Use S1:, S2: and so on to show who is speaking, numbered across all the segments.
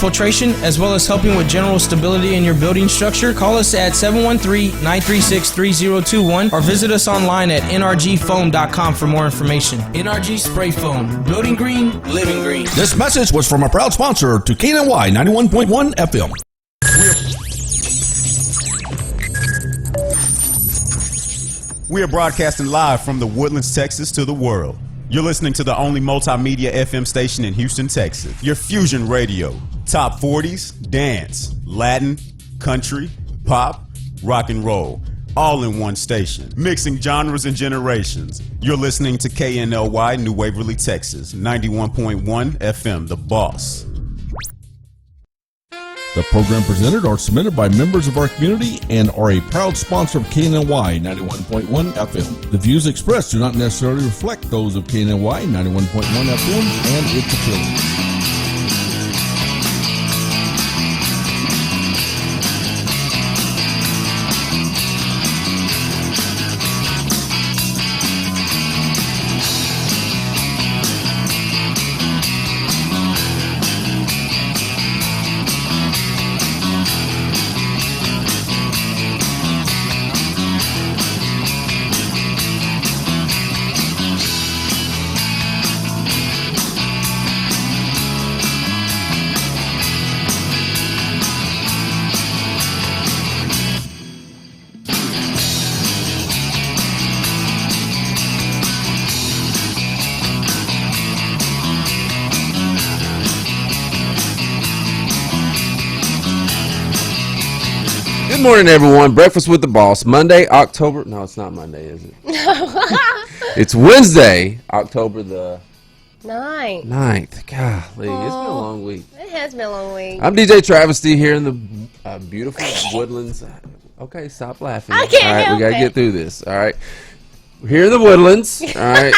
S1: filtration, as well as helping with general stability in your building structure, call us at 713-936-3021 or visit us online at nrgfoam.com for more information. NRG Spray Foam. Building green, living green.
S2: This message was from a proud sponsor to KNLY 91.1 FM.
S3: We are broadcasting live from the Woodlands, Texas to the world. You're listening to the only multimedia FM station in Houston, Texas. Your Fusion Radio. Top 40s, dance, Latin, country, pop, rock and roll. All in one station. Mixing genres and generations. You're listening to KNLY New Waverly, Texas. 91.1 FM, The Boss.
S2: The program presented are submitted by members of our community and are a proud sponsor of KNLY 91.1 FM. The views expressed do not necessarily reflect those of KNLY 91.1 FM and its affiliates.
S4: Good morning, everyone. Breakfast with the Boss. Monday, October. No, it's not Monday, is it? It's Wednesday, October the 9th. Golly, it's been a long week.
S5: It has been a long week.
S4: I'm DJ Travesty here in the beautiful Woodlands. Okay, stop laughing.
S5: I can't
S4: All right,
S5: help
S4: we got to
S5: it.
S4: get through this. All right. We're here in the Woodlands. All right.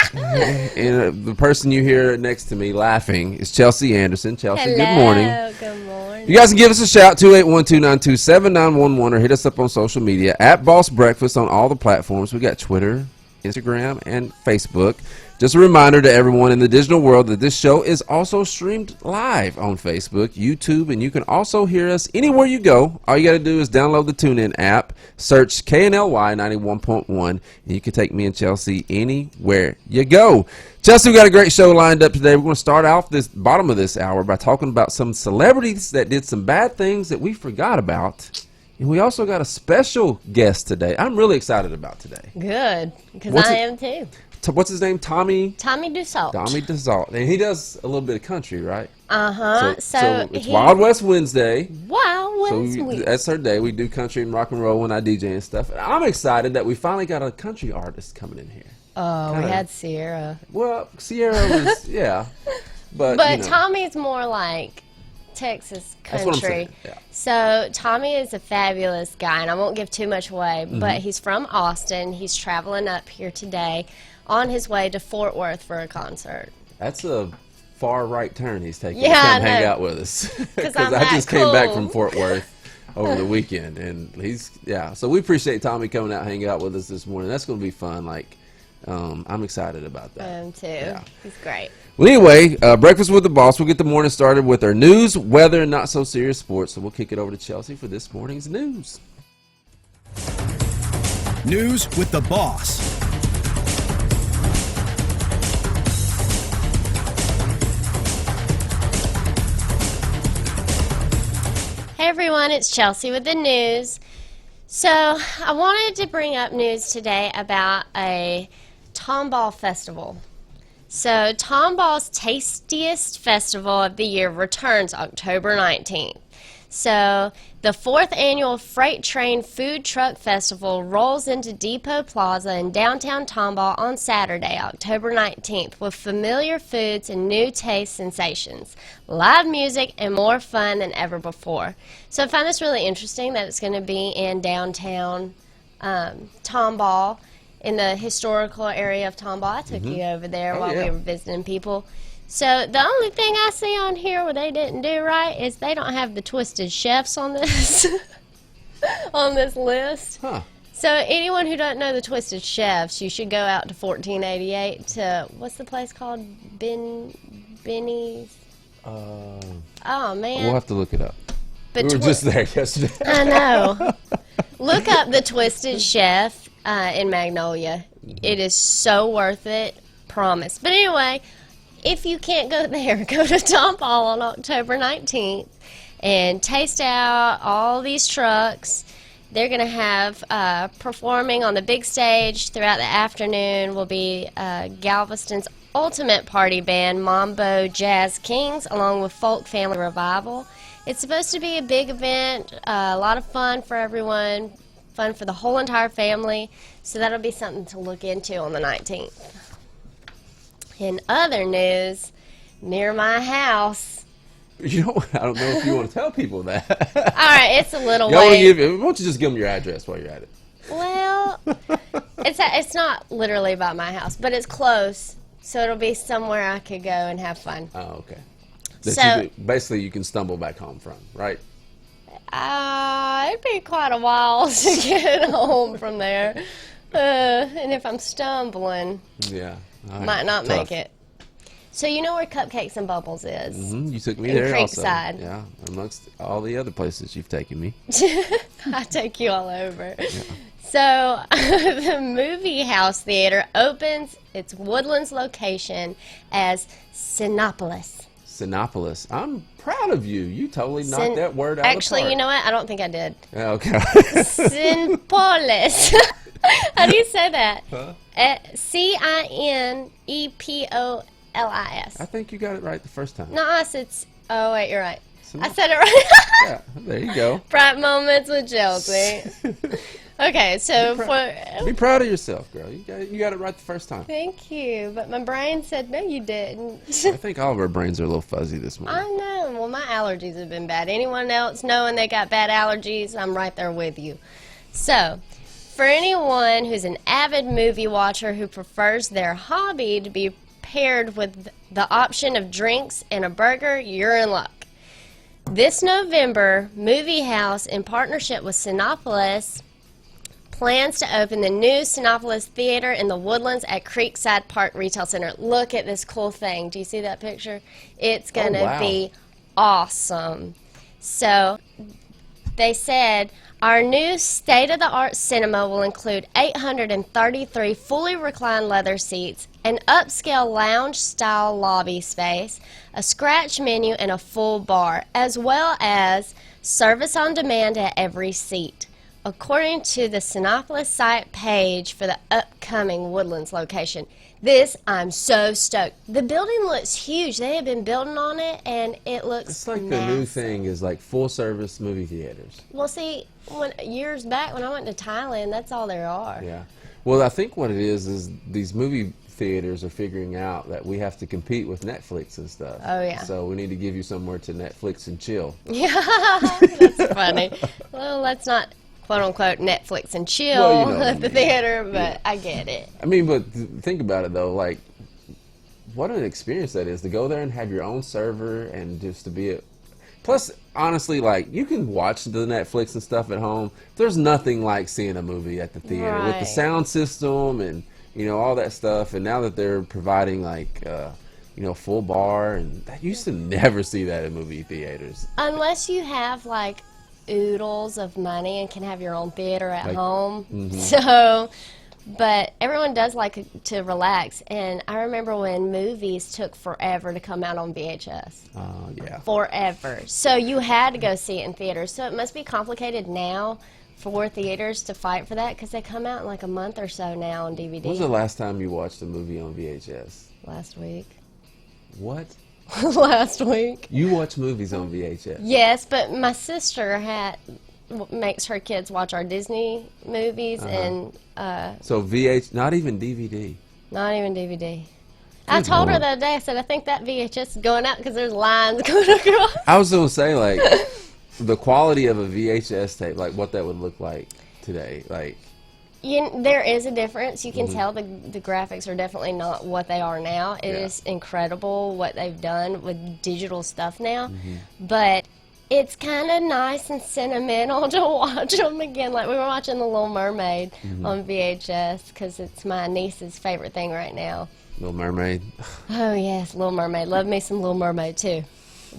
S4: And the person you hear next to me laughing is Chelsea Anderson. Chelsea,
S5: Hello,
S4: good morning.
S5: Good morning.
S4: You guys can give us a shout, 281-292-7911, or hit us up on social media, at Boss Breakfast on all the platforms. We got Twitter, Instagram, and Facebook. Just a reminder to everyone in the digital world that this show is also streamed live on Facebook, YouTube, and you can also hear us anywhere you go. All you got to do is download the TuneIn app, search KNLY 91.1, and you can take me and Chelsea anywhere you go. Chelsea, we got a great show lined up today. We're going to start off this bottom of this hour by talking about some celebrities that did some bad things that we forgot about. And we also got a special guest today. I'm really excited about today.
S5: Good, because
S4: What's
S5: I
S4: it-
S5: am too.
S4: What's his name? Tommy
S5: Dussault.
S4: Dussault. And he does a little bit of country, right?
S5: Uh-huh.
S4: So it's Wild West Wednesday.
S5: Wild West Wednesday.
S4: That's our day. We do country and rock and roll when I DJ and stuff. And I'm excited that we finally got a country artist coming in here.
S5: Oh,
S4: Kinda-
S5: we had Sierra.
S4: Well, Sierra was, yeah. But you know.
S5: Tommy's more like Texas
S4: That's what I'm
S5: country.
S4: saying, yeah.
S5: So Tommy is a fabulous guy, and I won't give too much away, but he's from Austin. He's traveling up here today on his way to Fort Worth for a concert.
S4: That's a far right turn he's taking.
S5: Yeah,
S4: to come
S5: I know.
S4: hang out with us.
S5: 'Cause
S4: I
S5: I'm that
S4: just came back
S5: cool.
S4: from Fort Worth over the weekend, and so we appreciate Tommy coming out, hanging out with us this morning. That's going to be fun. I'm excited about that.
S5: Too.
S4: Yeah.
S5: He's great.
S4: Well, anyway, Breakfast with the Boss. We'll get the morning started with our news, weather, and not so serious sports. So we'll kick it over to Chelsea for this morning's news.
S6: News with the Boss.
S5: Hey everyone, it's Chelsea with the news. So I wanted to bring up news today about a Tomball festival. So Tomball's Tastiest Festival of the Year returns October 19th. So the 4th annual Freight Train Food Truck Festival rolls into Depot Plaza in downtown Tomball on Saturday, October 19th, with familiar foods and new taste sensations, live music, and more fun than ever before. So I find this really interesting that it's going to be in downtown Tomball, in the historical area of Tomball. I took you over there while we were visiting people. So the only thing I see on here where they didn't do right is they don't have the Twisted Chefs on this on this list.
S4: Huh.
S5: So anyone who doesn't know the Twisted Chefs, you should go out to 1488 to, what's the place called? Benny's? Oh man.
S4: We'll have to look it up.
S5: But
S4: We were just there yesterday.
S5: I know. Look up the Twisted Chef in Magnolia. It is so worth it. Promise. But anyway, if you can't go there, go to Tomball on October 19th and taste out all these trucks. They're going to have performing on the big stage throughout the afternoon will be Galveston's ultimate party band, Mambo Jazz Kings, along with Folk Family Revival. It's supposed to be a big event, a lot of fun for everyone, fun for the whole entire family, so that'll be something to look into on the 19th. In other news, near my house.
S4: You know, I don't know if you want to tell people that.
S5: All right, it's a little
S4: Why
S5: way.
S4: don't you just give them your address while you're at it?
S5: Well, it's not literally by my house, but it's close, so it'll be somewhere I could go and have fun.
S4: Oh, okay. Basically, you can stumble back home from, right?
S5: It'd be quite a while to get home from there, and if I'm stumbling,
S4: Yeah.
S5: might not
S4: Tough.
S5: make it. So you know where Cupcakes and Bubbles is?
S4: You took me
S5: In
S4: there also.
S5: Creekside.
S4: Yeah, amongst all the other places you've taken me.
S5: I take you all over. So the Movie House Theater opens its Woodlands location as Sinopolis.
S4: Sinopolis. I'm proud of you. You totally knocked that word out
S5: Actually,
S4: of the park.
S5: you know what? I don't think I did.
S4: Yeah, okay.
S5: Sinopolis. How do you say that?
S4: Huh?
S5: Cinepolis.
S4: I think you got it right the first time.
S5: No, it's. Oh wait, you're right. I
S4: Sinop-
S5: said it right.
S4: Yeah, there you go.
S5: Bright moments with Chelsea. Okay, so
S4: Be proud of yourself, girl. You got it right the first time.
S5: Thank you, but my brain said no, you didn't.
S4: I think all of our brains are a little fuzzy this morning.
S5: I know. Well, my allergies have been bad. Anyone else knowing they got bad allergies, I'm right there with you. So, for anyone who's an avid movie watcher who prefers their hobby to be paired with the option of drinks and a burger, you're in luck. This November, Movie House, in partnership with Sinopolis, plans to open the new Sinopolis Theater in the Woodlands at Creekside Park Retail Center. Look at this cool thing. Do you see that picture? It's going to be awesome. So they said, our new state-of-the-art cinema will include 833 fully reclined leather seats, an upscale lounge-style lobby space, a scratch menu, and a full bar, as well as service on demand at every seat. According to the Sinopolis site page for the upcoming Woodlands location. I'm so stoked. The building looks huge. They have been building on it, and it looks
S4: It's like
S5: massive.
S4: the new thing is like full-service movie theaters.
S5: Well, see, years back when I went to Thailand, that's all there are.
S4: Yeah. Well, I think what it is these movie theaters are figuring out that we have to compete with Netflix and stuff.
S5: Oh, yeah.
S4: So we need to give you somewhere to Netflix and chill.
S5: Yeah, that's funny. Well, let's not quote-unquote Netflix and chill
S4: Well, you know what I
S5: at the
S4: mean.
S5: theater, but I get it.
S4: I mean, but think about it though, like what an experience that is to go there and have your own server and just to be plus honestly, like you can watch the Netflix and stuff at home. There's nothing like seeing a movie at the theater with the
S5: Right.
S4: sound system and all that stuff. And now that they're providing like full bar, and I used to never see that in movie theaters.
S5: Unless you have like oodles of money and can have your own theater at home. So, but everyone does like to relax. And I remember when movies took forever to come out on VHS.
S4: Yeah.
S5: Forever. So you had to go see it in theaters. So it must be complicated now for theaters to fight for that because they come out in like a month or so now on DVD.
S4: When was the last time you watched a movie on VHS?
S5: Last week.
S4: What?
S5: Last week.
S4: You watch movies on VHS?
S5: Yes, but my sister makes her kids watch our Disney movies and
S4: So not even DVD.
S5: not even DVD. I told her
S4: Lord.
S5: the other day, I said, I think that VHS is going out because there's lines going across.
S4: I was going to say, like, the quality of a VHS tape, like what that would look like today. Like,
S5: There is a difference. You can tell the graphics are definitely not what they are now. It is incredible what they've done with digital stuff now. But it's kind of nice and sentimental to watch them again. Like we were watching The Little Mermaid on VHS because it's my niece's favorite thing right now.
S4: Little Mermaid.
S5: Oh, yes, Little Mermaid. Love me some Little Mermaid, too.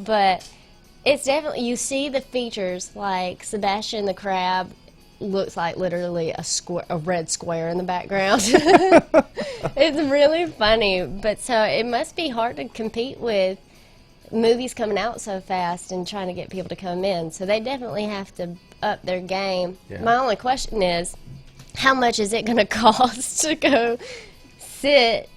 S5: But it's definitely, you see the features, like Sebastian the Crab looks like literally a red square in the background. It's really funny, but so it must be hard to compete with movies coming out so fast and trying to get people to come in. So they definitely have to up their game.
S4: Yeah.
S5: My only question is, how much is it going to cost to go sit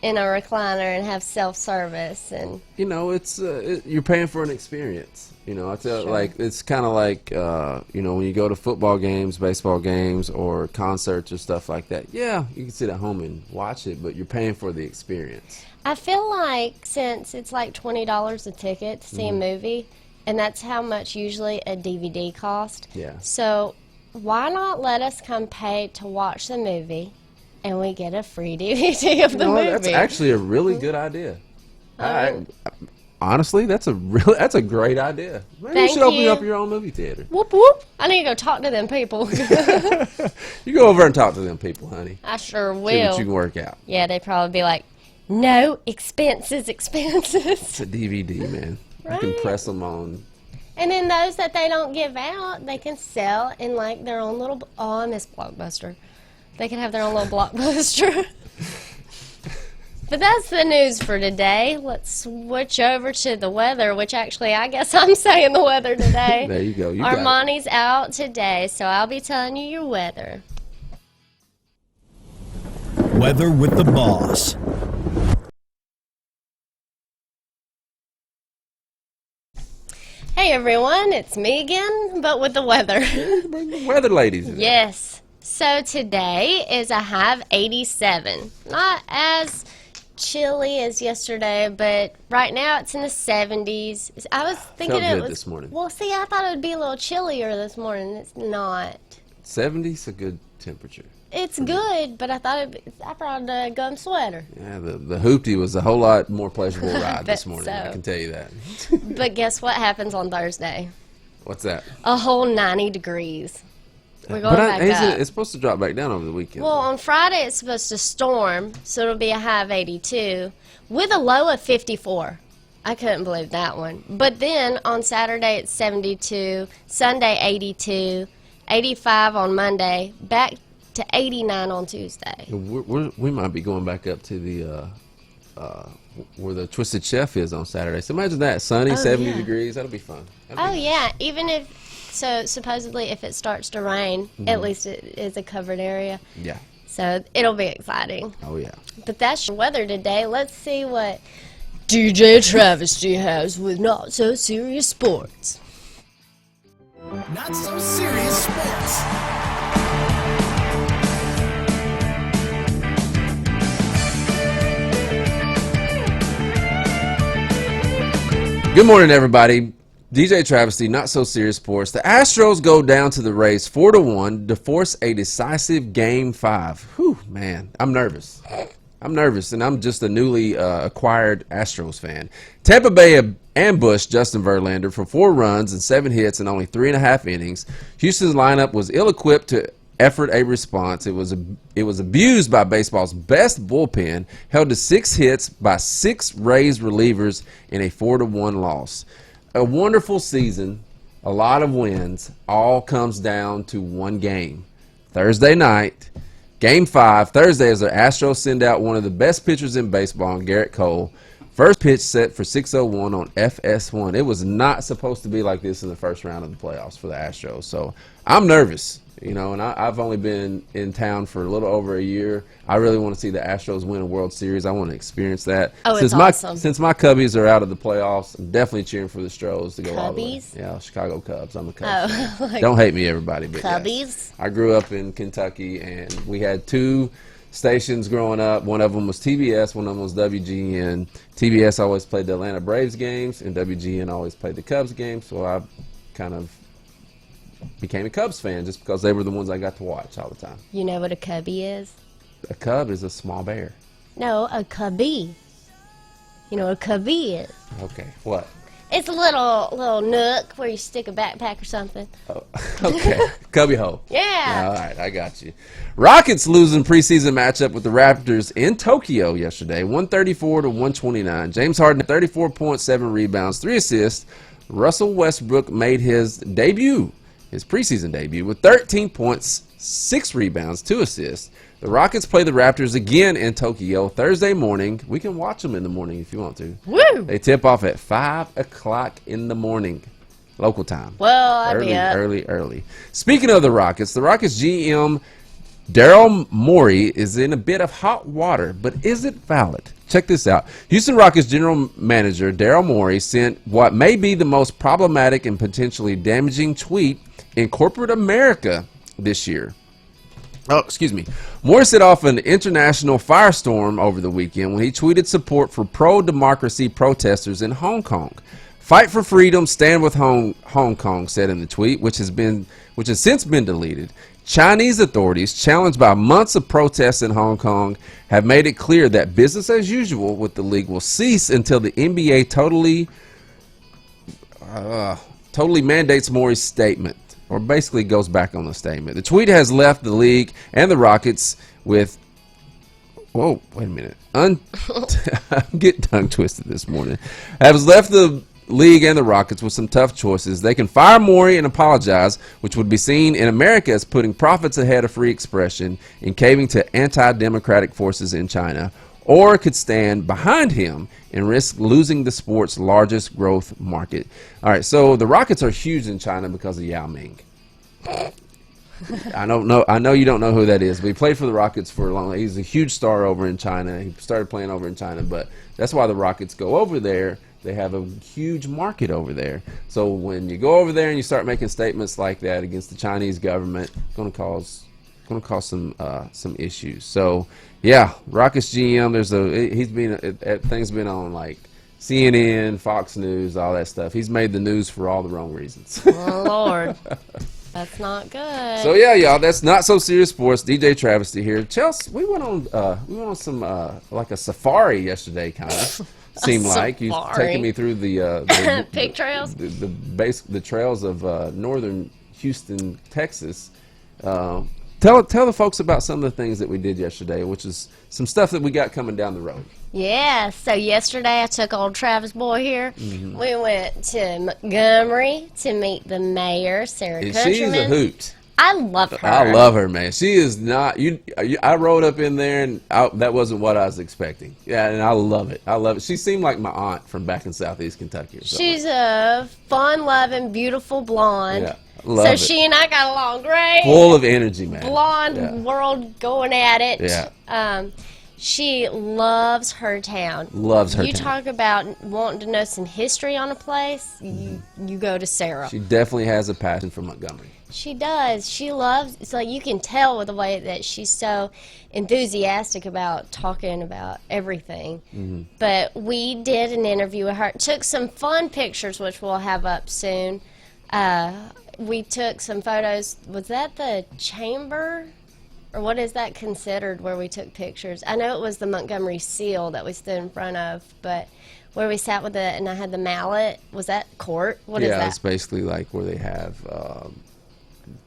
S5: in a recliner and have self-service? And
S4: You know, it's you're paying for an experience. You know, I tell like it's kind of like you know, when you go to football games, baseball games, or concerts or stuff like that. Yeah, you can sit at home and watch it, but you're paying for the experience.
S5: I feel like since it's like $20 a ticket to see a movie, and that's how much usually a DVD costs.
S4: Yeah.
S5: So why not let us come pay to watch the movie, and we get a free DVD of the movie?
S4: That's actually a really good idea. Honestly, that's a great idea. Maybe you
S5: Thank
S4: should open
S5: you.
S4: up your own movie theater.
S5: Whoop whoop! I need to go talk to them people.
S4: You go over and talk to them people, honey.
S5: I sure
S4: See
S5: will.
S4: what you can work out.
S5: Yeah, they'd probably be like, no, expenses.
S4: It's a DVD, man. You can
S5: Right.
S4: press them on.
S5: And then those that they don't give out, they can sell in like their own little, I miss Blockbuster. They can have their own little Blockbuster. But that's the news for today. Let's switch over to the weather, which actually I guess I'm saying the weather today.
S4: There you go. You got it.
S5: Armani's out today, so I'll be telling you your weather.
S6: Weather with the boss.
S5: Hey everyone, it's me again, but with the weather.
S4: Bring the weather ladies in.
S5: Yes. So today is a high of 87. Not as chilly as yesterday, but right now it's in the 70s. I was thinking
S4: Felt
S5: it
S4: good
S5: was
S4: this morning.
S5: Well, see, I thought it would be a little chillier this morning. It's not.
S4: 70's a good temperature.
S5: It's good, but I thought I brought a gum sweater.
S4: Yeah, the hoopty was a whole lot more pleasurable ride this
S5: Bet
S4: morning.
S5: so.
S4: I can tell you that.
S5: But guess what happens on Thursday?
S4: What's that?
S5: A whole 90 degrees. We're going back up.
S4: It's supposed to drop back down over the weekend.
S5: Well, on Friday it's supposed to storm, so it'll be a high of 82 with a low of 54. I couldn't believe that one. But then on Saturday it's 72, Sunday 82, 85 on Monday, back to 89 on Tuesday.
S4: We might be going back up to the where the Twisted Chef is on Saturday. So imagine that, sunny, 70 degrees. That'll be fun.
S5: Oh yeah, even if so, supposedly if it starts to rain, at least it is a covered area.
S4: Yeah.
S5: So it'll be exciting.
S4: Oh yeah.
S5: But that's your weather today. Let's see what DJ Travesty has with Not So Serious Sports.
S6: Not so serious sports.
S4: Good morning, everybody. DJ Travesty, Not So Serious Sports. The Astros go down to the Rays 4-1 to force a decisive Game 5. Whew, man, I'm nervous. And I'm just a newly acquired Astros fan. Tampa Bay ambushed Justin Verlander for 4 runs and 7 hits in only 3.5 innings. Houston's lineup was ill-equipped to effort a response. It was abused by baseball's best bullpen, held to 6 hits by 6 Rays relievers in a 4-1 loss. A wonderful season, a lot of wins, all comes down to one game. Thursday night, Game 5, Thursday, as the Astros send out one of the best pitchers in baseball, Garrett Cole. First pitch set for 6:01 on FS1. It was not supposed to be like this in the first round of the playoffs for the Astros. So I'm nervous, and I've only been in town for a little over a year. I really want to see the Astros win a World Series. I want to experience that.
S5: Oh, it's awesome.
S4: Since my Cubbies are out of the playoffs, I'm definitely cheering for the Stros to go all the way.
S5: Cubbies?
S4: Yeah, Chicago Cubs. I'm a Cubs fan.
S5: like
S4: Don't hate me, everybody. But yes.
S5: Cubbies?
S4: I grew up in Kentucky, and we had 2 stations growing up. One of them was TBS, one of them was WGN. TBS always played the Atlanta Braves games, and WGN always played the Cubs games. So I kind of became a Cubs fan just because they were the ones I got to watch all the time.
S5: You know what a cubby is?
S4: A cub is a small bear.
S5: No, a cubby. You know what a cubby is?
S4: Okay, what?
S5: It's a little nook where you stick a backpack or something.
S4: Oh, okay. Cubby hole.
S5: Yeah.
S4: All right, I got you. Rockets losing preseason matchup with the Raptors in Tokyo yesterday, 134 to 129. James Harden, 34.7 rebounds, 3 assists. Russell Westbrook made his debut, his preseason debut, with 13 points, 6 rebounds, 2 assists. The Rockets play the Raptors again in Tokyo Thursday morning. We can watch them in the morning if you want to.
S5: Woo!
S4: They tip off at 5 o'clock in the morning, local time.
S5: Well, I'd be up.
S4: Early. Speaking of the Rockets GM Daryl Morey is in a bit of hot water, but is it valid? Check this out. Houston Rockets general manager Daryl Morey sent what may be the most problematic and potentially damaging tweet in corporate America this year. Oh, excuse me. Morey set off an international firestorm over the weekend when he tweeted support for pro-democracy protesters in Hong Kong. Fight for freedom, stand with Hong Kong, said in the tweet, which has since been deleted. Chinese authorities, challenged by months of protests in Hong Kong, have made it clear that business as usual with the league will cease until the NBA totally mandates Morey's statement, or basically goes back on the statement. The tweet has left the league and the Rockets with, whoa, wait a minute. I'm getting tongue twisted this morning. Has left the league and the Rockets with some tough choices. They can fire Morey and apologize, which would be seen in America as putting profits ahead of free expression and caving to anti-democratic forces in China, or could stand behind him and risk losing the sport's largest growth market. All right, so the Rockets are huge in China because of Yao Ming. I know you don't know who that is, but he played for the Rockets for a long time. He's a huge star over in China. He started playing over in China, but that's why the Rockets go over there. They have a huge market over there. So when you go over there and you start making statements like that against the Chinese government, it's going to cause some issues. So yeah, Rockets GM, things been on like CNN, Fox News, all that stuff. He's made the news for all the wrong reasons.
S5: Oh Lord. That's not good.
S4: So yeah, y'all, that's Not So Serious Sports. DJ Travesty here. Chelsea, we went on some like a safari yesterday, kind of. Seemed like you taking me through the
S5: pig trails,
S4: the trails of northern Houston, Texas. Tell the folks about some of the things that we did yesterday, which is some stuff that we got coming down the road.
S5: Yeah, so yesterday I took old Travis boy here.
S4: Mm-hmm.
S5: We went to Montgomery to meet the mayor, Sarah
S4: And
S5: Countryman.
S4: she's a hoot.
S5: I love her.
S4: I love her, man. She is not. I rode up in there, and that wasn't what I was expecting. Yeah, and I love it. I love it. She seemed like my aunt from back in Southeast Kentucky. Or something.
S5: She's a fun-loving, beautiful blonde.
S4: Yeah, love it.
S5: She and I got along great.
S4: Full of energy, man.
S5: Blonde world going at it.
S4: Yeah.
S5: She loves her town.
S4: Loves her town.
S5: You talk about wanting to know some history on a place, you go to Sarah.
S4: She definitely has a passion for Montgomery.
S5: She does. She loves, it's like you can tell with the way that she's so enthusiastic about talking about everything. Mm-hmm. But we did an interview with her. Took some fun pictures, which we'll have up soon. We took some photos. Was that the chamber? Or what is that considered where we took pictures? I know it was the Montgomery Seal that we stood in front of, but where we sat with and I had the mallet. Was that court? What is that?
S4: Yeah, it's basically like where they have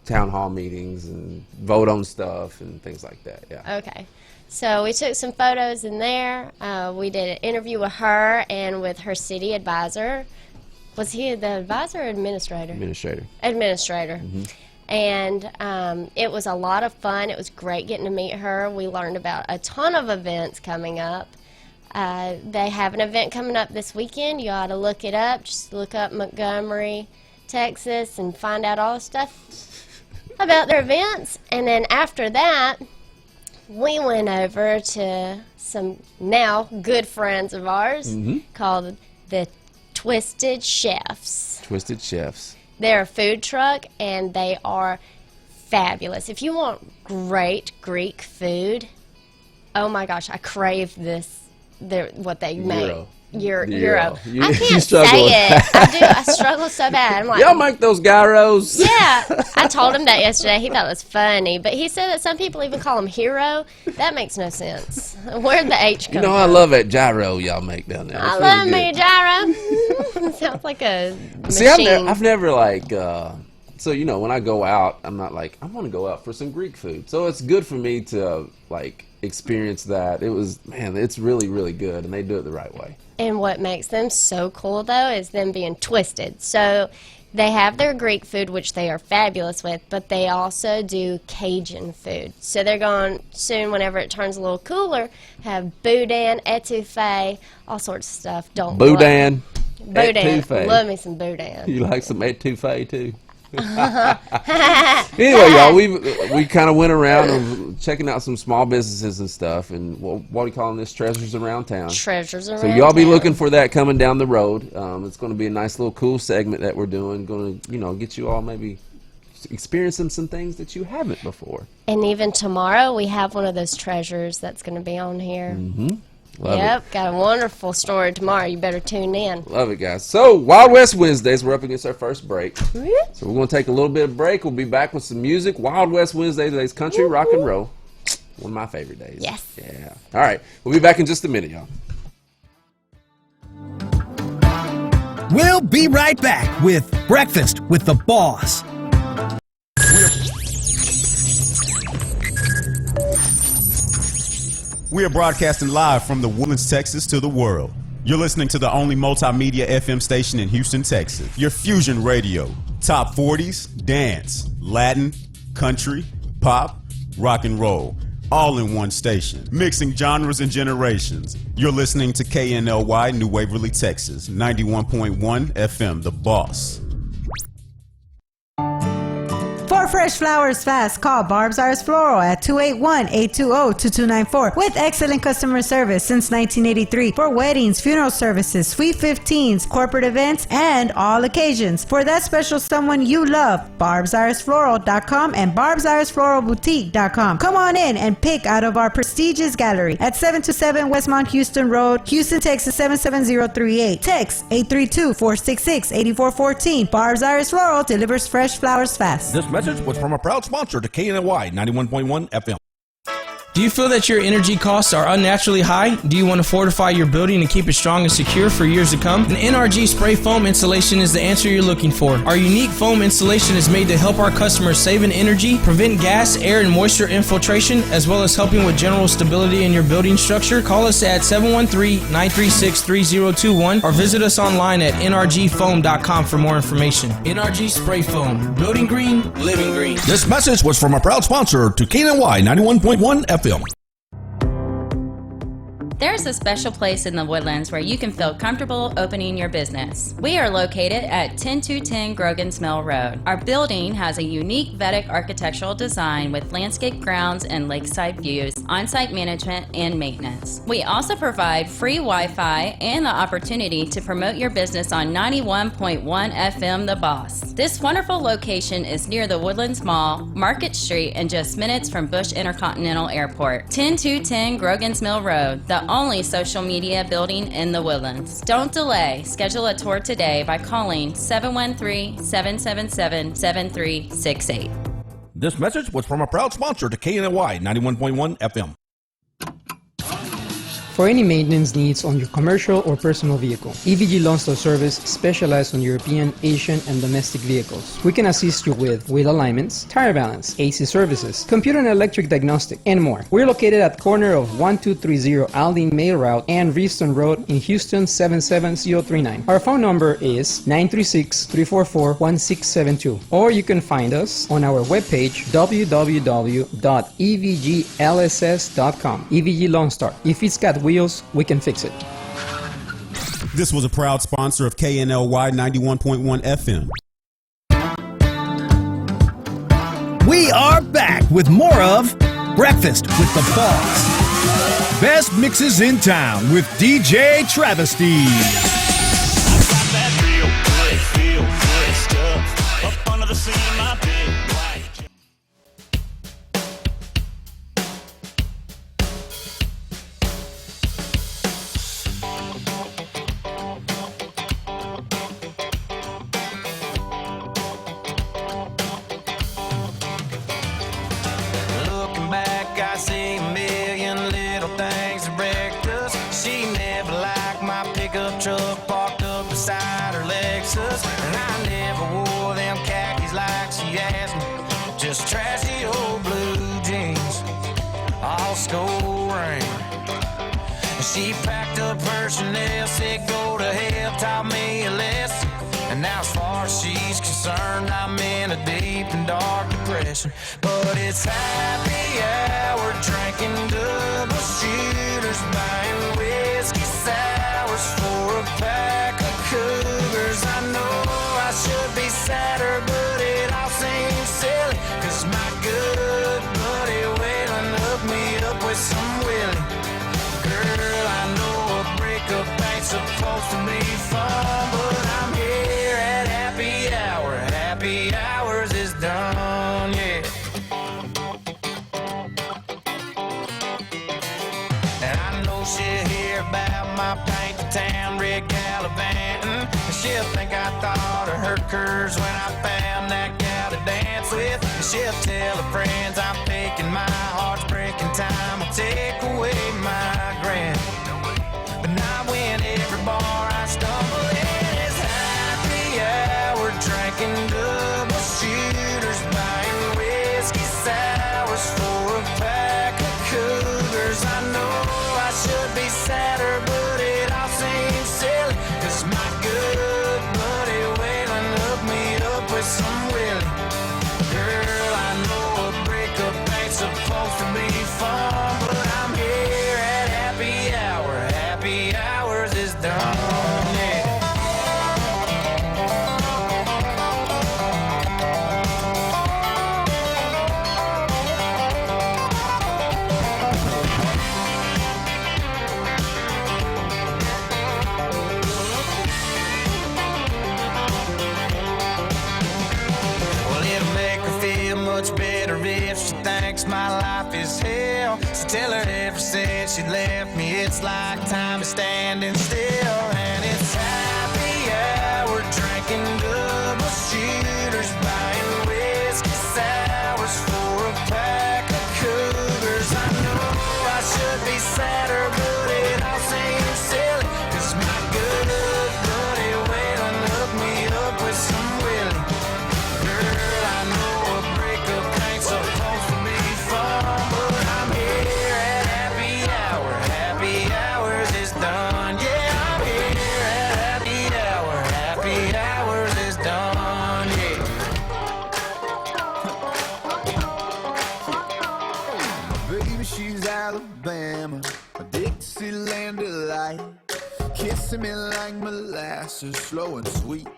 S4: town hall meetings and vote on stuff and things like that. Yeah.
S5: Okay. So we took some photos in there. We did an interview with her and with her city advisor. Was he the advisor or administrator?
S4: Administrator.
S5: Mm-hmm. And it was a lot of fun. It was great getting to meet her. We learned about a ton of events coming up. They have an event coming up this weekend. You ought to look it up. Just look up Montgomery, Texas, and find out all the stuff about their events. And then after that, we went over to some now good friends of ours called the Twisted Chefs.
S4: Twisted Chefs.
S5: They're a food truck, and they are fabulous. If you want great Greek food, oh my gosh, I crave this. What they make. Euro.
S4: You
S5: I can't
S4: struggle
S5: say
S4: with
S5: it. I do. I struggle so bad. I'm like,
S4: Y'all make those gyros.
S5: yeah. I told him that yesterday. He thought it was funny, but he said that some people even call him hero. That makes no sense. Where'd the H come
S4: You know,
S5: from?
S4: I love that gyro y'all make down there.
S5: I
S4: It's
S5: love
S4: really
S5: me a
S4: good.
S5: gyro. Sounds like a machine.
S4: See, I've never like. So you know, when I go out, I'm not like I want to go out for some Greek food. So it's good for me to like experience that. It's really really good, and they do it the right way.
S5: And what makes them so cool, though, is them being twisted. So they have their Greek food, which they are fabulous with, but they also do Cajun food. So they're going soon, whenever it turns a little cooler, have boudin, etouffee, all sorts of stuff.
S4: Boudin.
S5: Boudin.
S4: Etouffee.
S5: Love me some boudin.
S4: You like some etouffee too? Anyway, y'all, we kind of went around and checking out some small businesses and stuff, and what are you calling this? Treasures around town.
S5: Treasures around
S4: So y'all be
S5: town.
S4: looking for that coming down the road. It's going to be a nice little cool segment that we're doing. Going to get you all maybe experiencing some things that you haven't before.
S5: And even tomorrow, we have one of those treasures that's going to be on here.
S4: Mm-hmm. Love
S5: Yep, got a wonderful story tomorrow. You better tune in.
S4: Love it, guys. So, Wild West Wednesdays, we're up against our first break. So, we're going to take a little bit of break. We'll be back with some music. Wild West Wednesdays, today's country, rock, and roll. One of my favorite days.
S5: Yes.
S4: Yeah. All right. We'll be back in just a minute, y'all.
S6: We'll be right back with Breakfast with the Boss.
S3: We are broadcasting live from the Woodlands, Texas to the world. You're listening to the only multimedia FM station in Houston, Texas. Your fusion radio. Top 40s, dance, Latin, country, pop, rock and roll. All in one station. Mixing genres and generations. You're listening to KNLY New Waverly, Texas. 91.1 FM, The Boss.
S7: For fresh flowers fast, call Barb's Iris Floral at 281-820-2294 with excellent customer service since 1983 for weddings, funeral services, sweet 15s, corporate events, and all occasions. For that special someone you love, barbsirisfloral.com and barbsirisfloralboutique.com. Come on in and pick out of our prestigious gallery at 727 Westmont Houston Road, Houston, Texas 77038. Text 832-466-8414. Barb's Iris Floral delivers fresh flowers fast.
S2: This message was from a proud sponsor to KNLY 91.1 FM.
S1: Do you feel that your energy costs are unnaturally high? Do you want to fortify your building and keep it strong and secure for years to come? An NRG spray foam installation is the answer you're looking for. Our unique foam installation is made to help our customers save in energy, prevent gas, air, and moisture infiltration, as well as helping with general stability in your building structure. Call us at 713-936-3021 or visit us online at nrgfoam.com for more information. NRG spray foam. Building green, living green.
S2: This message was from a proud sponsor to KNLY 91.1 FM.
S8: There's a special place in the Woodlands where you can feel comfortable opening your business. We are located at 10210 Grogan's Mill Road. Our building has a unique Vedic architectural design with landscape grounds and lakeside views, on-site management, and maintenance. We also provide free Wi-Fi and the opportunity to promote your business on 91.1 FM The Boss. This wonderful location is near the Woodlands Mall, Market Street, and just minutes from Bush Intercontinental Airport. 10210 Grogan's Mill Road, the only social media building in the Woodlands. Don't delay. Schedule a tour today by calling 713-777-7368.
S2: This message was from a proud sponsor to KNLY 91.1 FM.
S9: For any maintenance needs on your commercial or personal vehicle, EVG Loan Store Service specializes on European, Asian, and domestic vehicles. We can assist you with wheel alignments, tire balance, AC services, computer and electric diagnostic, and more. We're located at corner of 1230 Aldine Mail Route and Reeston Road in Houston 77039. Our phone number is 936-344-1672, or you can find us on our webpage www.evglss.com. EVG Loan Star. If it's got wheels, we can fix it.
S3: This was a proud sponsor of KNLY 91.1 FM.
S6: We are back with more of Breakfast with the Boss. Best mixes in town with DJ Travesty.
S10: She packed up her Chanel, said go to hell, taught me a lesson. And now as far as she's concerned, I'm in a deep and dark depression. But it's happy hour, drinking double shooters, buying whiskey sours for a pack of cougars. I know I should be sadder, but it all seems silly, 'cause my good buddy Waylon hooked me up with some Willie. Girl, I know a breakup ain't supposed to be fun, but I'm here at happy hour. Happy hours is done, yeah. And I know she'll hear about my paint the town red gallivanting, and she'll think I thought of her curves when I found that gal to dance with. And she'll tell her friends I'm faking, my heart's breaking, time will take away my grin. But not when every bar I stumble in is happy hour, drinking double shooters, buying whiskey sours for a pack of cougars. I know I should be sadder, but it all seems silly, 'cause my good buddy Waylon hooked me up with some Willie. Girl, I know a breakup ain't supposed to be fun, but I'm here at happy hour. Happy hours is done, yeah. Much better if she thinks my life is hell. So tell her ever since she left me, it's like time is standing still. And it's happy hour, drinking double shooters, buying whiskey sours for a pack of cougars. I know I should be sadder, but it all seems silly, 'cause my good buddy Waylon hooked me up with some Willie. Girl, I know a breakup ain't supposed to be fun, but I'm here at happy hour. Happy hours is done, yeah, I'm here at happy hour. Happy hours is done, yeah.
S11: Baby, she's Alabama, a Dixieland delight, kissing me like molasses, slow and sweet,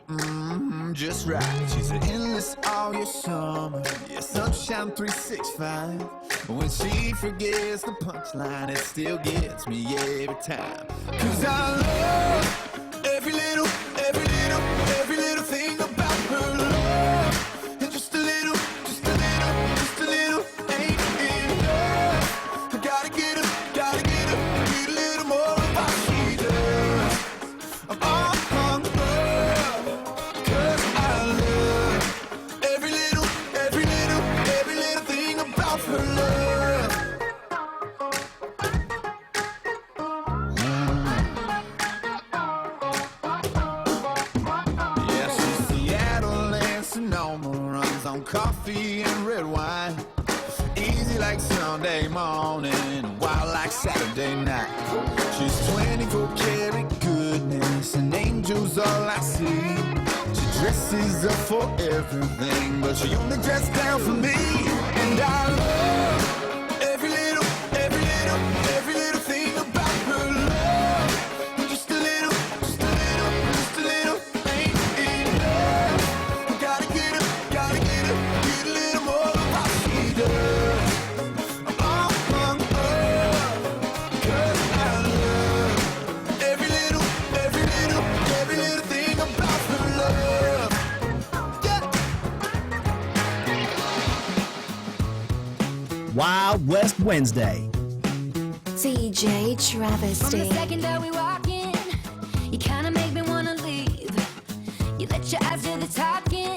S11: just right. She's an endless all year summer, yeah, sunshine 365. When she forgets the punchline, it still gets me every time. 'Cause I love every little thing about her love. And just a little ain't enough. I gotta get a little more of what she does. I'm all hung up, 'cause I love every little thing about her love. Yeah, she's Seattle and Sonoma, runs on coffee and red wine. Easy like Sunday morning, wild like Saturday night. She's 24 karat goodness, and angels all I see. She dresses up for everything, but she only dresses down for me. And I love every little thing about her love. Just a little ain't enough. Gotta get a little more of what she does. I'm all hung up, 'cause I love every little thing about her love. Yeah.
S6: Wild West Wednesday.
S12: DJ Travesty.
S13: From the second that we walk in, you kinda make me wanna leave. You let your eyes do the talking.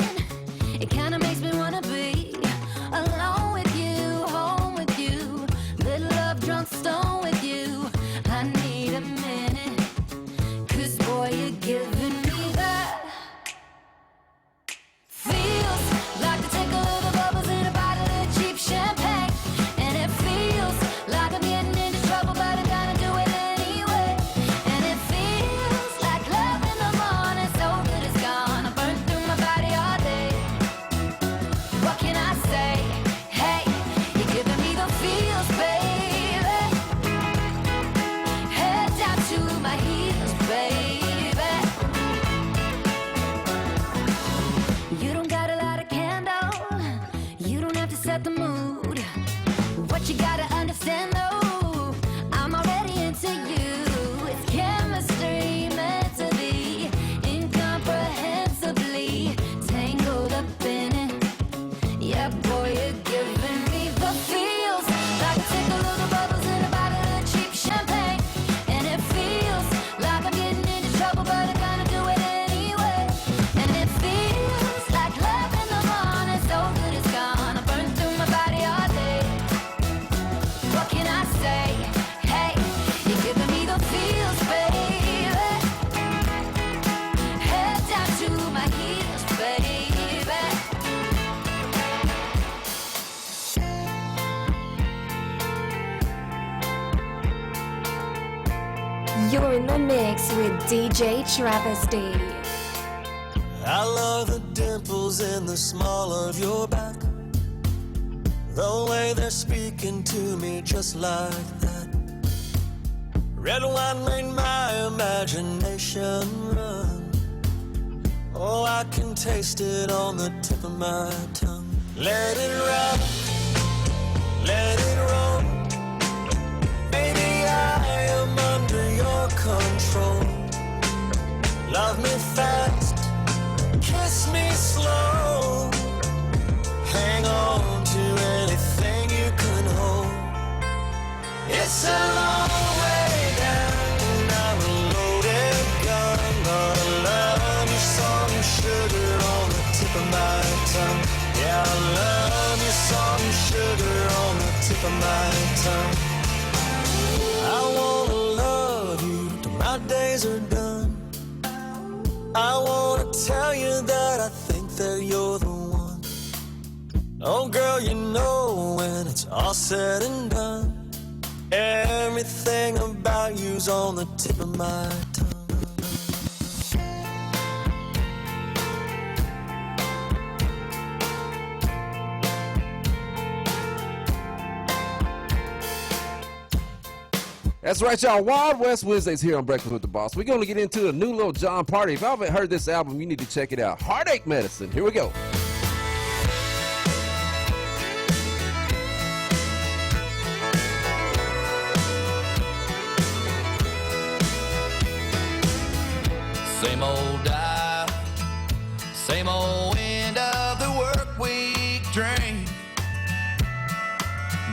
S13: It kinda makes me wanna be alone with you, home with you, little love drunk stone with you. I need a minute, 'cause boy, you're giving me that. Feels like the tickle of the bubbles in a bottle of cheap champagne. And it feels like I'm getting into trouble, but I gotta do it anyway.
S12: You're in the mix with DJ Travesty.
S14: I love the dimples in the small of your back, the way they're speaking to me just like that. Red wine made my imagination run. Oh, I can taste it on the tip of my tongue. Let it rock, let it roll. Baby, I am under your control. Love me fast, kiss me slow. Hang on to anything you can hold. It's a long way down, and I'm a loaded gun. Gonna love you some sugar on the tip of my tongue. Yeah, I love you some sugar on the tip of my tongue. I wanna love you till my days are done. I wanna tell you that I think that you're the one. Oh girl, you know when it's all said and done, everything about you's on the tip of my tongue.
S4: That's right, y'all. Wild West Wednesdays here on Breakfast with the Boss. We're going to get into a new Lil Jon party. If you haven't heard this album, you need to check it out. Heartache Medicine. Here we go.
S15: Same old dive, same old end of the work week drink.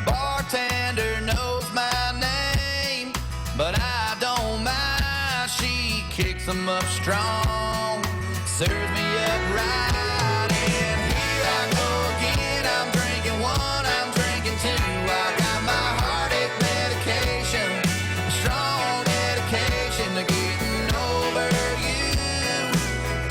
S15: Bartender knows my name, but I don't mind. She kicks them up strong, serves me up right, and here I go again. I'm drinking one, I'm drinking two. I got my heartache medication, a strong dedication to getting over you,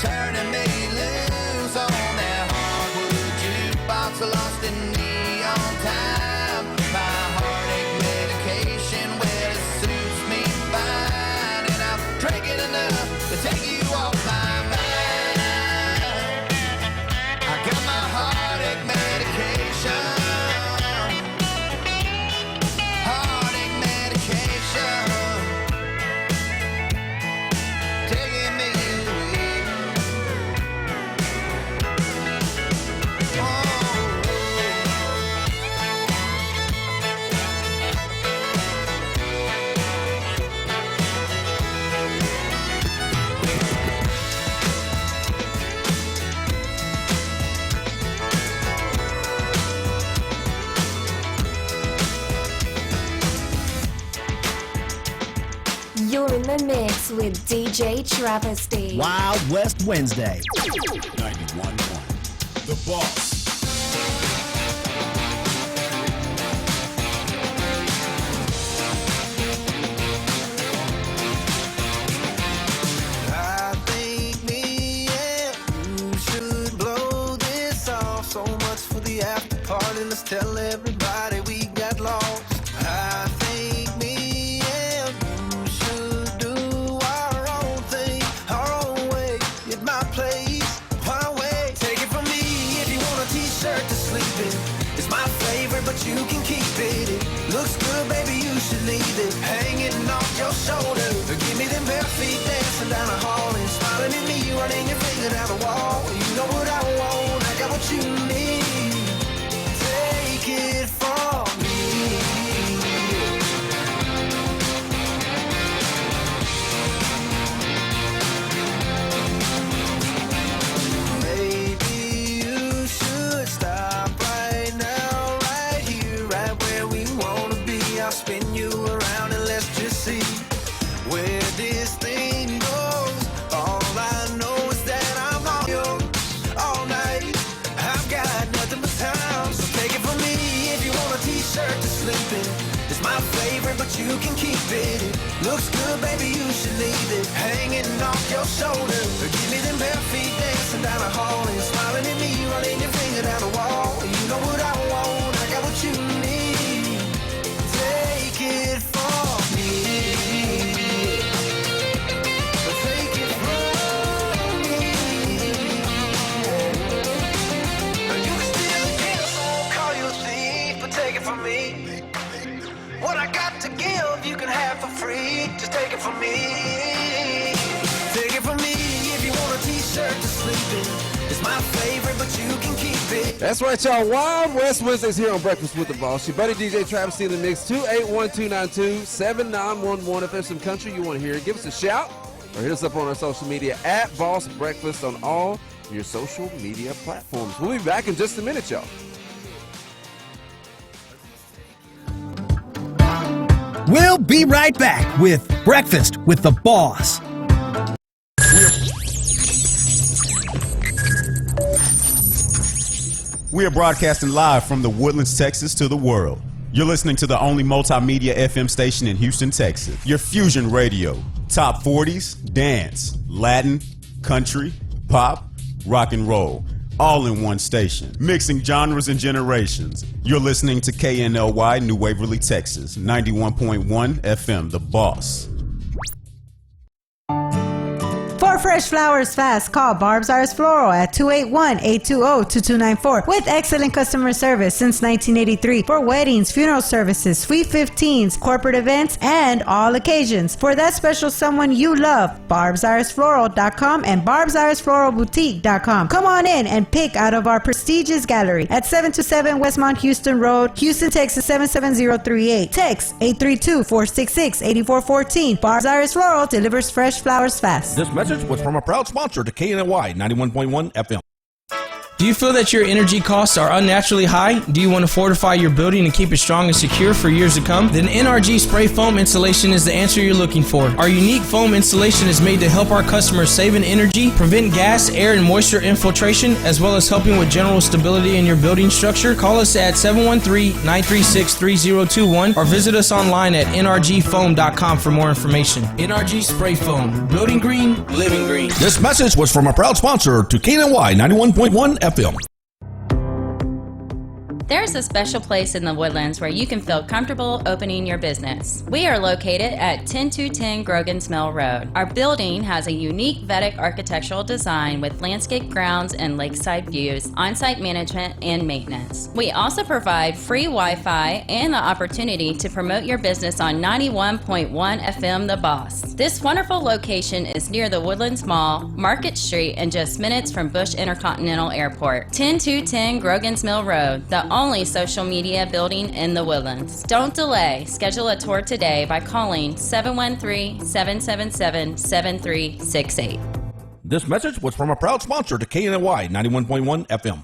S15: turning me loose on that hardwood jukebox, lost in neon time. My heartache medication, well, it suits me fine, and I'm drinking enough to take you off my mind. I got my heartache medication, heartache medication, taking me away.
S12: You're in the mix with DJ Travesty.
S6: Wild West Wednesday.
S3: 91.1. The Boss.
S14: I think me and you should blow this off. So much for the after party, let's tell everybody we got lost. I think me and you should do our own thing, our own way, at my place, my way. Take it from me, if you want a t-shirt to sleep in, it's my favorite, but you can keep it. It looks good, baby, you should leave it hanging off your shoulder. Give me them bare feet dancing down the hall and smiling at me, running your finger down the wall. You know what I want, I got what you need. Take it from me. Maybe you should stop right now, right here, right where we wanna be. I'll spin you around and let's just see where this thing goes. All I know is that I'm on you all night. I've got nothing but time, so take it from me. If you want a t-shirt to sleep in, it's my favorite, but you can keep it. It looks good, baby, you should leave it hanging off your shoulder. Give me them bare feet dancing down the hall and smiling at me, running your finger down the wall. You know what I want, I got what you need. Take it from me.
S4: That's right, y'all. Wild West Wednesdays here on Breakfast with the Boss. Your buddy DJ Travis in the mix. 281-292-7911. If there's some country you want to hear, give us a shout or hit us up on our social media at Boss Breakfast on all your social media platforms. We'll be back in just a minute, y'all.
S6: We'll be right back with Breakfast with the Boss.
S3: We are broadcasting live from the Woodlands, Texas to the world. You're listening to the only multimedia FM station in Houston, Texas. Your fusion radio. Top 40s, dance, Latin, country, pop, rock and roll. All in one station. Mixing genres and generations. You're listening to KNLY New Waverly, Texas. 91.1 FM, The Boss.
S7: For fresh flowers fast, call Barb's Iris Floral at 281-820-2294 with excellent customer service since 1983 for weddings, funeral services, sweet 15s, corporate events, and all occasions. For that special someone you love, barbsirisfloral.com and barbsirisfloralboutique.com. Come on in and pick out of our prestigious gallery at 727 Westmont Houston Road, Houston, Texas 77038. Text 832-466-8414. Barb's Iris Floral delivers fresh flowers fast.
S2: This message was from a proud sponsor to KNLY 91.1 FM.
S1: Do you feel that your energy costs are unnaturally high? Do you want to fortify your building and keep it strong and secure for years to come? Then NRG Spray Foam Insulation is the answer you're looking for. Our unique foam insulation is made to help our customers save in energy, prevent gas, air, and moisture infiltration, as well as helping with general stability in your building structure. Call us at 713-936-3021 or visit us online at nrgfoam.com for more information. NRG Spray Foam. Building green, living green.
S2: This message was from a proud sponsor to KNLY 91.1 FM.
S8: There's a special place in the Woodlands where you can feel comfortable opening your business. We are located at 10210 Grogan's Mill Road. Our building has a unique Vedic architectural design with landscape grounds and lakeside views, on-site management, and maintenance. We also provide free Wi-Fi and the opportunity to promote your business on 91.1 FM The Boss. This wonderful location is near the Woodlands Mall, Market Street, and just minutes from Bush Intercontinental Airport. 10210 Grogan's Mill Road, the only social media building in the Woodlands. Don't delay. Schedule a tour today by calling 713-777-7368.
S2: This message was from a proud sponsor to KNLY 91.1 FM.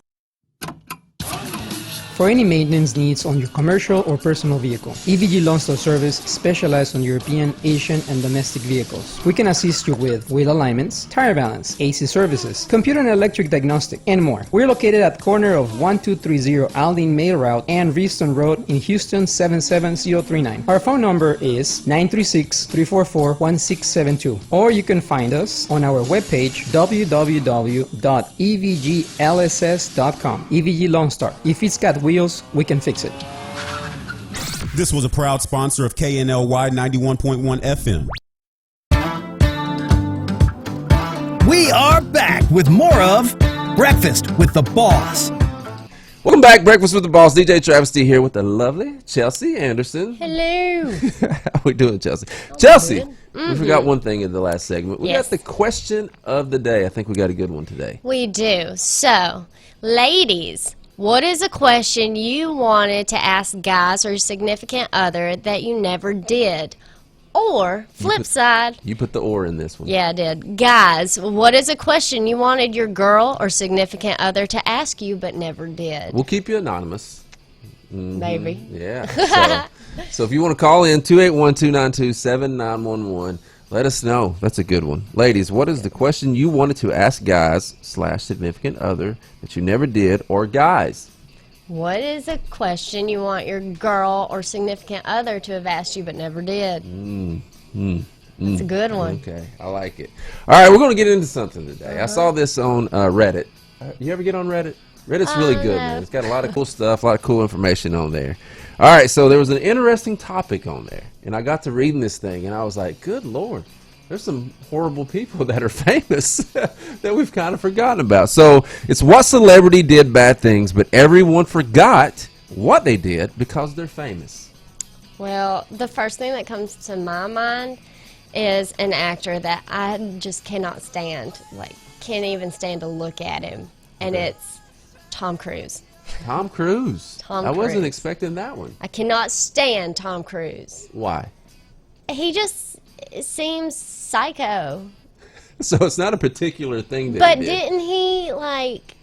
S9: For any maintenance needs on your commercial or personal vehicle, EVG Loan Store Service specializes on European, Asian, and domestic vehicles. We can assist you with wheel alignments, tire balance, AC services, computer and electric diagnostic, and more. We're located at the corner of 1230 Aldine Mail Route and Reeston Road in Houston 77039. Our phone number is 936-344-1672, or you can find us on our webpage www.evglss.com. EVG Loan Star. If it's got wheels, we can fix it.
S3: This was a proud sponsor of KNLY 91.1 FM.
S6: We are back with more of Breakfast with the Boss.
S4: Welcome back, Breakfast with the Boss. DJ Travis D here with the lovely Chelsea Anderson.
S5: Hello.
S4: How we doing, Chelsea? Chelsea,
S5: Mm-hmm.
S4: we forgot one thing in the last segment. We
S5: Yes.
S4: got the question of the day. I think we got a good one today.
S5: We do. So, ladies, what is a question you wanted to ask guys or significant other that you never did? Or, flip side.
S4: You put the or in this one.
S5: Yeah, I did. Guys, what is a question you wanted your girl or significant other to ask you but never did?
S4: We'll keep you anonymous.
S5: Maybe.
S4: Yeah. So if you want to call in, 281-292-7911, let us know. That's a good one. Ladies, what is the question you wanted to ask guys / significant other that you never did, or guys?
S5: What is a question you want your girl or significant other to have asked you but never did? That's a good one.
S4: Okay, I like it. All right, we're going to get into something today. I saw this on Reddit. You ever get on Reddit? Reddit's really good, man. It's got a lot of cool stuff, a lot of cool information on there. All right, so there was an interesting topic on there, and I got to reading this thing, and I was like, good Lord, there's some horrible people that are famous that we've kind of forgotten about. So it's what celebrity did bad things, but everyone forgot what they did because they're famous.
S5: Well, the first thing that comes to my mind is an actor that I just cannot stand, like can't even stand to look at him, and it's Tom Cruise.
S4: Tom Cruise.
S5: Tom
S4: I wasn't
S5: Cruise.
S4: expecting that one.
S5: I cannot stand Tom Cruise.
S4: Why?
S5: He just seems psycho.
S4: So it's not a particular thing that
S5: But
S4: he did.
S5: didn't he like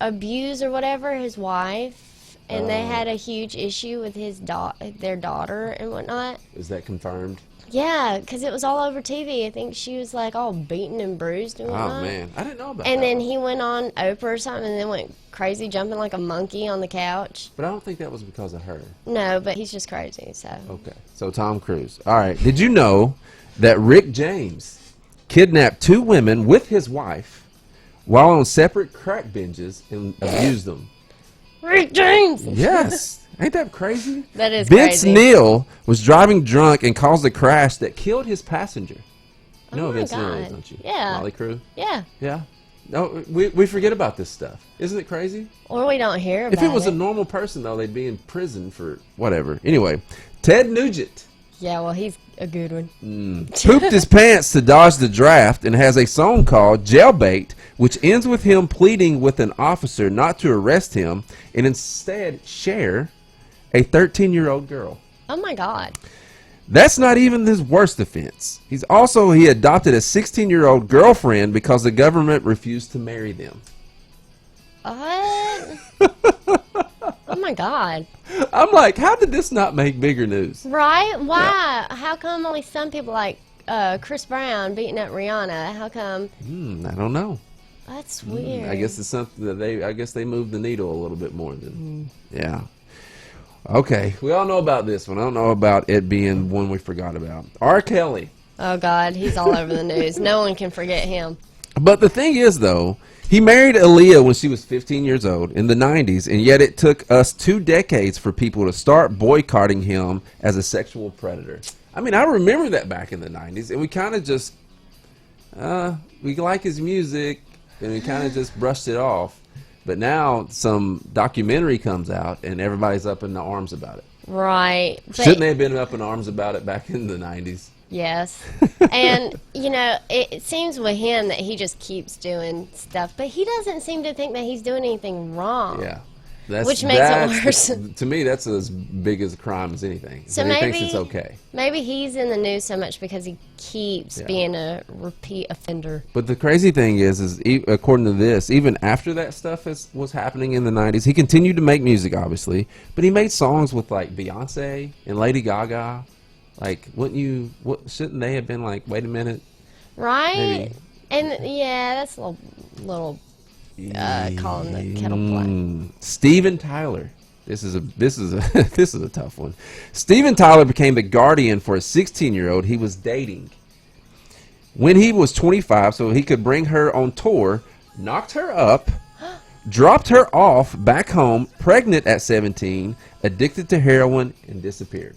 S5: abuse or whatever his wife, and they had a huge issue with his their daughter and whatnot?
S4: Is that confirmed?
S5: Yeah, because it was all over TV. I think she was like all beaten and bruised and whatnot.
S4: Oh man, I didn't know about
S5: And
S4: that.
S5: then he went on Oprah or something and then went crazy jumping like a monkey on the couch.
S4: But I don't think that was because of her.
S5: No, but he's just crazy, so.
S4: Okay, so Tom Cruise. All right, did you know that Rick James kidnapped 2 women with his wife while on separate crack binges and abused them?
S5: Rick James!
S4: Yes. Ain't that crazy?
S5: That is
S4: Vince
S5: crazy.
S4: Neil was driving drunk and caused a crash that killed his passenger. You know
S5: Oh
S4: who
S5: my
S4: Vince Neil is,
S5: God.
S4: don't you?
S5: Yeah.
S4: Molly Crew?
S5: Yeah.
S4: Yeah. No, we forget about this stuff. Isn't it crazy?
S5: Or we don't hear about
S4: If it was a normal person, though, they'd be in prison for whatever. Anyway, Ted Nugent
S5: Yeah, well, he's a good one.
S4: pooped his pants to dodge the draft and has a song called Jailbait, which ends with him pleading with an officer not to arrest him and instead share a 13-year-old girl.
S5: Oh my God.
S4: That's not even his worst offense. He adopted a 16-year-old girlfriend because the government refused to marry them.
S5: What? Oh my God.
S4: I'm like, how did this not make bigger news?
S5: Right? Why? How come only some people like Chris Brown beating up Rihanna? How come?
S4: I don't know.
S5: That's weird.
S4: I guess it's something that I guess they moved the needle a little bit more than. Yeah. Okay, we all know about this one. I don't know about it being one we forgot about. R. Kelly.
S5: Oh God, he's all over the news. No one can forget him.
S4: But the thing is, though, he married Aaliyah when she was 15 years old in the 90s, and yet it took us 2 decades for people to start boycotting him as a sexual predator. I mean, I remember that back in the 90s, and we kind of just, we like his music, and we kind of just brushed it off. But now some documentary comes out, and everybody's up in the arms about it.
S5: Right. But
S4: Shouldn't they have been up in arms about it back in the 90s?
S5: yes. And, you know, it seems with him that he just keeps doing stuff, but he doesn't seem to think that he's doing anything wrong.
S4: Yeah.
S5: Which makes it worse.
S4: To me, that's as big as a crime as anything.
S5: So
S4: he
S5: maybe
S4: thinks it's okay.
S5: Maybe he's in the news so much because he keeps being a repeat offender.
S4: But the crazy thing is according to this, even after that stuff was happening in the 90s, he continued to make music, obviously, but he made songs with like Beyonce and Lady Gaga. Like, shouldn't they have been like, wait a minute?
S5: Right?
S4: Maybe.
S5: And yeah, that's a little calling the kettle black.
S4: Steven Tyler. This is a tough one. Steven Tyler became the guardian for a 16-year-old he was dating. When he was 25, so he could bring her on tour, knocked her up, dropped her off back home, pregnant at 17, addicted to heroin, and disappeared.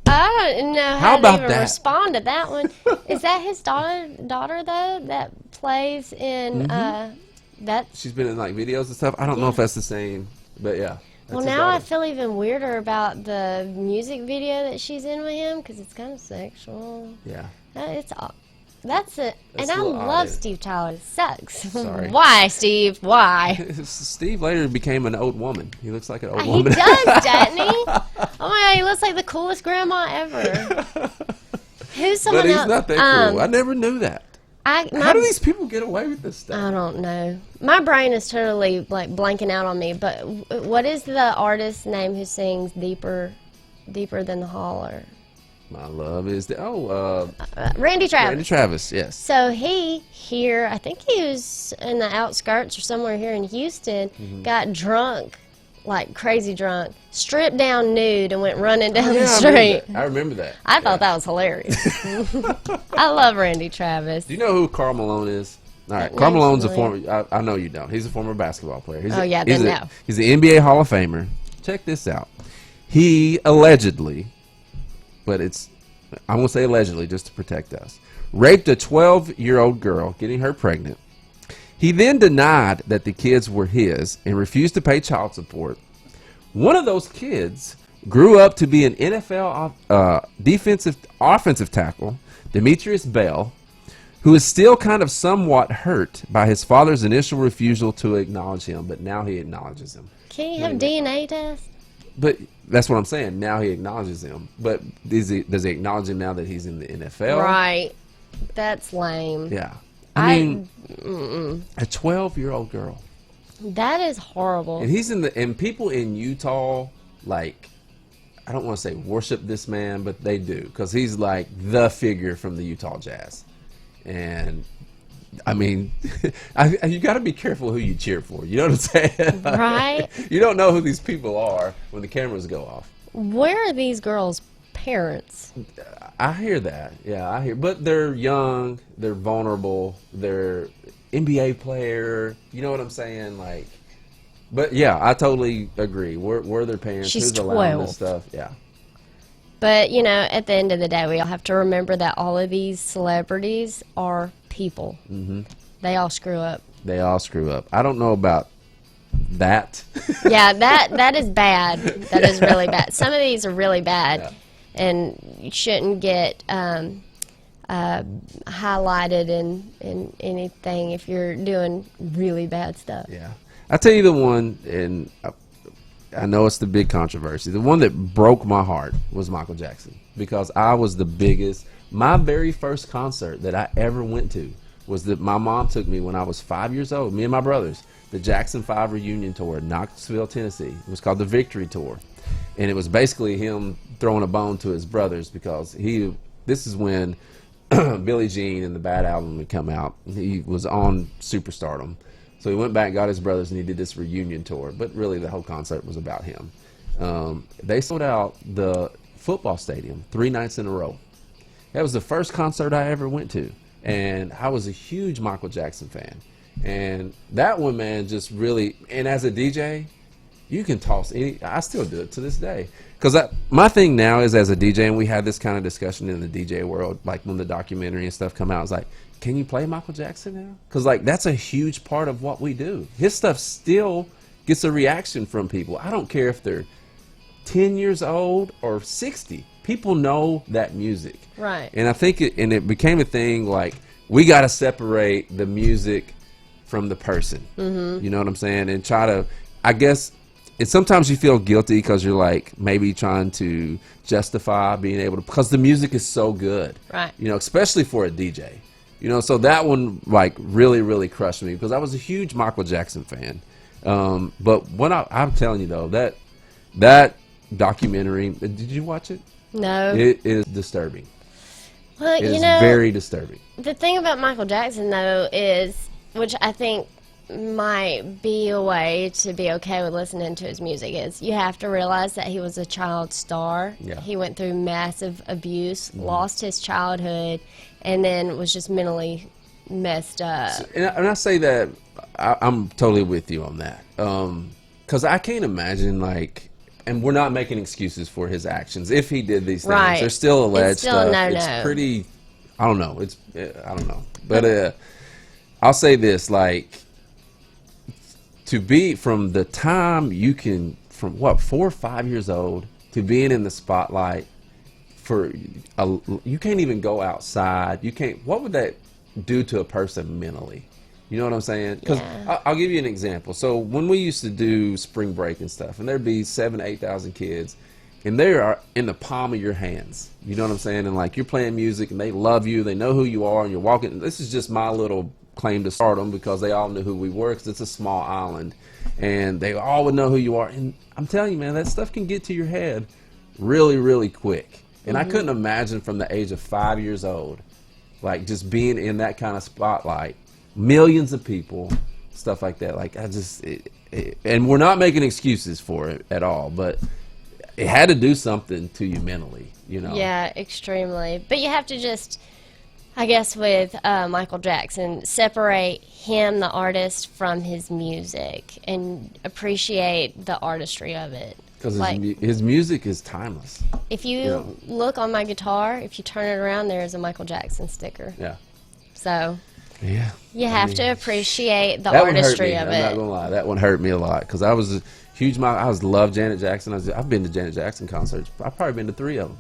S5: I don't know
S4: How
S5: how,
S4: about
S5: to even
S4: that?
S5: respond to that one. Is that his daughter though, that plays in that?
S4: She's been in like videos and stuff. I don't know if that's the same, but yeah.
S5: Well, now I feel even weirder about the music video that she's in with him because it's kind of sexual.
S4: Yeah.
S5: That's it. And
S4: a
S5: I
S4: little odd,
S5: love
S4: isn't it?
S5: Steve Tyler. It sucks.
S4: Sorry.
S5: Why, Steve? Why?
S4: Steve later became an old woman. He looks like an old
S5: He
S4: woman.
S5: does, doesn't he? Oh my God, he looks like the coolest grandma ever. Who's someone
S4: But he's
S5: else?
S4: not that cool. I never knew that. How do these people get away with this stuff?
S5: I don't know. My brain is totally like blanking out on me. But what is the artist's name who sings "Deeper Than the Holler"?
S4: My love is
S5: Randy Travis.
S4: Randy Travis, yes.
S5: So I think he was in the outskirts or somewhere here in Houston, got drunk, like crazy drunk, stripped down nude and went running down the street.
S4: I remember that.
S5: I thought that was hilarious. I love Randy Travis.
S4: Do you know who Karl Malone is? All right,
S5: That
S4: Karl
S5: name's
S4: Malone's a
S5: familiar.
S4: former. I know you don't. He's a former basketball player. He's
S5: Oh, yeah,
S4: he's
S5: then
S4: a,
S5: no.
S4: He's the NBA Hall of Famer. Check this out. He allegedly, but I'm gonna say allegedly just to protect us, raped a 12-year-old girl, getting her pregnant. He then denied that the kids were his and refused to pay child support. One of those kids grew up to be an NFL offensive tackle, Demetrius Bell, who is still kind of somewhat hurt by his father's initial refusal to acknowledge him, but now he acknowledges him.
S5: Can you have DNA tests?
S4: But that's what I'm saying. Now he acknowledges him. But does he acknowledge him now that he's in the NFL?
S5: Right. That's lame.
S4: Yeah. I mean, a 12-year-old girl.
S5: That is horrible.
S4: And he's and people in Utah, like, I don't want to say worship this man, but they do, because he's like the figure from the Utah Jazz. And I mean, you got to be careful who you cheer for. You know what I'm saying?
S5: Right.
S4: You don't know who these people are when the cameras go off.
S5: Where are these girls' parents?
S4: I hear that. Yeah, I hear. But they're young. They're vulnerable. They're NBA player. You know what I'm saying? Like, but yeah, I totally agree. Where are their parents?
S5: She's
S4: Who's allowing this
S5: 12.
S4: stuff? Yeah.
S5: But, you know, at the end of the day, we all have to remember that all of these celebrities are people.
S4: Mm-hmm.
S5: They all screw up.
S4: They all screw up. I don't know about that.
S5: Yeah, that is bad. That is really bad. Some of these are really bad.
S4: Yeah.
S5: And you shouldn't get highlighted in anything if you're doing really bad stuff.
S4: Yeah. I'll tell you the one, and I know it's the big controversy. The one that broke my heart was Michael Jackson, because I was the biggest. My very first concert that I ever went to was that my mom took me when I was 5 years old, me and my brothers, the Jackson 5 reunion tour in Knoxville, Tennessee. It was called the Victory Tour. And it was basically him throwing a bone to his brothers, because this is when Billie Jean and the Bad Album had come out. He was on superstardom. So he went back and got his brothers, and he did this reunion tour. But really, the whole concert was about him. They sold out the football stadium 3 nights in a row. That was the first concert I ever went to. And I was a huge Michael Jackson fan. And that one, man, just really, and as a DJ, you can toss any, I still do it to this day. Because my thing now is, as a DJ, and we had this kind of discussion in the DJ world, like when the documentary and stuff come out, it's like, can you play Michael Jackson now? Because, like, that's a huge part of what we do. His stuff still gets a reaction from people. I don't care if they're 10 years old or 60. People know that music.
S5: Right.
S4: And I think it became a thing, like, we got to separate the music from the person.
S5: Mm-hmm.
S4: You know what I'm saying? And try to, I guess, sometimes you feel guilty because you're, like, maybe trying to justify being able to, because the music is so good.
S5: Right.
S4: You know, especially for a DJ. You know, so that one, like, really, really crushed me, because I was a huge Michael Jackson fan. But when I'm telling you, though, that documentary, did you watch it?
S5: No.
S4: It is disturbing.
S5: Well,
S4: It is
S5: you know,
S4: very disturbing.
S5: the thing about Michael Jackson, though, is, which I think might be a way to be okay with listening to his music, is you have to realize that he was a child star.
S4: Yeah.
S5: He went through massive abuse, lost his childhood, and then was just mentally messed up.
S4: And I say that, I'm totally with you on that. Because I can't imagine, like, and we're not making excuses for his actions. If he did these things,
S5: Right.
S4: they're still alleged
S5: It's still a
S4: stuff.
S5: no-no.
S4: It's pretty, I don't know. I don't know. But I'll say this, like, to be from the time you can, from what, 4 or 5 years old, to being in the spotlight, you can't even go outside. You can't, what would that do to a person mentally? You know what I'm saying? Because I'll give you an example. So when we used to do spring break and stuff, and there'd be 7,000 to 8,000 kids, and they are in the palm of your hands. You know what I'm saying? And, like, you're playing music, and they love you. They know who you are, and you're walking. This is just my little claim to stardom, because they all knew who we were, because it's a small island, and they all would know who you are. And I'm telling you, man, that stuff can get to your head really, really quick. And I couldn't imagine from the age of 5 years old, like, just being in that kind of spotlight, millions of people, stuff like that. Like, and we're not making excuses for it at all, but it had to do something to you mentally, you know?
S5: Yeah, extremely. But you have to just, I guess, with Michael Jackson, separate him, the artist, from his music and appreciate the artistry of it.
S4: Because
S5: like,
S4: his music is timeless.
S5: If you look on my guitar, if you turn it around, there's a Michael Jackson sticker.
S4: Yeah.
S5: So
S4: yeah,
S5: you have to appreciate the artistry of it.
S4: I'm not gonna lie, that one hurt me a lot, because I was a huge. I love Janet Jackson. I've been to Janet Jackson concerts. I've probably been to 3 of them.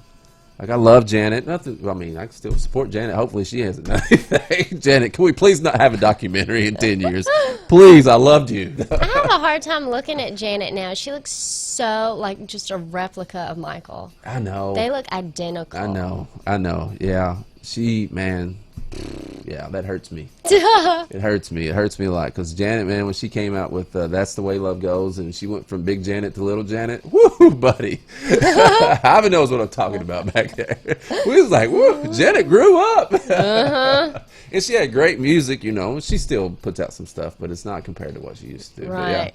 S4: Like, I love Janet. Nothing. I mean, I can still support Janet. Hopefully, she hasn't done anything. Janet, can we please not have a documentary in 10 years? Please, I loved you.
S5: I have a hard time looking at Janet now. She looks so like just a replica of Michael.
S4: I know.
S5: They look identical.
S4: I know. Yeah. Yeah, that hurts me. It hurts me a lot, because Janet, man, when she came out with That's the Way Love Goes, and she went from Big Janet to Little Janet, woo, buddy. Ivan knows what I'm talking about back there. We was like, woo, Janet grew up. And she had great music, you know. She still puts out some stuff, but it's not compared to what she used to do.
S5: Right.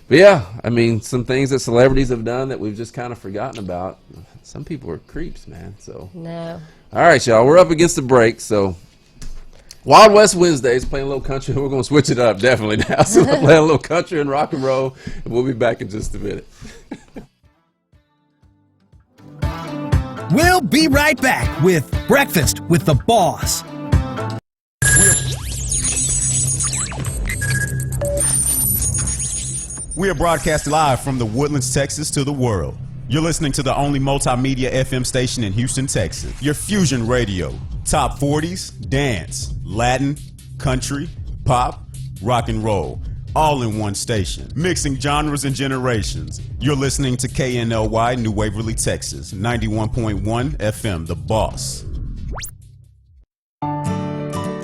S4: But yeah, I mean, some things that celebrities have done that we've just kind of forgotten about. Some people are creeps, man. So
S5: no.
S4: All right, y'all, we're up against the break, so Wild West Wednesdays, playing a little country. We're going to switch it up definitely now. So we'll play a little country and rock and roll, and we'll be back in just a minute.
S6: We'll be right back with Breakfast with the Boss.
S3: We are broadcast live from the Woodlands, Texas to the world. You're listening to the only multimedia FM station in Houston, Texas. Your fusion radio. Top 40s, dance, Latin, country, pop, rock and roll. All in one station. Mixing genres and generations. You're listening to KNLY New Waverly, Texas. 91.1 FM, The Boss.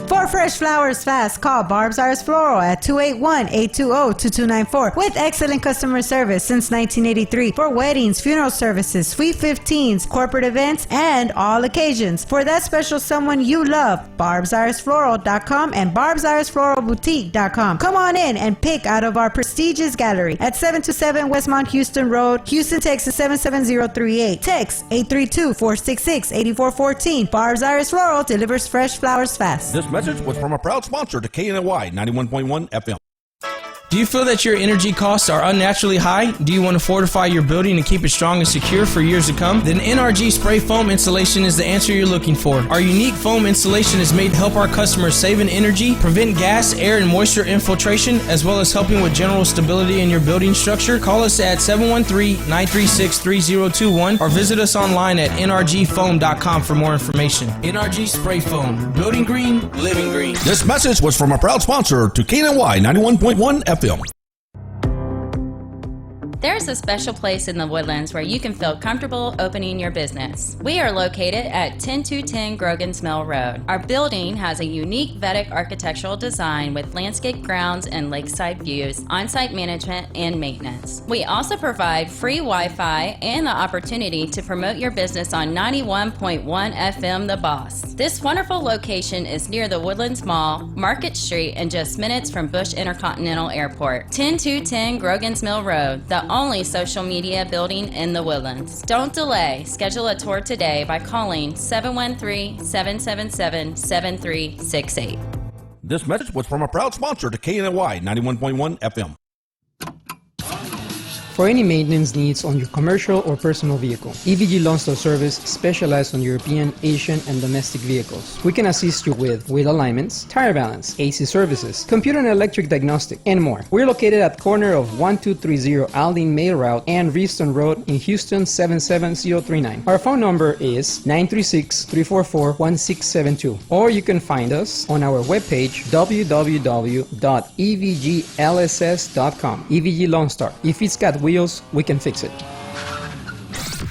S7: For fresh flowers fast, call Barb's Iris Floral at 281-820-2294 with excellent customer service since 1983 for weddings, funeral services, sweet 15s, corporate events, and all occasions. For that special someone you love, barbsirisfloral.com and barbsirisfloralboutique.com. Come on in and pick out of our prestigious gallery at 727 Westmont Houston Road, Houston, Texas 77038. Text 832-466-8414. Barb's Iris Floral delivers fresh flowers fast.
S2: This message was from a proud sponsor to KNLY 91.1 FM.
S1: Do you feel that your energy costs are unnaturally high? Do you want to fortify your building and keep it strong and secure for years to come? Then NRG Spray Foam Insulation is the answer you're looking for. Our unique foam insulation is made to help our customers save in energy, prevent gas, air, and moisture infiltration, as well as helping with general stability in your building structure. Call us at 713-936-3021 or visit us online at nrgfoam.com for more information. NRG Spray Foam. Building green, living green.
S2: This message was from a proud sponsor to KNLY 91.1 FM.
S8: There's a special place in the Woodlands where you can feel comfortable opening your business. We are located at 10210 Grogan's Mill Road. Our building has a unique Vedic architectural design with landscape grounds and lakeside views, on-site management, and maintenance. We also provide free Wi-Fi and the opportunity to promote your business on 91.1 FM The Boss. This wonderful location is near the Woodlands Mall, Market Street, and just minutes from Bush Intercontinental Airport. 10210 Grogan's Mill Road, the only social media building in the Woodlands. Don't delay. Schedule a tour today by calling 713-777-7368.
S2: This message was from a proud sponsor to KNLY 91.1 FM.
S9: For any maintenance needs on your commercial or personal vehicle, EVG Loan Store Service specializes on European, Asian, and domestic vehicles. We can assist you with wheel alignments, tire balance, AC services, computer and electric diagnostic, and more. We're located at corner of 1230 Aldine Mail Route and Reeston Road in Houston 77039. Our phone number is 936-344-1672, or you can find us on our webpage www.evglss.com. EVG Lone Star. If it's got wheels, we can fix it.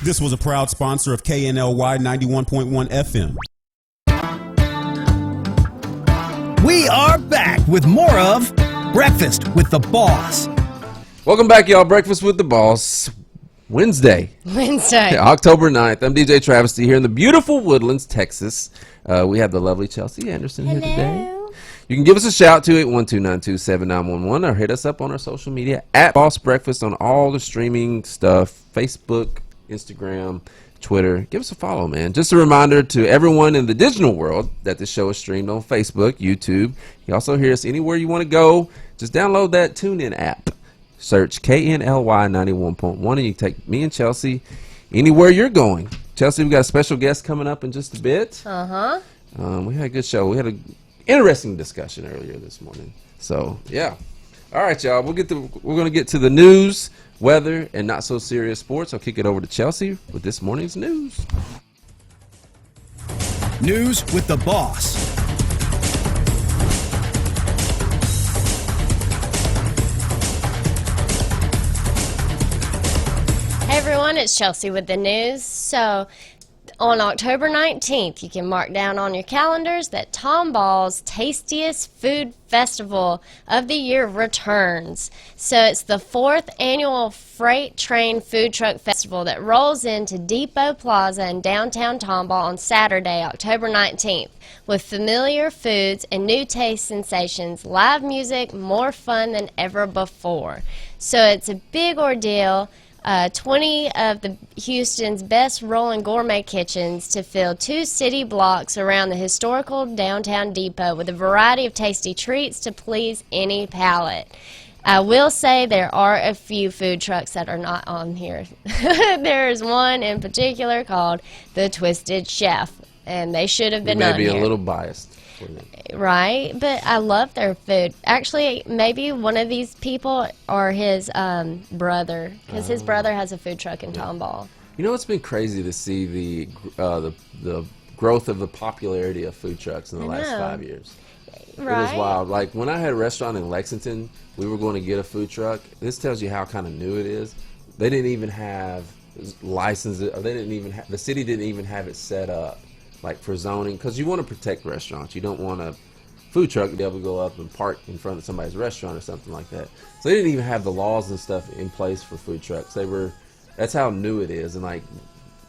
S3: This was a proud sponsor of KNLY 91.1 FM.
S6: We are back with more of Breakfast with the Boss.
S4: Welcome back, y'all. Breakfast with the Boss. Wednesday, October 9th. I'm DJ Travesty here in the beautiful Woodlands, Texas. We have the lovely Chelsea Anderson here today. You can give us a shout, 281-292-7911, or hit us up on our social media at Boss Breakfast on all the streaming stuff, Facebook, Instagram, Twitter. Give us a follow, man. Just a reminder to everyone in the digital world that this show is streamed on Facebook, YouTube. You also hear us anywhere you want to go. Just download that TuneIn app. Search KNLY 91.1, and you can take me and Chelsea anywhere you're going. Chelsea, we got a special guest coming up in just a bit. We had a good show. We had a interesting discussion earlier this morning. So yeah, all right, y'all. We're gonna get to the news, weather, and not so serious sports. I'll kick it over to Chelsea with this morning's news.
S6: News with the Boss.
S5: Hey everyone, it's Chelsea with the news. So, on October 19th, you can mark down on your calendars that Tomball's Tastiest Food Festival of the Year returns. So it's the 4th annual Freight Train Food Truck Festival that rolls into Depot Plaza in downtown Tomball on Saturday, October 19th, with familiar foods and new taste sensations, live music, more fun than ever before. So it's a big ordeal. 20 of the Houston's best rolling gourmet kitchens to fill 2 city blocks around the historical downtown depot with a variety of tasty treats to please any palate. I will say there are a few food trucks that are not on here. There is one in particular called the Twisted Chef, and they should have been on here.
S4: Maybe a little biased.
S5: Right, but I love their food. Actually, maybe one of these people or his brother, because his brother has a food truck in Tomball.
S4: You know, it's been crazy to see the growth of the popularity of food trucks in the last 5 years.
S5: Right.
S4: It is wild. Like when I had a restaurant in Lexington, we were going to get a food truck. This tells you how kind of new it is. They didn't even have licenses, or they didn't even have, the city didn't even have it set up. Like for zoning, because you want to protect restaurants. You don't want a food truck to be able to go up and park in front of somebody's restaurant or something like that. So they didn't even have the laws and stuff in place for food trucks. That's how new it is. And like,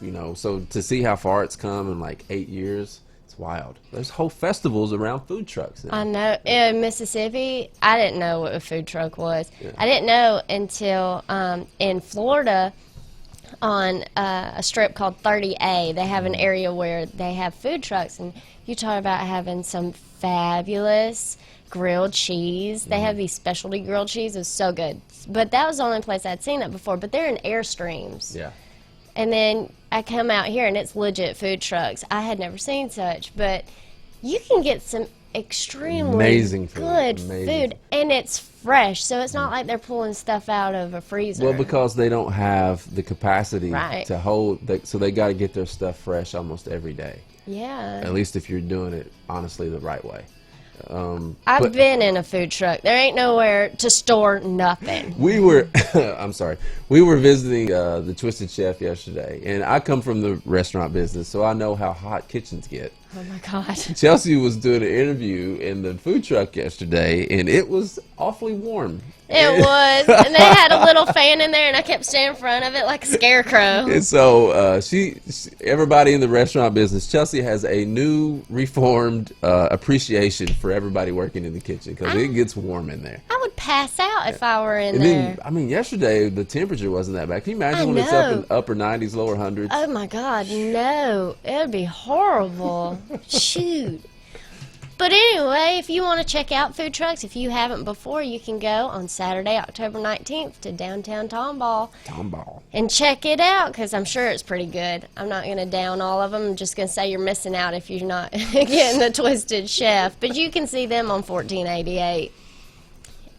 S4: you know, so to see how far it's come in like 8 years, it's wild. There's whole festivals around food trucks now.
S5: I know. In Mississippi, I didn't know what a food truck was.
S4: Yeah.
S5: I didn't know until in Florida, on a strip called 30A, they have an area where they have food trucks, and you talk about having some fabulous grilled cheese. They have these specialty grilled cheese. It's so good. But that was the only place I'd seen that before. But they're in Airstreams.
S4: Yeah.
S5: And then I come out here, and it's legit food trucks. I had never seen such, but you can get some extremely
S4: amazing food.
S5: Good
S4: Amazing.
S5: food, and it's fresh, so it's not like they're pulling stuff out of a freezer.
S4: Well, because they don't have the capacity
S5: Right.
S4: to hold, so they got to get their stuff fresh almost every day.
S5: Yeah.
S4: At least if you're doing it, honestly, the right way.
S5: I've been in a food truck. There ain't nowhere to store nothing.
S4: We were, I'm sorry, we were visiting the Twisted Chef yesterday, and I come from the restaurant business, so I know how hot kitchens get.
S5: Oh my God.
S4: Chelsea was doing an interview in the food truck yesterday, and it was awfully warm.
S5: It was, and they had a little fan in there, and I kept standing in front of it like a scarecrow.
S4: And so everybody in the restaurant business, Chelsea has a new reformed appreciation for everybody working in the kitchen because it gets warm in there.
S5: I would pass out if I were in
S4: And
S5: there.
S4: then, I mean, yesterday the temperature wasn't that bad. Can you imagine when it's up in upper 90s, lower 100s?
S5: Oh my God, no. It would be horrible. Shoot. But anyway, if you want to check out food trucks, if you haven't before, you can go on Saturday, October 19th to downtown Tomball. And check it out, because I'm sure it's pretty good. I'm not going to down all of them. I'm just going to say you're missing out if you're not getting the Twisted Chef. But you can see them on 1488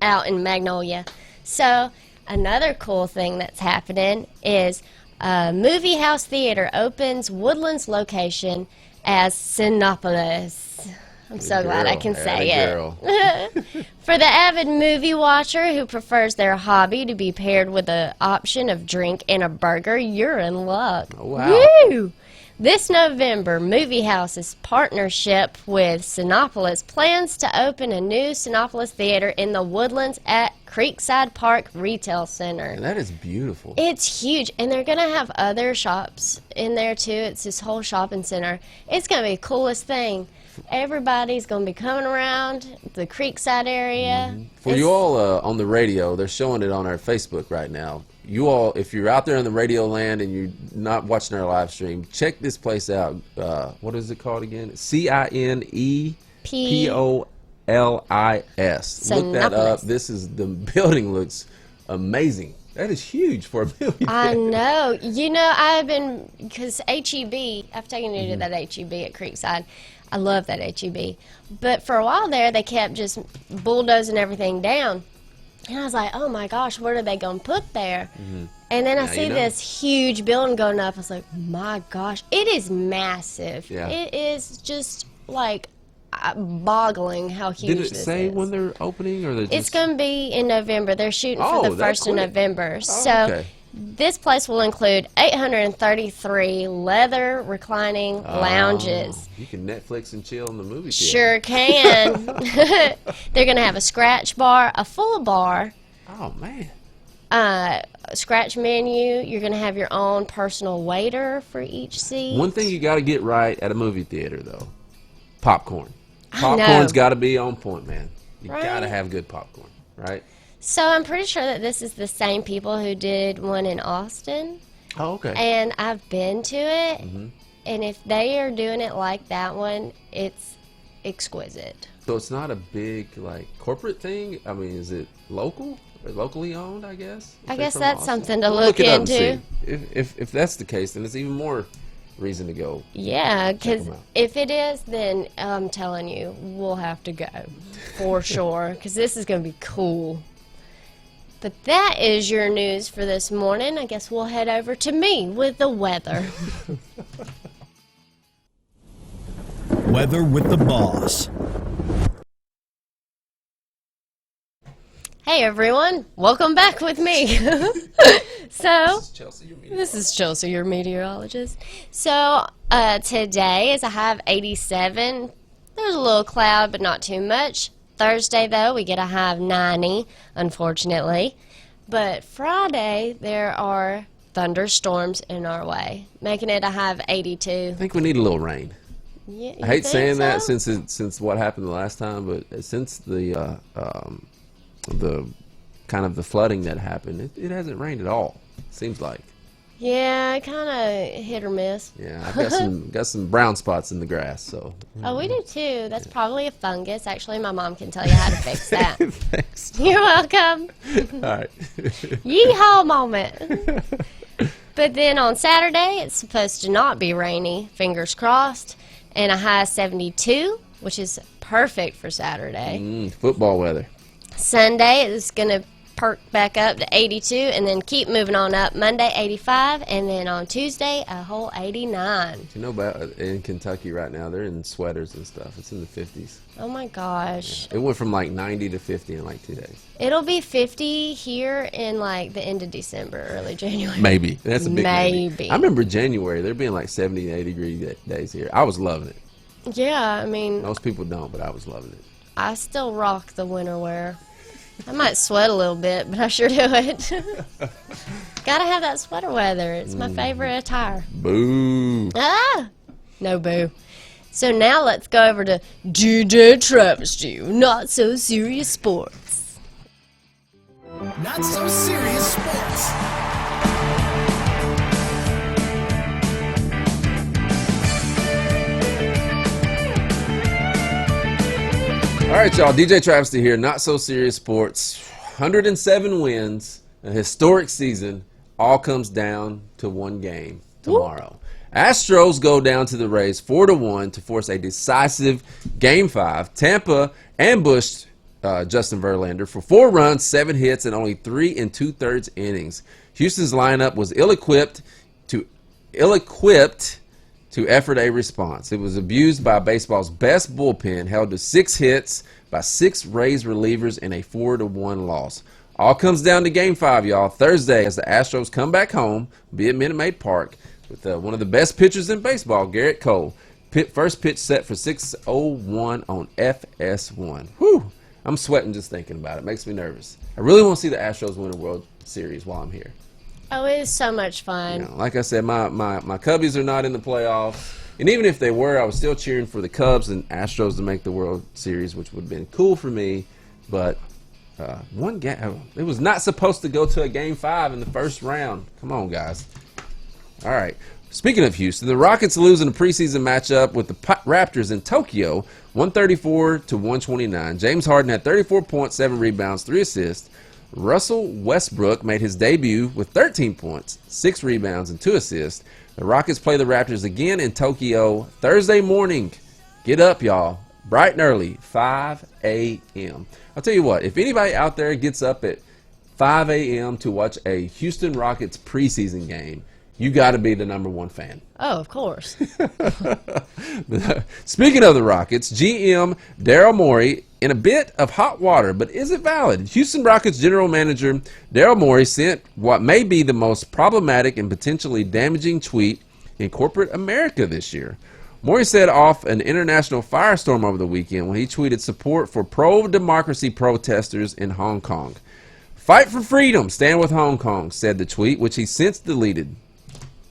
S5: out in Magnolia. So another cool thing that's happening is Movie House Theater opens Woodlands location as Sinopolis. I'm so glad I can say it. For the avid movie watcher who prefers their hobby to be paired with the option of drink and a burger, you're in luck.
S4: Oh, wow.
S5: Woo! This November, Movie House's partnership with Sinopolis plans to open a new Sinopolis theater in the Woodlands at Creekside Park Retail Center.
S4: And that is beautiful.
S5: It's huge, and they're going to have other shops in there, too. It's this whole shopping center. It's going to be the coolest thing. Everybody's going to be coming around the Creekside area.
S4: For you all on the radio, they're showing it on our Facebook right now. You all, if you're out there in the radio land and you're not watching our live stream, check this place out. What is it called again? CINEPOLIS. Look that up. The building looks amazing. That is huge for a movie theater.
S5: I know. You know, I've been, because HEB, I've taken you to that HEB at Creekside. I love that HEB. But for a while there, they kept just bulldozing everything down. And I was like, oh my gosh, what are they going to put there?
S4: Mm-hmm.
S5: And then I
S4: Now
S5: see
S4: you know.
S5: this huge building going up. I was like, my gosh, it is massive.
S4: Yeah.
S5: It is just like boggling how huge
S4: Did it
S5: this
S4: say
S5: is.
S4: when they're opening, or they
S5: It's
S4: just...
S5: going to be in November. They're shooting
S4: Oh,
S5: for the
S4: that
S5: 1st of
S4: quick.
S5: November.
S4: Oh,
S5: So
S4: okay.
S5: this place will include 833 leather reclining lounges.
S4: You can Netflix and chill in the movie theater.
S5: Sure can. They're going to have a scratch bar, a full bar,
S4: Oh man.
S5: scratch menu. You're going to have your own personal waiter for each seat.
S4: One thing you got to get right at a movie theater, though, popcorn.
S5: I know.
S4: Popcorn's got to be on point, man. You
S5: Right?
S4: got to have good popcorn, right?
S5: So I'm pretty sure that this is the same people who did one in Austin.
S4: Oh, okay.
S5: And I've been to it.
S4: Mm-hmm.
S5: And if they are doing it like that one, it's exquisite.
S4: So it's not a big like corporate thing. I mean, is it local or locally owned? I guess.
S5: I
S4: If
S5: guess
S4: they're from
S5: that's
S4: Austin?
S5: something to
S4: We'll
S5: look
S4: it up and
S5: into.
S4: see. If that's the case, then it's even more reason to go.
S5: Yeah, because
S4: 'em out.
S5: if it is, then I'm telling you, we'll have to go for sure, because this is going to be cool. But that is your news for this morning. I guess we'll head over to me with the weather.
S6: Weather with the boss.
S5: Hey everyone, welcome back with me. So, this is Chelsea, your meteorologist. So, today is a high of 87. There's a little cloud, but not too much. Thursday, though, we get a high of 90, unfortunately. But Friday, there are thunderstorms in our way, making it a high of 82.
S4: I think we need a little rain.
S5: Yeah,
S4: I hate saying that
S5: so?
S4: since what happened the last time, but since the kind of the flooding that happened, it hasn't rained at all. Seems like.
S5: Yeah, kind of hit or miss.
S4: Yeah, I've got some brown spots in the grass. So.
S5: Oh, we do too. That's probably a fungus. Actually, my mom can tell you how to fix that.
S4: Thanks.
S5: You're welcome.
S4: All right.
S5: Yeehaw moment. But then on Saturday, it's supposed to not be rainy, fingers crossed, and a high of 72, which is perfect for Saturday.
S4: Football weather.
S5: Sunday is going to perk back up to 82 and then keep moving on up. Monday, 85, and then on Tuesday, a whole 89.
S4: You know about in Kentucky right now, they're in sweaters and stuff. It's in the 50s.
S5: Oh my gosh.
S4: It went from like 90 to 50 in like 2 days.
S5: It'll be 50 here in like the end of December, early January.
S4: Maybe. That's a big maybe.
S5: Maybe.
S4: I remember January, there being like 70 and 80 degree days here. I was loving it.
S5: Yeah, I mean,
S4: Most people don't, but I was loving it.
S5: I still rock the winter wear. I might sweat a little bit, but I sure do it. Gotta have that sweater weather. It's my favorite attire.
S4: Boo.
S5: Ah! No boo. So now let's go over to DJ Travesty, Not So Serious Sports.
S6: Not so serious sports.
S4: All right, y'all. DJ Travesty here. Not so serious sports. 107 wins, a historic season. All comes down to one game tomorrow. Astros go down to the Rays 4-1 to force a decisive Game 5. Tampa ambushed Justin Verlander for 4 runs, 7 hits, and only 3 2/3 innings. Houston's lineup was ill-equipped to effort a response. It was abused by baseball's best bullpen, held to 6 hits by 6 Rays relievers in a 4-1 loss. All comes down to Game 5, y'all, Thursday as the Astros come back home, be at Minute Maid Park, with one of the best pitchers in baseball, Garrett Cole. First pitch set for 6:01 on FS1. Whew! I'm sweating just thinking about it. Makes me nervous. I really want to see the Astros win a World Series while I'm here.
S5: Oh, it is so much fun.
S4: You know, like I said, my Cubbies are not in the playoffs. And even if they were, I was still cheering for the Cubs and Astros to make the World Series, which would have been cool for me. But one game, it was not supposed to go to a Game 5 in the first round. Come on, guys. All right. Speaking of Houston, the Rockets lose in a preseason matchup with the Raptors in Tokyo, 134-129. James Harden had 34 points, 7 rebounds, 3 assists. Russell Westbrook made his debut with 13 points, 6 rebounds, and 2 assists. The Rockets play the Raptors again in Tokyo Thursday morning. Get up, y'all. Bright and early, 5 a.m. I'll tell you what, if anybody out there gets up at 5 a.m. to watch a Houston Rockets preseason game, you got to be the number one fan.
S5: Oh, of course.
S4: Speaking of the Rockets, GM Daryl Morey in a bit of hot water, but is it valid? Houston Rockets general manager Daryl Morey sent what may be the most problematic and potentially damaging tweet in corporate America this year. Morey set off an international firestorm over the weekend when he tweeted support for pro-democracy protesters in Hong Kong. "Fight for freedom, stand with Hong Kong," said the tweet, which he since deleted.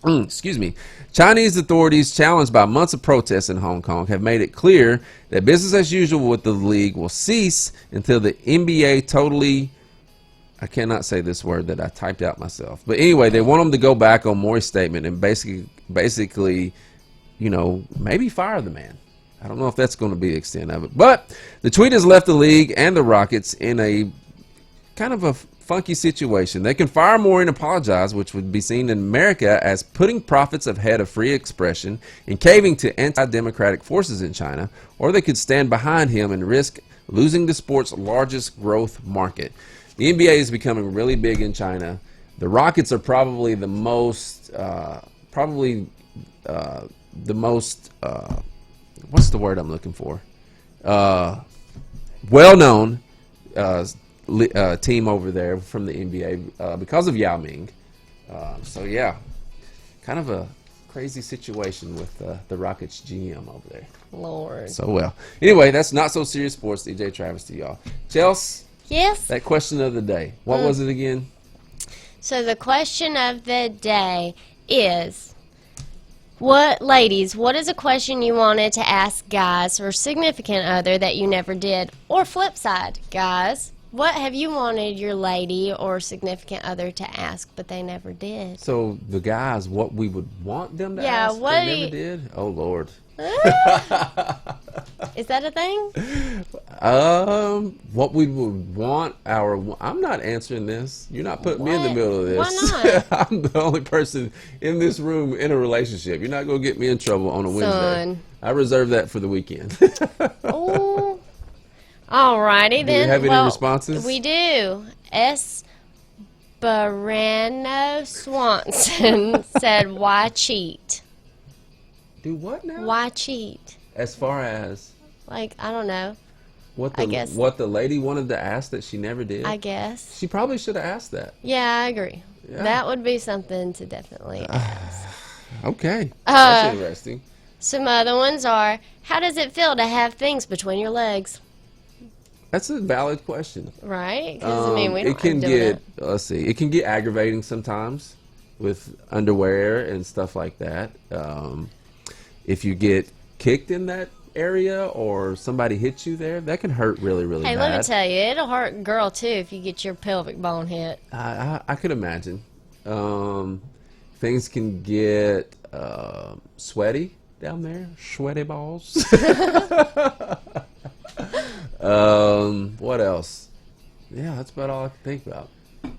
S4: Excuse me. Chinese authorities, challenged by months of protests in Hong Kong, have made it clear that business as usual with the league will cease until the NBA totally... I cannot say this word that I typed out myself. But anyway, they want them to go back on Morey's statement and basically, you know, maybe fire the man. I don't know if that's going to be the extent of it. But the tweet has left the league and the Rockets in a kind of a funky situation. They can fire Morey and apologize, which would be seen in America as putting profits ahead of free expression and caving to anti-democratic forces in China, or they could stand behind him and risk losing the sport's largest growth market. The NBA is becoming really big in China. The Rockets are probably the most, what's the word I'm looking for? Well-known team over there from the NBA because of Yao Ming. So yeah, kind of a crazy situation with the Rockets GM over there.
S5: Lord.
S4: So well. Anyway, that's Not So Serious Sports. DJ Travis to y'all. Chelsea.
S5: Yes.
S4: That question of the day. What was it again?
S5: So the question of the day is, ladies, what is a question you wanted to ask guys or significant other that you never did? Or flip side, guys, what have you wanted your lady or significant other to ask but they never did?
S4: So the guys, what we would want them to ask
S5: what
S4: they never did? Oh Lord.
S5: Is that a thing?
S4: What we would want I'm not answering this. You're not putting me in the middle of this.
S5: Why
S4: not? I'm the only person in this room in a relationship. You're not going to get me in trouble on a Wednesday. I reserve that for the weekend.
S5: Oh. Alrighty then.
S4: Do you have any responses?
S5: We do. Esperano Swanson said, "Why cheat?"
S4: Do what now?
S5: Why cheat?
S4: As far as?
S5: Like, I don't know.
S4: What the lady wanted to ask that she never did?
S5: I guess.
S4: She probably should have asked that.
S5: Yeah, I agree. Yeah. That would be something to definitely ask.
S4: Okay. That's interesting.
S5: Some other ones are, how does it feel to have things between your legs?
S4: That's a valid question.
S5: Right? Because, we don't
S4: it can get, let's see, it can get aggravating sometimes with underwear and stuff like that. If you get kicked in that area or somebody hits you there, that can hurt really, really bad.
S5: Hey, let me tell you, it'll hurt a girl too if you get your pelvic bone hit.
S4: I could imagine. Things can get sweaty down there. Sweaty balls. What else? Yeah, that's about all I can think about.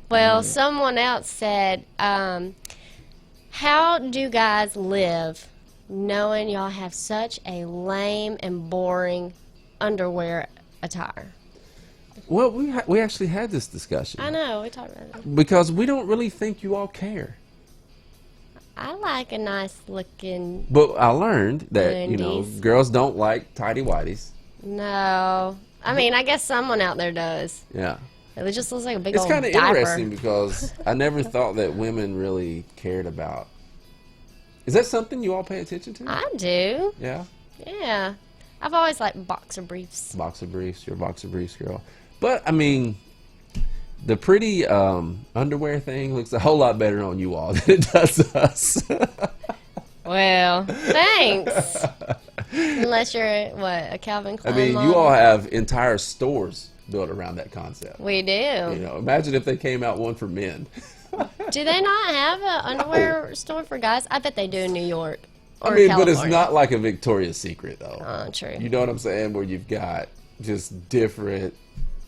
S5: Well, someone else said, how do guys live knowing y'all have such a lame and boring underwear attire?
S4: Well, we actually had this discussion.
S5: I know, we talked about it.
S4: Because we don't really think you all care.
S5: I like a nice looking.
S4: But I learned that,
S5: undies.
S4: Girls don't like tighty whities.
S5: No. I mean, I guess someone out there does.
S4: Yeah.
S5: It just looks like a big
S4: It's
S5: old diaper.
S4: kind of interesting because I never thought that women really cared about. Is that something you all pay attention to?
S5: I do.
S4: Yeah?
S5: Yeah. I've always liked boxer briefs.
S4: Boxer briefs. You're a boxer briefs girl. But, I mean, the pretty underwear thing looks a whole lot better on you all than it does us.
S5: Well, thanks. Unless you're, a Calvin Klein
S4: I mean,
S5: model?
S4: you all have entire stores built around that concept.
S5: We do.
S4: Imagine if they came out one for men.
S5: Do they not have an underwear store for guys? I bet they do in New York or
S4: But
S5: California.
S4: it's not like a Victoria's Secret, though.
S5: Oh, true.
S4: You know what I'm saying? Where you've got just different,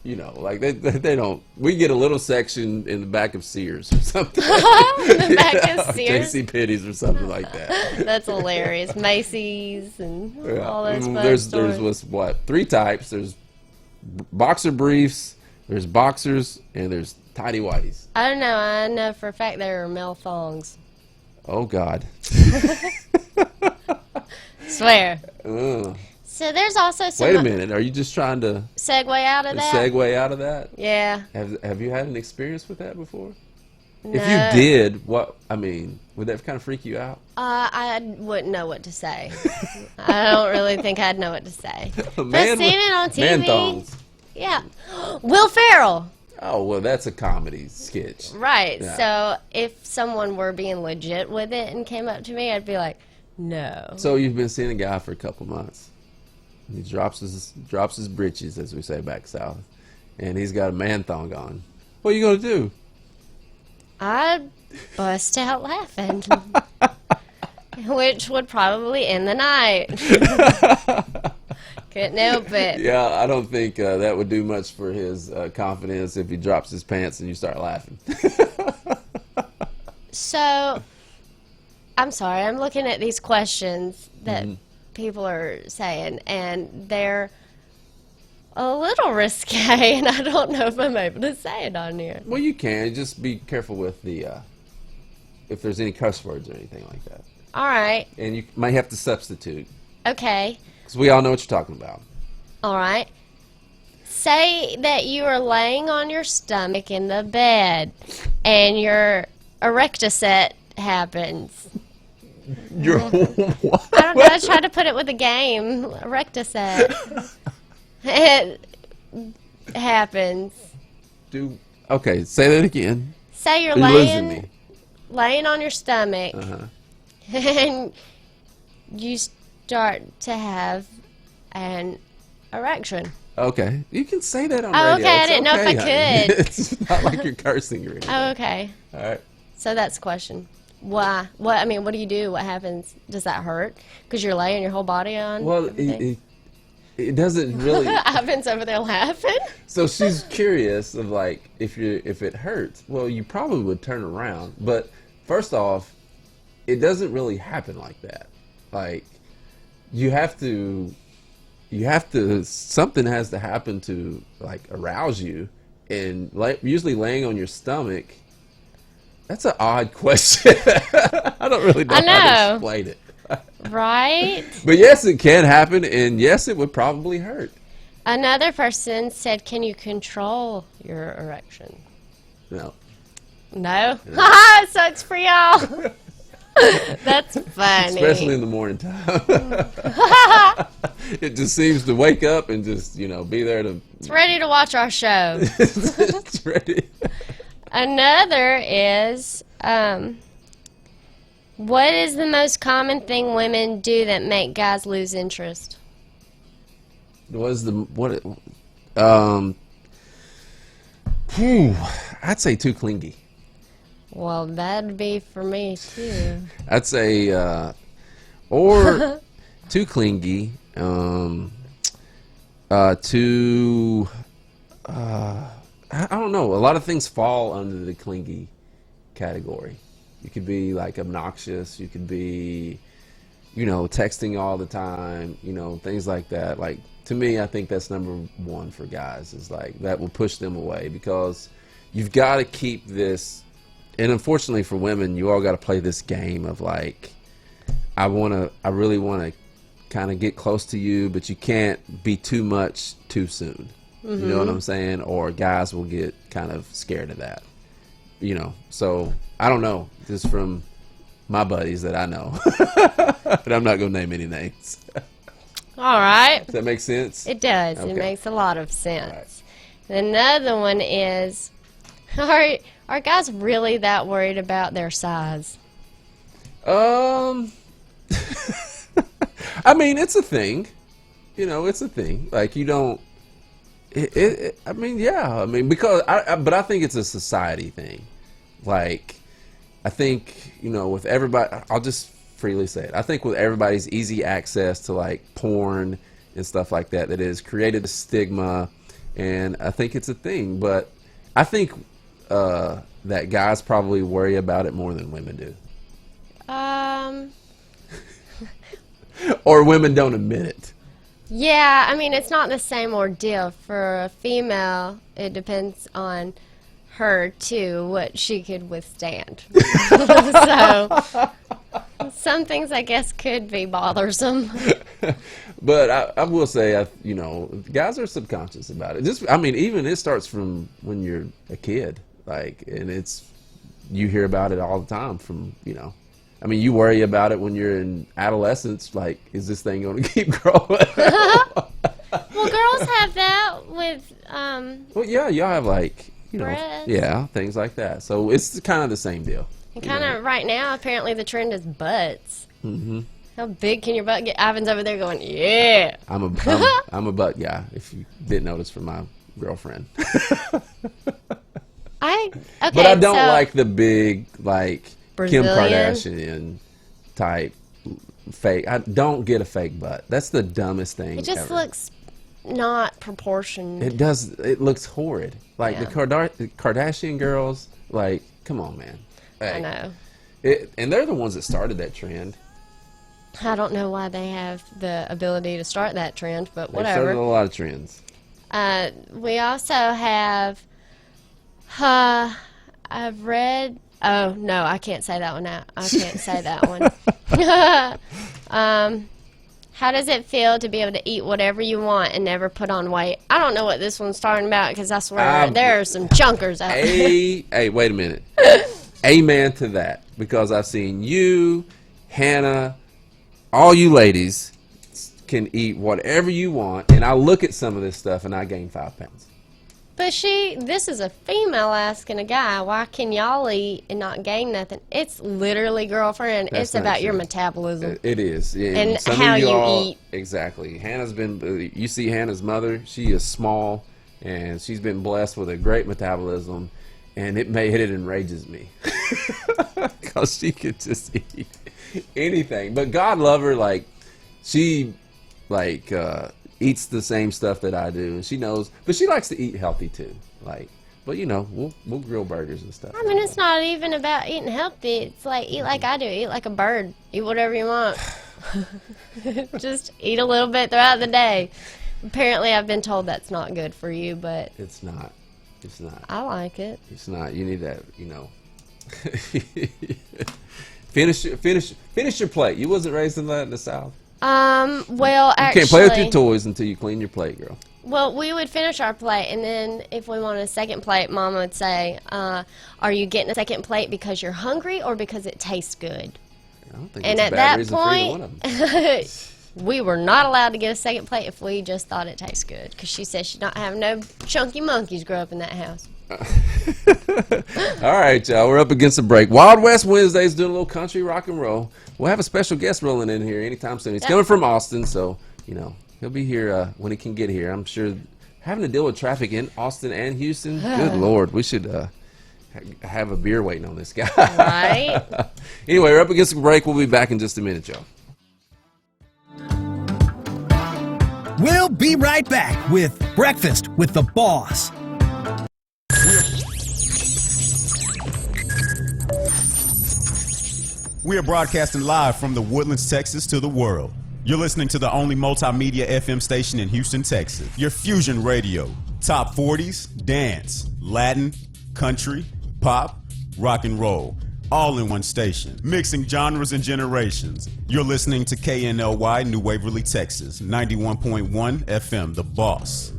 S4: like they don't. We get a little section in the back of Sears or something.
S5: The back of Sears?
S4: JCPenney's or something like that.
S5: That's hilarious. Macy's and all those fun
S4: There's
S5: stores.
S4: what 3 types. There's boxer briefs, there's boxers, and there's tidy whities.
S5: I don't know. I know for a fact there are male thongs.
S4: Oh, God.
S5: Swear.
S4: Ugh.
S5: So there's also some...
S4: Wait a minute. Are you just trying to...
S5: segue out of that?
S4: Segue out of that?
S5: Yeah.
S4: Have you had an experience with that before?
S5: No.
S4: If you did, would that kind of freak you out?
S5: I wouldn't know what to say. I don't really think I'd know what to say. But
S4: Man
S5: seeing
S4: with-
S5: it on TV...
S4: man thongs.
S5: Yeah. Will Ferrell.
S4: Oh, well, that's a comedy sketch.
S5: Right.
S4: Yeah.
S5: So if someone were being legit with it and came up to me, I'd be like, no.
S4: So you've been seeing a guy for a couple months. He drops his britches, as we say back south, and he's got a man thong on. What are you gonna do?
S5: I'd bust out laughing, which would probably end the night. Couldn't help it.
S4: Yeah, I don't think that would do much for his confidence if he drops his pants and you start laughing.
S5: So, I'm sorry, I'm looking at these questions that people are saying, and they're a little risque, and I don't know if I'm able to say it on here.
S4: Well, you can. Just be careful with the if there's any cuss words or anything like that.
S5: All right.
S4: And you might have to substitute.
S5: Okay.
S4: Because we all know what you're talking about.
S5: All right. Say that you are laying on your stomach in the bed, and your erectoset happens.
S4: Your what?
S5: I don't know. I tried to put it with a game. Erectoset. It happens.
S4: Okay, say that again.
S5: Say you're
S4: losing me.
S5: laying on your stomach,
S4: Uh-huh.
S5: and you start to have an erection.
S4: Okay, you can say that on
S5: Oh,
S4: radio.
S5: okay, I
S4: It's
S5: didn't know if I
S4: honey.
S5: could.
S4: It's not like you're cursing or anything.
S5: Oh, okay.
S4: All right.
S5: So that's the question. Why? What? I mean, what do you do? What happens? Does that hurt? Because you're laying your whole body on?
S4: Well, it doesn't really.
S5: Ivan's over there laughing.
S4: So she's curious of like if it hurts. Well, you probably would turn around, but first off, it doesn't really happen like that. Like you have to something has to happen to like arouse you, and usually laying on your stomach. That's an odd question. I don't really know how to explain it.
S5: Right?
S4: But yes, it can happen, and yes, it would probably hurt.
S5: Another person said, can you control your erection?
S4: No.
S5: No? Haha, sucks for y'all. That's funny.
S4: Especially in the morning time. It just seems to wake up and just, be there to...
S5: It's ready to watch our show.
S4: It's ready.
S5: Another is, what is the most common thing women do that make guys lose interest?
S4: I'd say too clingy.
S5: Well, that'd be for me, too.
S4: I'd say, or too clingy, I don't know. A lot of things fall under the clingy category. You could be like obnoxious. You could be, texting all the time, things like that. Like, to me, I think that's number one for guys is like that will push them away because you've got to keep this. And unfortunately for women, you all got to play this game of like, I really want to kind of get close to you, but you can't be too much too soon. You know what I'm saying? Or guys will get kind of scared of that. So I don't know. Just from my buddies that I know. But I'm not going to name any names.
S5: All right.
S4: Does that make sense?
S5: It does.
S4: Okay.
S5: It makes a lot of sense. Right. Another one is, are guys really that worried about their size?
S4: I mean, it's a thing. It's a thing. Like, you don't... I mean, yeah. I mean, because but I think it's a society thing. Like, I think, with everybody, I'll just freely say it. I think with everybody's easy access to like porn and stuff like that, that has created a stigma, and I think it's a thing. But I think that guys probably worry about it more than women do.
S5: Um.
S4: Or women don't admit it.
S5: Yeah, I mean, it's not the same ordeal. For a female, it depends on her, too, what she could withstand. So, some things, I guess, could be bothersome.
S4: But I will say, you know, guys are subconscious about it. Just, I mean, even it starts from when you're a kid, like, and you hear about it all the time from, you know, I mean, you worry about it when you're in adolescence, like, is this thing going to keep growing?
S5: Well, girls have that with,
S4: well, yeah, y'all have, like, you know,
S5: breasts.
S4: yeah, things like that. So it's kind of the same deal.
S5: And kind of right now, apparently the trend is butts.
S4: Mm-hmm.
S5: How big can your butt get? Ivan's over there going, yeah.
S4: I'm a butt guy, if you didn't notice from my girlfriend. But I don't like the big, like,
S5: Brazilian?
S4: Kim Kardashian type fake. I don't get a fake butt. That's the dumbest thing
S5: It just
S4: ever.
S5: looks not proportioned.
S4: It does. It looks horrid. Like
S5: Yeah.
S4: the Kardashian girls. Like, come on, man.
S5: I know.
S4: And they're the ones that started that trend.
S5: I don't know why they have the ability to start that trend, but
S4: They started
S5: whatever.
S4: a lot of trends.
S5: We also have, I've read, oh, no, I can't say that one out. I can't say that one. How does it feel to be able to eat whatever you want and never put on weight? I don't know what this one's talking about because I swear there are some chunkers out there.
S4: Hey, wait a minute. Amen to that. Because I've seen you, Hannah, all you ladies can eat whatever you want, and I look at some of this stuff and I gain 5 pounds.
S5: But this is a female asking a guy, why can y'all eat and not gain nothing? It's literally, girlfriend,
S4: That's
S5: it's
S4: not
S5: about your
S4: true.
S5: metabolism.
S4: It is. Yeah,
S5: And
S4: some
S5: how
S4: of
S5: you
S4: y'all,
S5: eat.
S4: Exactly. Hannah's been, you see Hannah's mother, she is small, and she's been blessed with a great metabolism, and it enrages me. Because she could just eat anything. But God love her, like, she, like, eats the same stuff that I do, and she knows, but she likes to eat healthy too. Like, but you know, we'll grill burgers and stuff.
S5: I mean, it's not even about eating healthy. It's like, eat like I do. Eat like a bird. Eat whatever you want. Just eat a little bit throughout the day. Apparently, I've been told that's not good for you, but
S4: It's not. It's not.
S5: I like it.
S4: It's not. You need that, you know. Finish your plate. You wasn't raised in the South.
S5: Well, actually,
S4: You can't play with your toys until you clean your plate, girl.
S5: well, we would finish our plate, and then if we wanted a second plate, Mama would say, are you getting a second plate because you're hungry or because it tastes good?
S4: I don't think
S5: And
S4: it's
S5: at
S4: a bad
S5: that
S4: reason for either one of them.
S5: point, we were not allowed to get a second plate if we just thought it tastes good, because she said she'd not have no chunky monkeys grow up in that house.
S4: All right, y'all. We're up against the break. Wild West Wednesdays doing a little country rock and roll. We'll have a special guest rolling in here anytime soon. He's coming from Austin, so, you know, he'll be here when he can get here. I'm sure having to deal with traffic in Austin and Houston, good Lord, we should have a beer waiting on this guy.
S5: Right?
S4: Anyway, we're up against the break. We'll be back in just a minute, y'all.
S6: We'll be right back with Breakfast with the Boss.
S3: We are broadcasting live from the Woodlands, Texas to the world. You're listening to the only multimedia FM station in Houston, Texas. Your fusion radio. Top 40s, dance, Latin, country, pop, rock and roll. All in one station. Mixing genres and generations. You're listening to KNLY New Waverly, Texas. 91.1 FM, The Boss.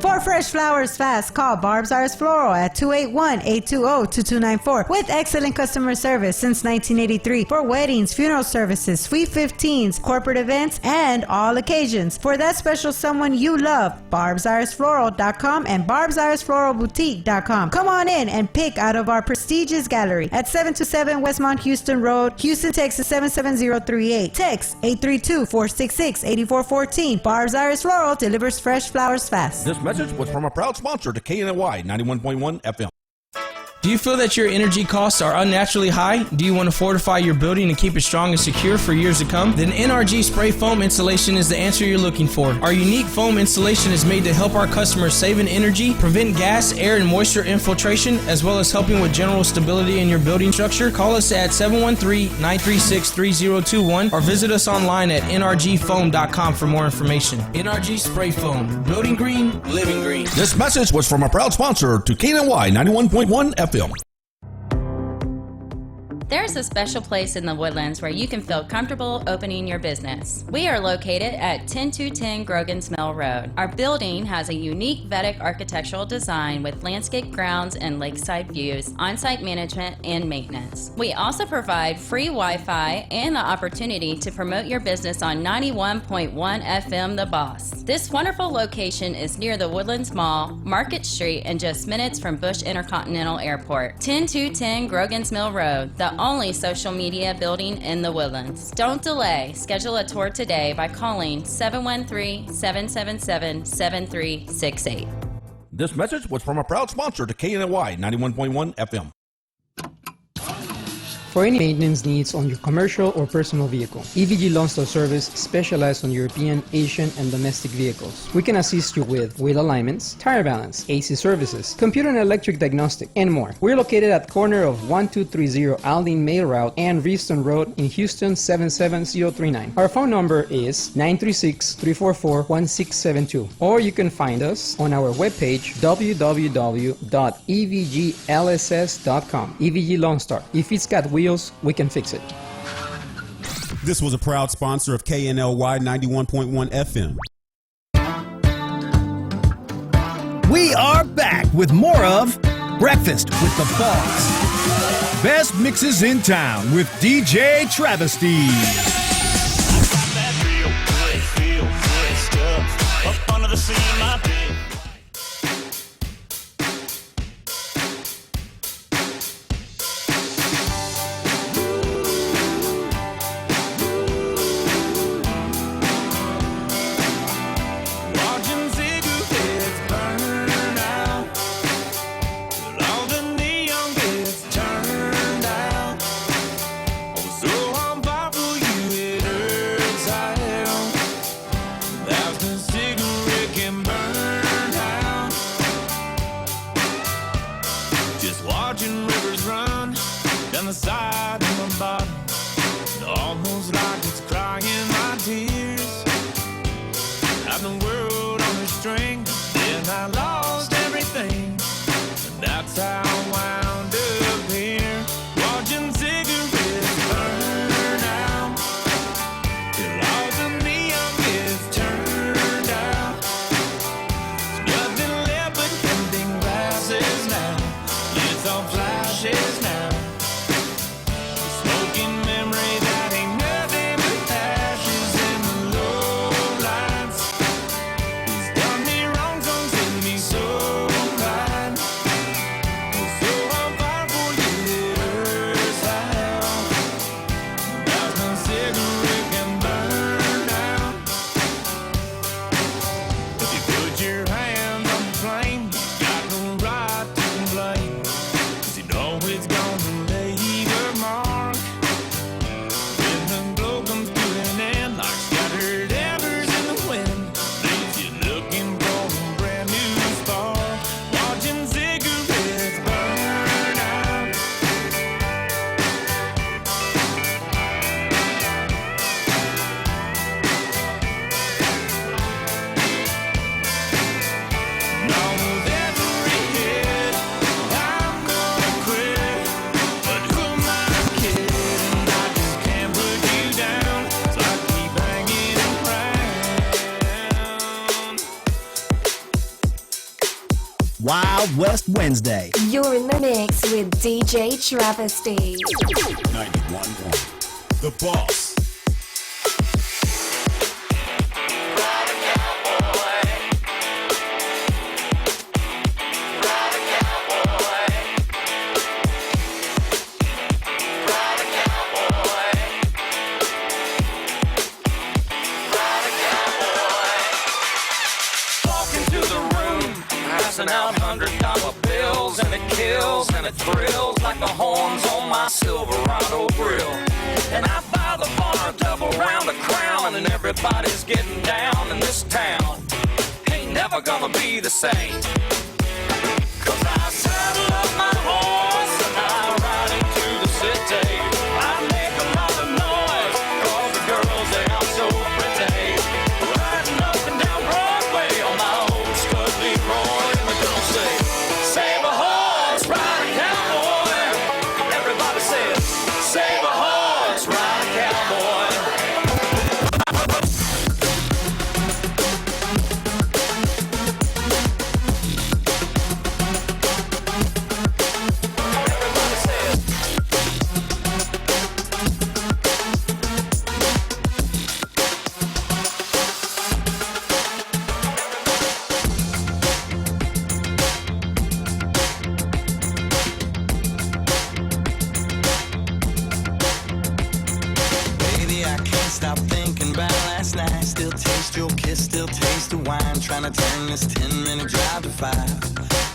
S7: For fresh flowers fast, call Barb's Iris Floral at 281-820-2294 with excellent customer service since 1983 for weddings, funeral services, sweet 15s, corporate events, and all occasions. For that special someone you love, barbsirisfloral.com and barbsirisfloralboutique.com. Come on in and pick out of our prestigious gallery at 727 Westmont Houston Road, Houston, Texas 77038. Text 832-466-8414. Barb's Iris Floral delivers fresh flowers fast.
S2: This message was from a proud sponsor to KNLY 91.1 FM.
S1: Do you feel that your energy costs are unnaturally high? Do you want to fortify your building and keep it strong and secure for years to come? Then NRG Spray Foam Insulation is the answer you're looking for. Our unique foam insulation is made to help our customers save in energy, prevent gas, air, and moisture infiltration, as well as helping with general stability in your building structure. Call us at 713-936-3021 or visit us online at nrgfoam.com for more information. NRG Spray Foam. Building green, living green.
S2: This message was from a proud sponsor to KNLY 91.1 FM.
S8: There's a special place in the Woodlands where you can feel comfortable opening your business. We are located at 10210 Grogan's Mill Road. Our building has a unique Vedic architectural design with landscape grounds and lakeside views, on-site management, and maintenance. We also provide free Wi-Fi and the opportunity to promote your business on 91.1 FM The Boss. This wonderful location is near the Woodlands Mall, Market Street, and just minutes from Bush Intercontinental Airport. 10210 Grogan's Mill Road, the only social media building in the Woodlands. Don't delay. Schedule a tour today by calling 713-777-7368.
S2: This message was from a proud sponsor to KNLY 91.1 FM.
S9: For any maintenance needs on your commercial or personal vehicle, EVG Lawn Store Service specializes on European, Asian, and domestic vehicles. We can assist you with wheel alignments, tire balance, AC services, computer and electric diagnostic, and more. We're located at corner of 1230 Aldine Mail Route and Reeston Road in Houston 77039. Our phone number is 936-344-1672, or you can find us on our webpage www.evglss.com. EVG Lawn Star. If it's got wheels, we can fix it.
S3: This was a proud sponsor of KNLY 91.1 FM.
S6: We are back with more of Breakfast with the Boss. Best mixes in town with DJ Travesty.
S14: Feel good stuff up under the sea of my bed.
S6: Wild West Wednesday.
S12: You're in the mix with DJ Travesty.
S3: 91.1 The Boss.
S10: Out $100 bills and it kills
S16: chills and it thrills like the horns on my Silverado grill. And I buy the bar double round a crown, and everybody's getting down in this town. Ain't never gonna be the same. 'Cause I saddle up my horse and I ride into the city. I make a lot of noise 'cause the girls, they are so pretty. Riding up and down Broadway on my old Scud Leroy, and the girls say, save a horse, ride a cowboy. Everybody says, save a horse, ride a cowboy.
S10: Stop thinking about last night. Still taste your kiss, still taste the wine. Trying to turn this 10-minute drive to 5.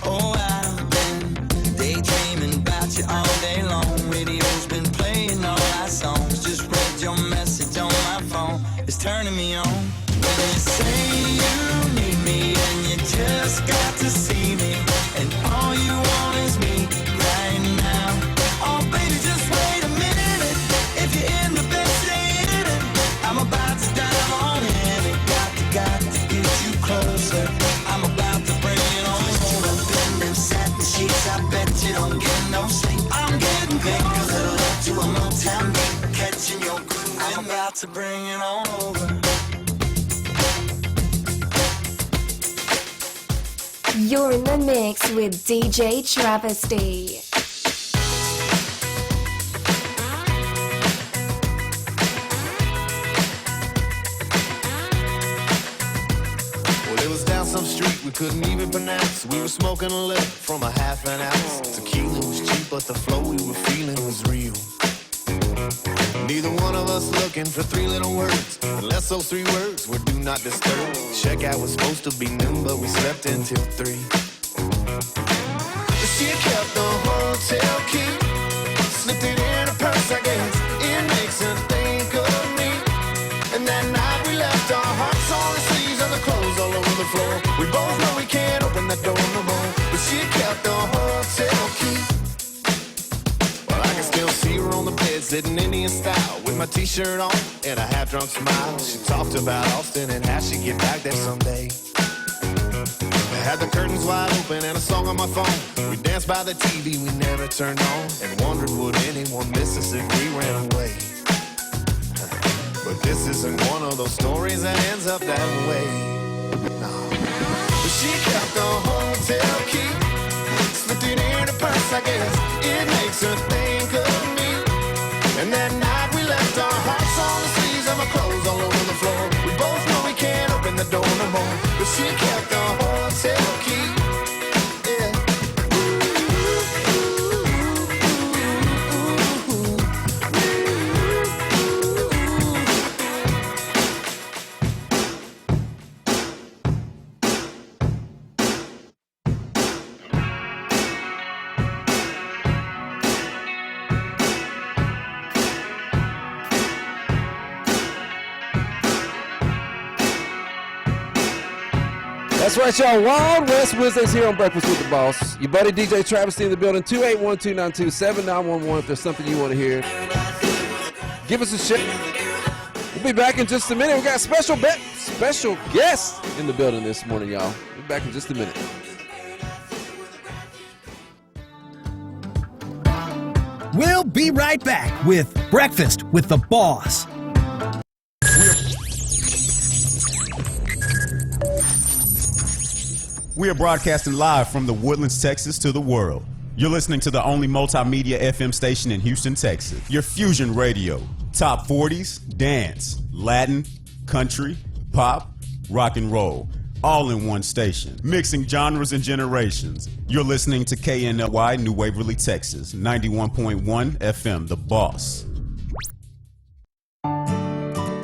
S10: Oh, I've been daydreaming about you all day long. Radio's been playing all our songs. Just read your message on my phone. It's turning me on. When you say you need me and you just got to see me, and all you want is me right now. Oh, baby, just wait a minute. If you're in the bed, stay in it. I'm about to dive on in it. Got to get you closer. I'm about to bring it on home. Up in them satin sheets, I bet you don't get no sleep. I'm getting big, a little up to a Motown beat. Catching your groove, I'm about to bring it on over.
S12: You're in the mix with DJ Travesty.
S11: It was down some street we couldn't even pronounce. We were smoking a lip from a half an ounce. Tequila was cheap, but the flow we were feeling was real. Neither one of us looking for 3 little words, unless those 3 words were do not disturb. Checkout was supposed to be noon, but we slept until 3. She kept the hotel key, slipped it in her purse, I guess. It makes her think of me. And that night we left our hearts on the sleeves and the clothes all over the floor. We both know we can't open that door no more, but she kept the hotel key. Well, I can still see her on the bed, sitting Indian style, with my t-shirt on and a half-drunk smile. She talked about Austin and how she'd get back there someday. I had the curtains wide open and a song on my phone. We danced by the TV we never turned on, and wondered would anyone miss us if we ran away. But this isn't one of those stories that ends up that way. No. But she kept the hotel key, slipped it in her purse, I guess. It makes her think of me. And that night we left our hearts on the sleeves and my clothes all over the floor. We both know we can't open the door no more, but she kept the hotel key. Yeah.
S4: That's right, y'all. Wild West Wednesdays here on Breakfast with the Boss. Your buddy DJ Travesty in the building. 281-292-7911 if there's something you want to hear. Give us a shit. We'll be back in just a minute. We got special guests in the building this morning, y'all. We'll be back in just a minute.
S6: We'll be right back with Breakfast with the Boss.
S3: We are broadcasting live from the Woodlands, Texas to the world. You're listening to the only multimedia FM station in Houston, Texas. Your Fusion Radio. Top 40s, dance, Latin, country, pop, rock and roll. All in one station. Mixing genres and generations. You're listening to KNLY New Waverly, Texas. 91.1 FM, The Boss.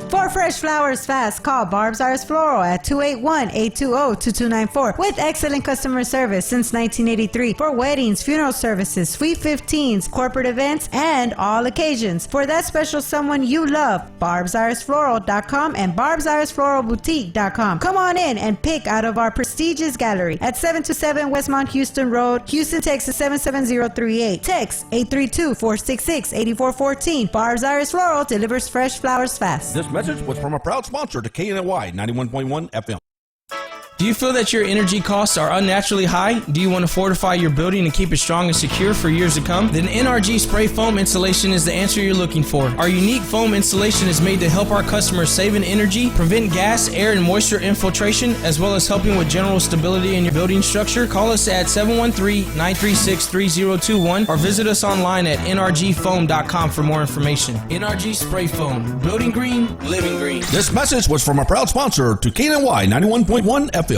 S7: For For fresh flowers fast, call Barb's Iris Floral at 281-820-2294 with excellent customer service since 1983 for weddings, funeral services, sweet 15s, corporate events, and all occasions. For that special someone you love, barbsirisfloral.com and barbsirisfloralboutique.com. Come on in and pick out of our prestigious gallery at 727 Westmont Houston Road, Houston, Texas 77038. Text 832-466-8414. Barb's Iris Floral delivers fresh flowers fast.
S2: This message was from a proud sponsor to KNLY 91.1 FM.
S1: Do you feel that your energy costs are unnaturally high? Do you want to fortify your building and keep it strong and secure for years to come? Then NRG Spray Foam Insulation is the answer you're looking for. Our unique foam insulation is made to help our customers save in energy, prevent gas, air, and moisture infiltration, as well as helping with general stability in your building structure. Call us at 713-936-3021 or visit us online at nrgfoam.com for more information. NRG Spray Foam. Building green, living green.
S2: This message was from a proud sponsor to KNLY 91.1 FM.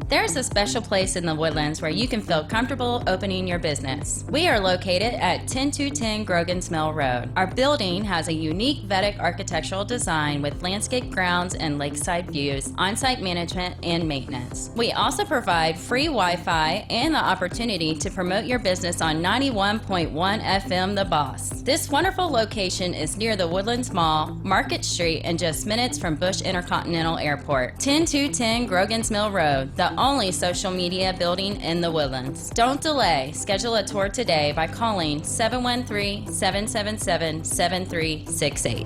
S8: There's a special place in the Woodlands where you can feel comfortable opening your business. We are located at 10210 Grogan's Mill Road. Our building has a unique Vedic architectural design with landscape grounds and lakeside views, on-site management, and maintenance. We also provide free Wi-Fi and the opportunity to promote your business on 91.1 FM The Boss. This wonderful location is near the Woodlands Mall, Market Street, and just minutes from Bush Intercontinental Airport. 10210 Grogan's Mill Road, the only social media building in the Woodlands. Don't delay. Schedule a tour today by calling 713-777-7368.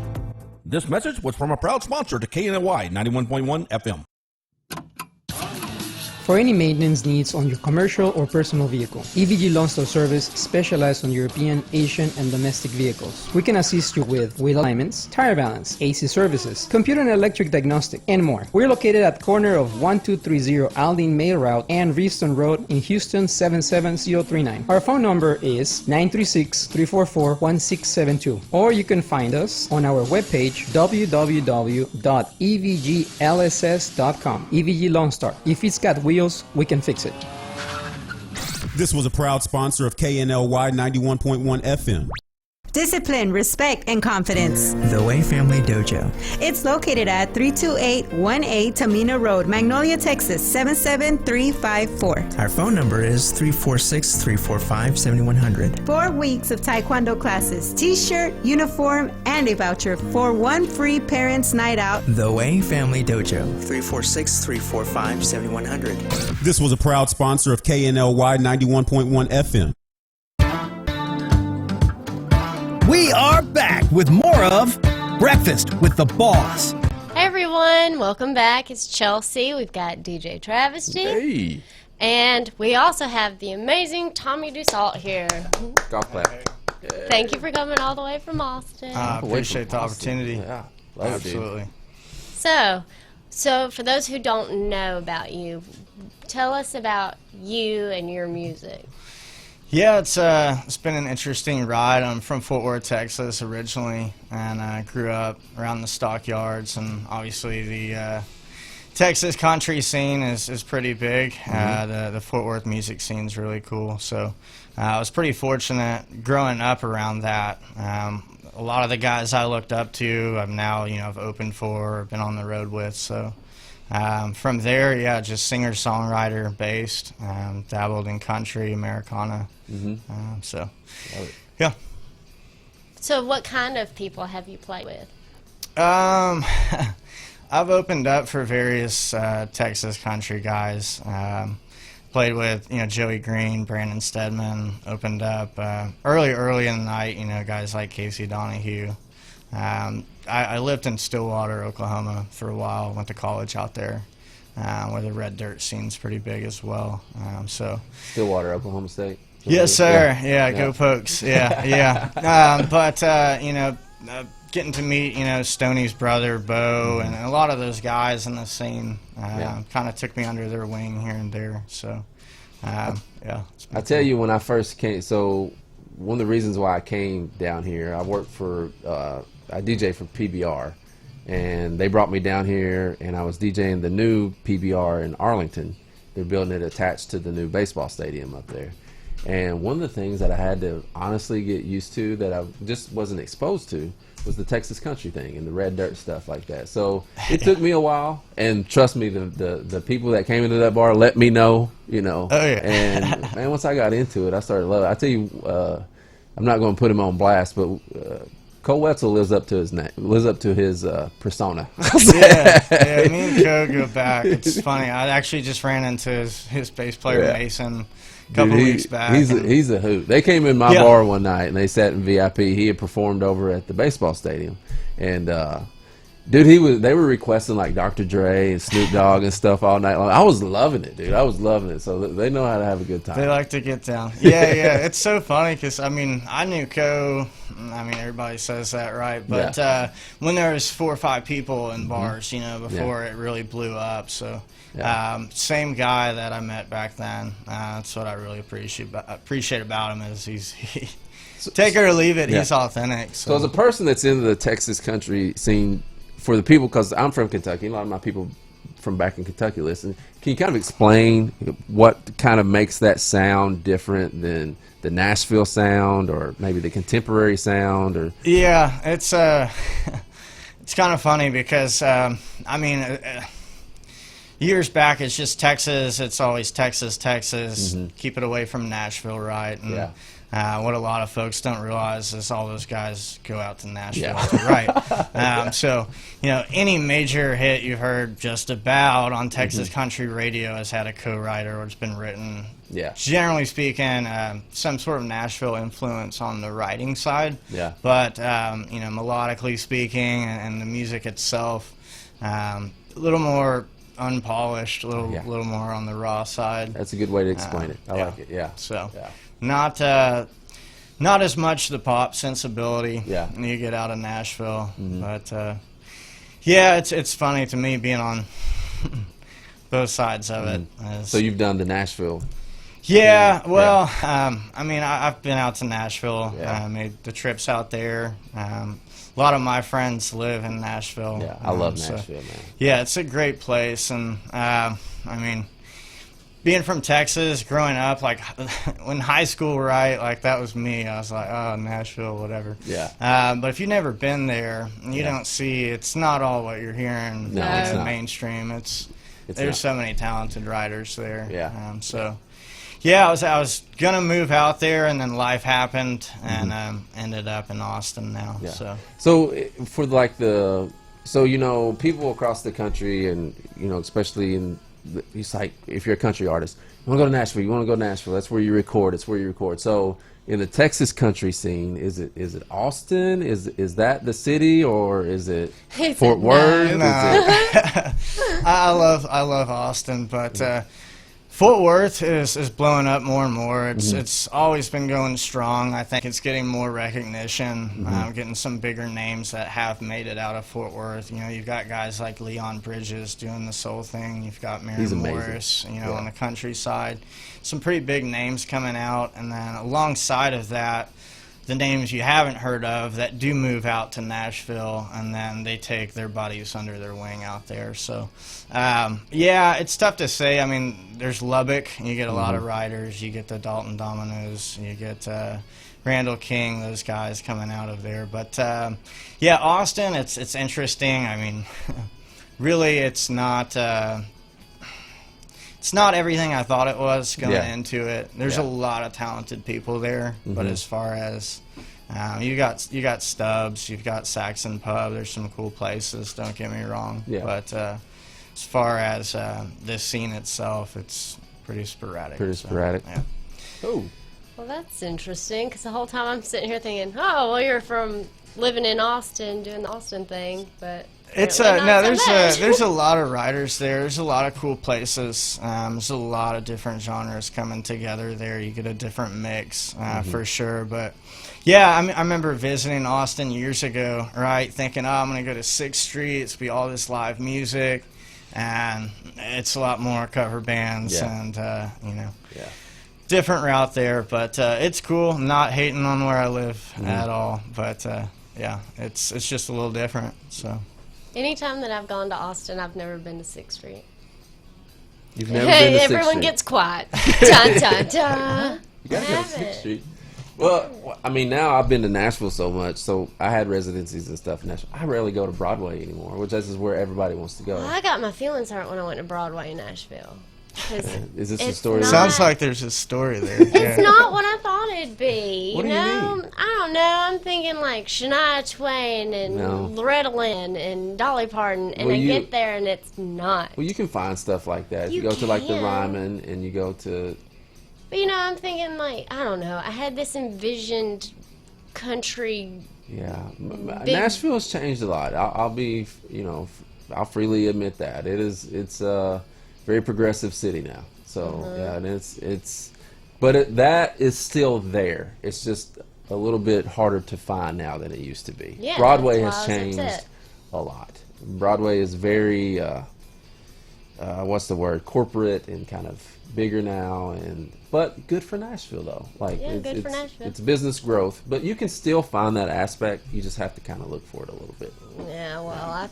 S2: This message was from a proud sponsor to KNLY 91.1 FM.
S9: For any maintenance needs on your commercial or personal vehicle, EVG Lawn Store Service specializes on European, Asian, and domestic vehicles. We can assist you with wheel alignments, tire balance, AC services, computer and electric diagnostic, and more. We're located at the corner of 1230 Aldine Mail Route and Reeston Road in Houston 77039. Our phone number is 936-344-1672, or you can find us on our webpage www.evglss.com. EVG Lawn Star. If it's got wheels, we can fix it.
S3: This was a proud sponsor of KNLY 91.1 FM.
S7: Discipline, respect, and confidence.
S17: The Way Family Dojo.
S7: It's located at 32818 Tamina Road, Magnolia, Texas 77354.
S17: Our phone number is 346-345-7100.
S7: 4 weeks of Taekwondo classes, t-shirt, uniform, and a voucher for one free parents' night out.
S17: The Way Family Dojo. 346-345-7100.
S3: This was a proud sponsor of KNLY 91.1 FM.
S6: We are back with more of Breakfast with the Boss.
S5: Hey everyone, welcome back. It's Chelsea. We've got DJ Travesty.
S4: Hey.
S5: And we also have the amazing Tommy Dussault here.
S4: Golf clap.
S5: Thank you for coming all the way from Austin.
S18: I appreciate the opportunity.
S4: Yeah,
S18: absolutely.
S5: So for those who don't know about you, tell us about you and your music.
S18: Yeah, it's been an interesting ride. I'm from Fort Worth, Texas originally, and I grew up around the stockyards, and obviously the Texas country scene is pretty big. The Fort Worth music scene is really cool. So I was pretty fortunate growing up around that. A lot of the guys I looked up to, I've opened for, been on the road with. So from there, yeah, just singer-songwriter based, dabbled in country, Americana. Yeah.
S5: So what kind of people have you played with?
S18: I've opened up for various Texas country guys. Played with Joey Green, Brandon Stedman. Opened up early in the night. Guys like Casey Donahue. I lived in Stillwater, Oklahoma for a while. Went to college out there, where the red dirt scene's pretty big as well.
S4: Stillwater, Oklahoma State.
S18: Yes, sir. Yeah, go Pokes. Yeah. Getting to meet Stoney's brother Bo and a lot of those guys in the scene kind of took me under their wing here and there. So yeah.
S4: I tell you, when I first came, so one of the reasons why I came down here, I worked for I DJ for PBR, and they brought me down here, and I was DJing the new PBR in Arlington. They're building it attached to the new baseball stadium up there. And one of the things that I had to honestly get used to that I just wasn't exposed to was the Texas country thing and the red dirt stuff like that. So it took me a while, and trust me, the people that came into that bar let me know, you know.
S18: Oh, yeah.
S4: And man, once I got into it, I started loving it. I tell you, I'm not going to put him on blast, but Cole Wetzel lives up to his persona.
S18: yeah, me and Joe go back. It's funny. I actually just ran into his bass player Mason a couple weeks back.
S4: He's a hoot. They came in my bar one night and they sat in VIP. He had performed over at the baseball stadium, and dude, they were requesting like Dr. Dre and Snoop Dogg and stuff all night long. I was loving it, dude. I was loving it. So they know how to have a good time.
S18: They like to get down. Yeah. It's so funny because, I mean, I knew Co. I mean, everybody says that, right? But when there was 4 or 5 people in bars, you know, before it really blew up. So same guy that I met back then. That's what I really appreciate about him is he take it or leave it. He's authentic.
S4: So as a person that's in the Texas country scene, for the people, because I'm from Kentucky, a lot of my people from back in Kentucky listen, can you kind of explain what kind of makes that sound different than the Nashville sound or maybe the contemporary sound? Or
S18: yeah, it's kind of funny because I mean years back it's just Texas. It's always Texas. Keep it away from Nashville, right? And, what a lot of folks don't realize is all those guys go out to Nashville to write. So, you know, any major hit you've heard just about on Texas country radio has had a co-writer or it's been written. Generally speaking, some sort of Nashville influence on the writing side. But, you know, melodically speaking and the music itself, a little more unpolished, a little more on the raw side.
S4: That's a good way to explain it. I like it.
S18: So, not as much the pop sensibility you get out of Nashville, but it's funny to me being on both sides of it.
S4: So you've done the Nashville.
S18: Well, I mean, I've been out to Nashville. Made the trips out there. A lot of my friends live in Nashville.
S4: I love Nashville, man.
S18: Yeah, it's a great place, and I mean, being from Texas, growing up, like when high school, right, like that was me. I was like, oh, Nashville, whatever. But if you've never been there, you don't see, it's not all what you're hearing in the mainstream. There's so many talented writers there. I was gonna move out there, and then life happened, and ended up in Austin now.
S4: So for like so you know, people across the country, and you know, especially in it's like if you're a country artist, you want to go to Nashville. You want to go to Nashville. That's where you record. It's where you record. So in the Texas country scene, is it Austin? Is that the city, or is it Fort Worth?
S18: I love Austin, but Fort Worth is blowing up more and more. It's always been going strong. I think it's getting more recognition. Getting some bigger names that have made it out of Fort Worth. You know, you've got guys like Leon Bridges doing the soul thing. You've got Mary Morris, you know, on the countryside. Some pretty big names coming out, and then alongside of that, the names you haven't heard of that do move out to Nashville, and then they take their buddies under their wing out there. So, it's tough to say. I mean, there's Lubbock. You get a lot of riders. You get the Dalton Dominoes. You get Randall King, those guys coming out of there. But, Austin, it's interesting. I mean, really, it's not everything I thought it was going into it. There's a lot of talented people there, but as far as you got Stubbs, you've got Saxon Pub. There's some cool places. Don't get me wrong. But as far as this scene itself, it's pretty sporadic.
S4: Oh.
S5: Well, that's interesting, because the whole time I'm sitting here thinking, oh, well, you're from living in Austin, doing the Austin thing, but.
S18: It's there's a lot of writers there. There's a lot of cool places. There's a lot of different genres coming together there. You get a different mix for sure. But I remember visiting Austin years ago, right? Thinking, oh, I'm gonna go to 6th Street. It's be all this live music, and it's a lot more cover bands and different route there. But it's cool. I'm not hating on where I live at all. But it's just a little different. So.
S5: Anytime that I've gone to Austin, I've never been to 6th Street.
S4: You've never been to 6th
S5: Everyone
S4: Street.
S5: gets quiet. Dun, dun, dun.
S4: You gotta
S5: I
S4: go to 6th
S5: haven't.
S4: Street. Well, I mean, now I've been to Nashville so much, so I had residencies and stuff in Nashville. I rarely go to Broadway anymore, which this is where everybody wants to go.
S5: Well, I got my feelings hurt when I went to Broadway in Nashville. 'Cause
S4: Is this a
S5: it's
S4: story?
S5: not-
S18: Sounds like there's a story there.
S5: It's not what I thought it'd be.
S4: What do you mean?
S5: I don't know. I'm thinking like Shania Twain and
S4: No.
S5: Loretta Lynn and Dolly Parton, and
S4: Well,
S5: I
S4: you-
S5: get there and it's not.
S4: Well, you can find stuff like that.
S5: You
S4: You go to like the
S5: can.
S4: Ryman, and you go to.
S5: But I'm thinking like I don't know. I had this envisioned country.
S4: Yeah,
S5: Big-
S4: Nashville's changed a lot. I'll be, I'll freely admit that it's a very progressive city now. So yeah, and that is still there. It's just a little bit harder to find now than it used to be.
S5: Yeah,
S4: Broadway
S5: that's
S4: has
S5: why I was
S4: changed
S5: upset.
S4: a lot. Broadway is very, what's the word, corporate and kind of bigger now, but good for Nashville though. Like
S5: Yeah, good for Nashville.
S4: It's business growth, but you can still find that aspect. You just have to kind of look for it a little bit.
S5: Yeah, well, I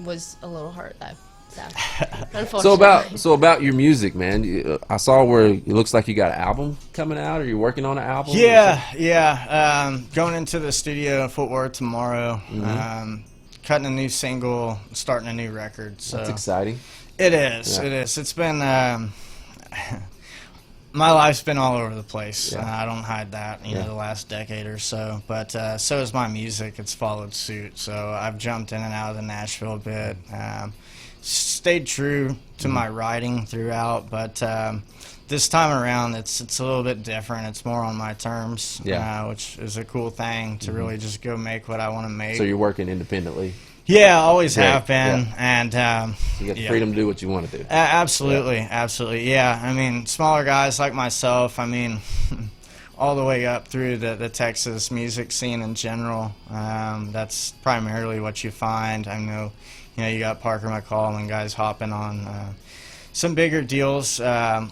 S5: was a little hurt though. So, unfortunately.
S4: So about your music, man. I saw where it looks like you got an album coming out. Are you working on an album?
S18: Yeah. Going into the studio in Fort Worth tomorrow.
S4: Mhm.
S18: Cutting a new single, starting a new record. So
S4: That's exciting.
S18: It is.
S4: Yeah.
S18: It is. It's been. My life's been all over the place.
S4: Yeah.
S18: I don't hide that.
S4: Yeah.
S18: The last decade or so. But so is my music. It's followed suit. So I've jumped in and out of the Nashville a bit. Stayed true to my writing throughout, but this time around it's a little bit different. It's more on my terms, which is a cool thing to really just go make what I want to make.
S4: So you're working independently?
S18: Yeah, always
S4: Great.
S18: have been,
S4: Yeah.
S18: and
S4: You got the freedom to do what you want to do.
S18: absolutely, absolutely, yeah. I mean, smaller guys like myself. I mean, all the way up through the Texas music scene in general. That's primarily what you find. I know. You got Parker McCall and guys hopping on some bigger deals,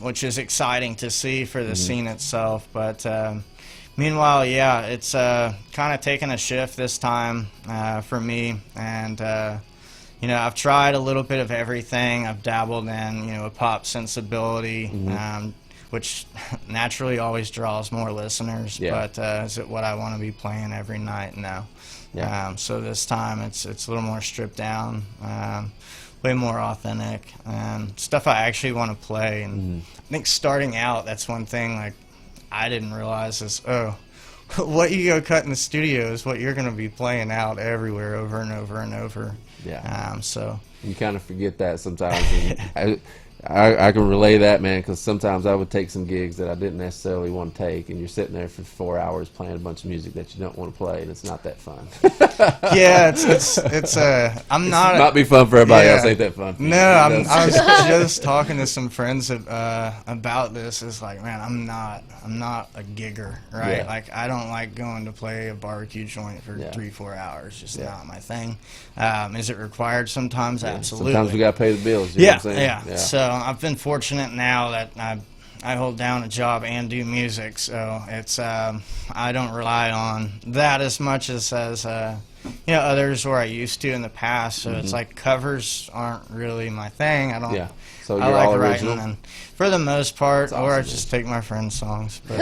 S18: which is exciting to see for the scene itself. But meanwhile, yeah, it's kind of taken a shift this time for me. And, I've tried a little bit of everything. I've dabbled in, a pop sensibility, which naturally always draws more listeners.
S4: Yeah.
S18: But is it what I want to be playing every night? No.
S4: Yeah.
S18: So this time it's a little more stripped down, way more authentic, stuff I actually want to play. And I think starting out, that's one thing like I didn't realize is, what you go cut in the studio is what you're going to be playing out everywhere over and over and over.
S4: Yeah.
S18: So
S4: you kind of forget that sometimes. And I can relay that, man, because sometimes I would take some gigs that I didn't necessarily want to take, and you're sitting there for 4 hours playing a bunch of music that you don't want to play, and it's not that fun.
S18: yeah, I'm not.
S4: It might be fun for everybody else. Ain't that fun? For you?
S18: No, I was just talking to some friends about this. It's like, man, I'm not a gigger, right?
S4: Yeah.
S18: Like, I don't like going to play a barbecue joint for 3-4 hours. Just not my thing. Is it required sometimes?
S4: Yeah,
S18: Absolutely.
S4: sometimes we got to pay the bills. You know what I'm saying?
S18: Yeah. So I've been fortunate now that I hold down a job and do music, so it's I don't rely on that as much as others where I used to in the past. So it's like covers aren't really my thing. I don't.
S4: Yeah. So
S18: I
S4: you're
S18: like
S4: all
S18: writing,
S4: original?
S18: and for the most part,
S4: That's
S18: or I
S4: awesome,
S18: just take my friends' songs. But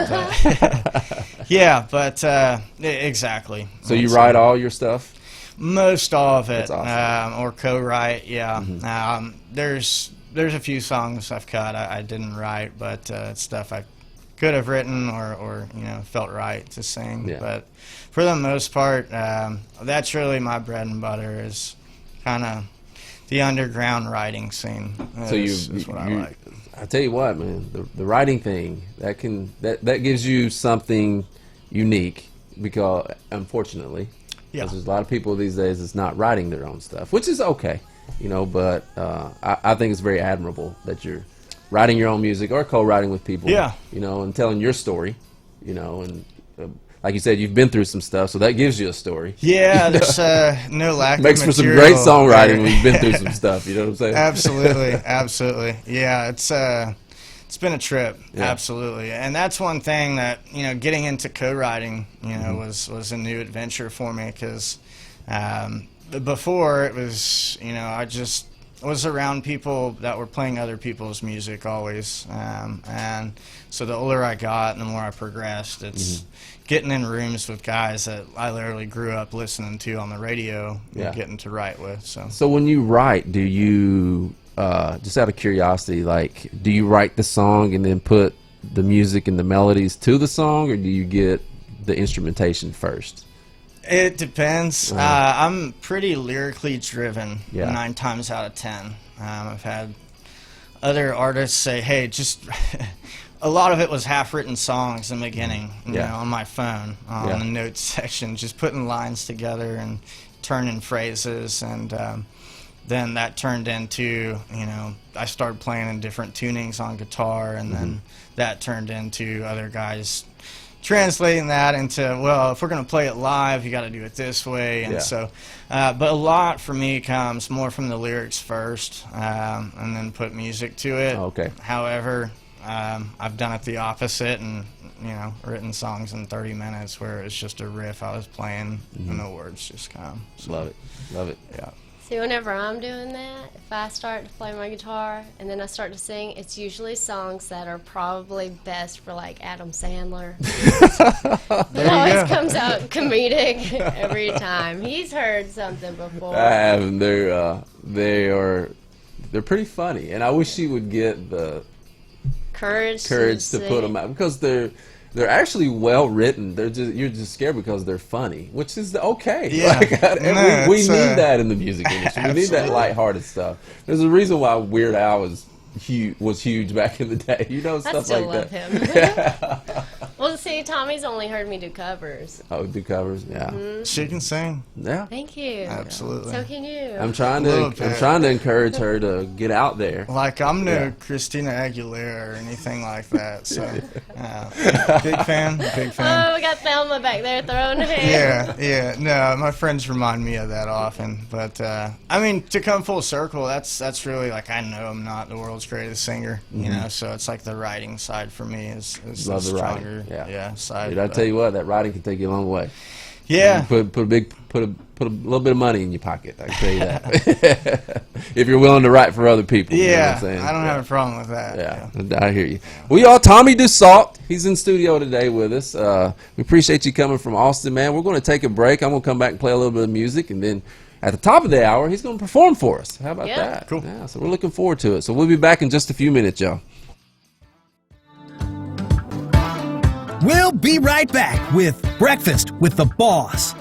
S18: exactly.
S4: So you write all your stuff?
S18: Most all of it,
S4: That's awesome.
S18: or co-write. Yeah. There's a few songs I've cut I didn't write, but it's stuff I could have written or felt right to sing.
S4: Yeah.
S18: But for the most part, that's really my bread and butter is kind of the underground writing scene.
S4: So
S18: is what I like.
S4: I tell you what, man, the writing thing that gives you something unique, because unfortunately, because there's a lot of people these days that's not writing their own stuff, which is okay, but I think it's very admirable that you're writing your own music or co-writing with people, and telling your story, and like you said, you've been through some stuff, so that gives you a story.
S18: Yeah, there's no lack
S4: Makes
S18: of
S4: for some
S18: material.
S4: great songwriting when you've been through some stuff, you know what I'm saying?
S18: Absolutely. Yeah, it's been a trip, absolutely. And that's one thing that, getting into co-writing, was a new adventure for me, because before it was, I just was around people that were playing other people's music always, and so the older I got and the more I progressed, it's getting in rooms with guys that I literally grew up listening to on the radio and getting to write with.
S4: So when you write, do you just out of curiosity, like, do you write the song and then put the music and the melodies to the song, or do you get the instrumentation first?
S18: It depends. I'm pretty lyrically driven 9 times out of 10. I've had other artists say, hey, just a lot of it was half-written songs in the beginning, you know, on my phone, on the notes section, just putting lines together and turning phrases, and then that turned into, you know, I started playing in different tunings on guitar, and then that turned into other guys translating that into, well, if we're going to play it live, you got to do it this way, and so, but a lot for me comes more from the lyrics first, and then put music to it. However, I've done it the opposite, and you know, written songs in 30 minutes where it's just a riff I was playing and the words just come. So.
S4: Love it, love it.
S18: Yeah.
S5: See, whenever I'm doing that, if I start to play my guitar and then I start to sing, it's usually songs that are probably best for like Adam Sandler. It always comes out comedic every time. He's heard something before.
S4: I haven't. They're pretty funny, and I wish he would get the
S5: courage
S4: to put them out, because they're actually well written. You're just scared because they're funny, which is okay.
S18: Yeah.
S4: Like, we need that in the music industry. We need that lighthearted stuff. There's a reason why Weird Al was huge back in the day. You know, stuff like that.
S5: I still love him. Well, see, Tommy's only heard me do covers.
S4: Oh, do covers? Yeah.
S18: She can sing.
S4: Yeah.
S5: Thank you.
S18: Absolutely.
S5: So can you.
S4: I'm trying to encourage her to get out there.
S18: Like, I'm no Christina Aguilera or anything like that. So, big fan.
S5: Oh, we got Thelma back there throwing her hands.
S18: Yeah. No, my friends remind me of that often. But I mean, to come full circle, that's really like, I know I'm not the world's greatest singer, you know. So it's like the writing side for me is
S4: Love
S18: the
S4: the
S18: stronger
S4: writing.
S18: side.
S4: Dude, I tell you what, that writing can take you a long way.
S18: Yeah.
S4: Put a little bit of money in your pocket. I can tell you that. If you're willing to write for other people.
S18: Yeah,
S4: you know what I'm saying?
S18: I don't have a problem with that.
S4: Yeah, I hear you. Well, y'all, Tommy Dussault, he's in studio today with us. We appreciate you coming from Austin, man. We're going to take a break. I'm going to come back and play a little bit of music, and then at the top of the hour, he's going to perform for us. How about that?
S18: Cool.
S4: Yeah, so we're looking forward to it. So we'll be back in just a few minutes, y'all.
S6: We'll be right back with Breakfast with the Boss.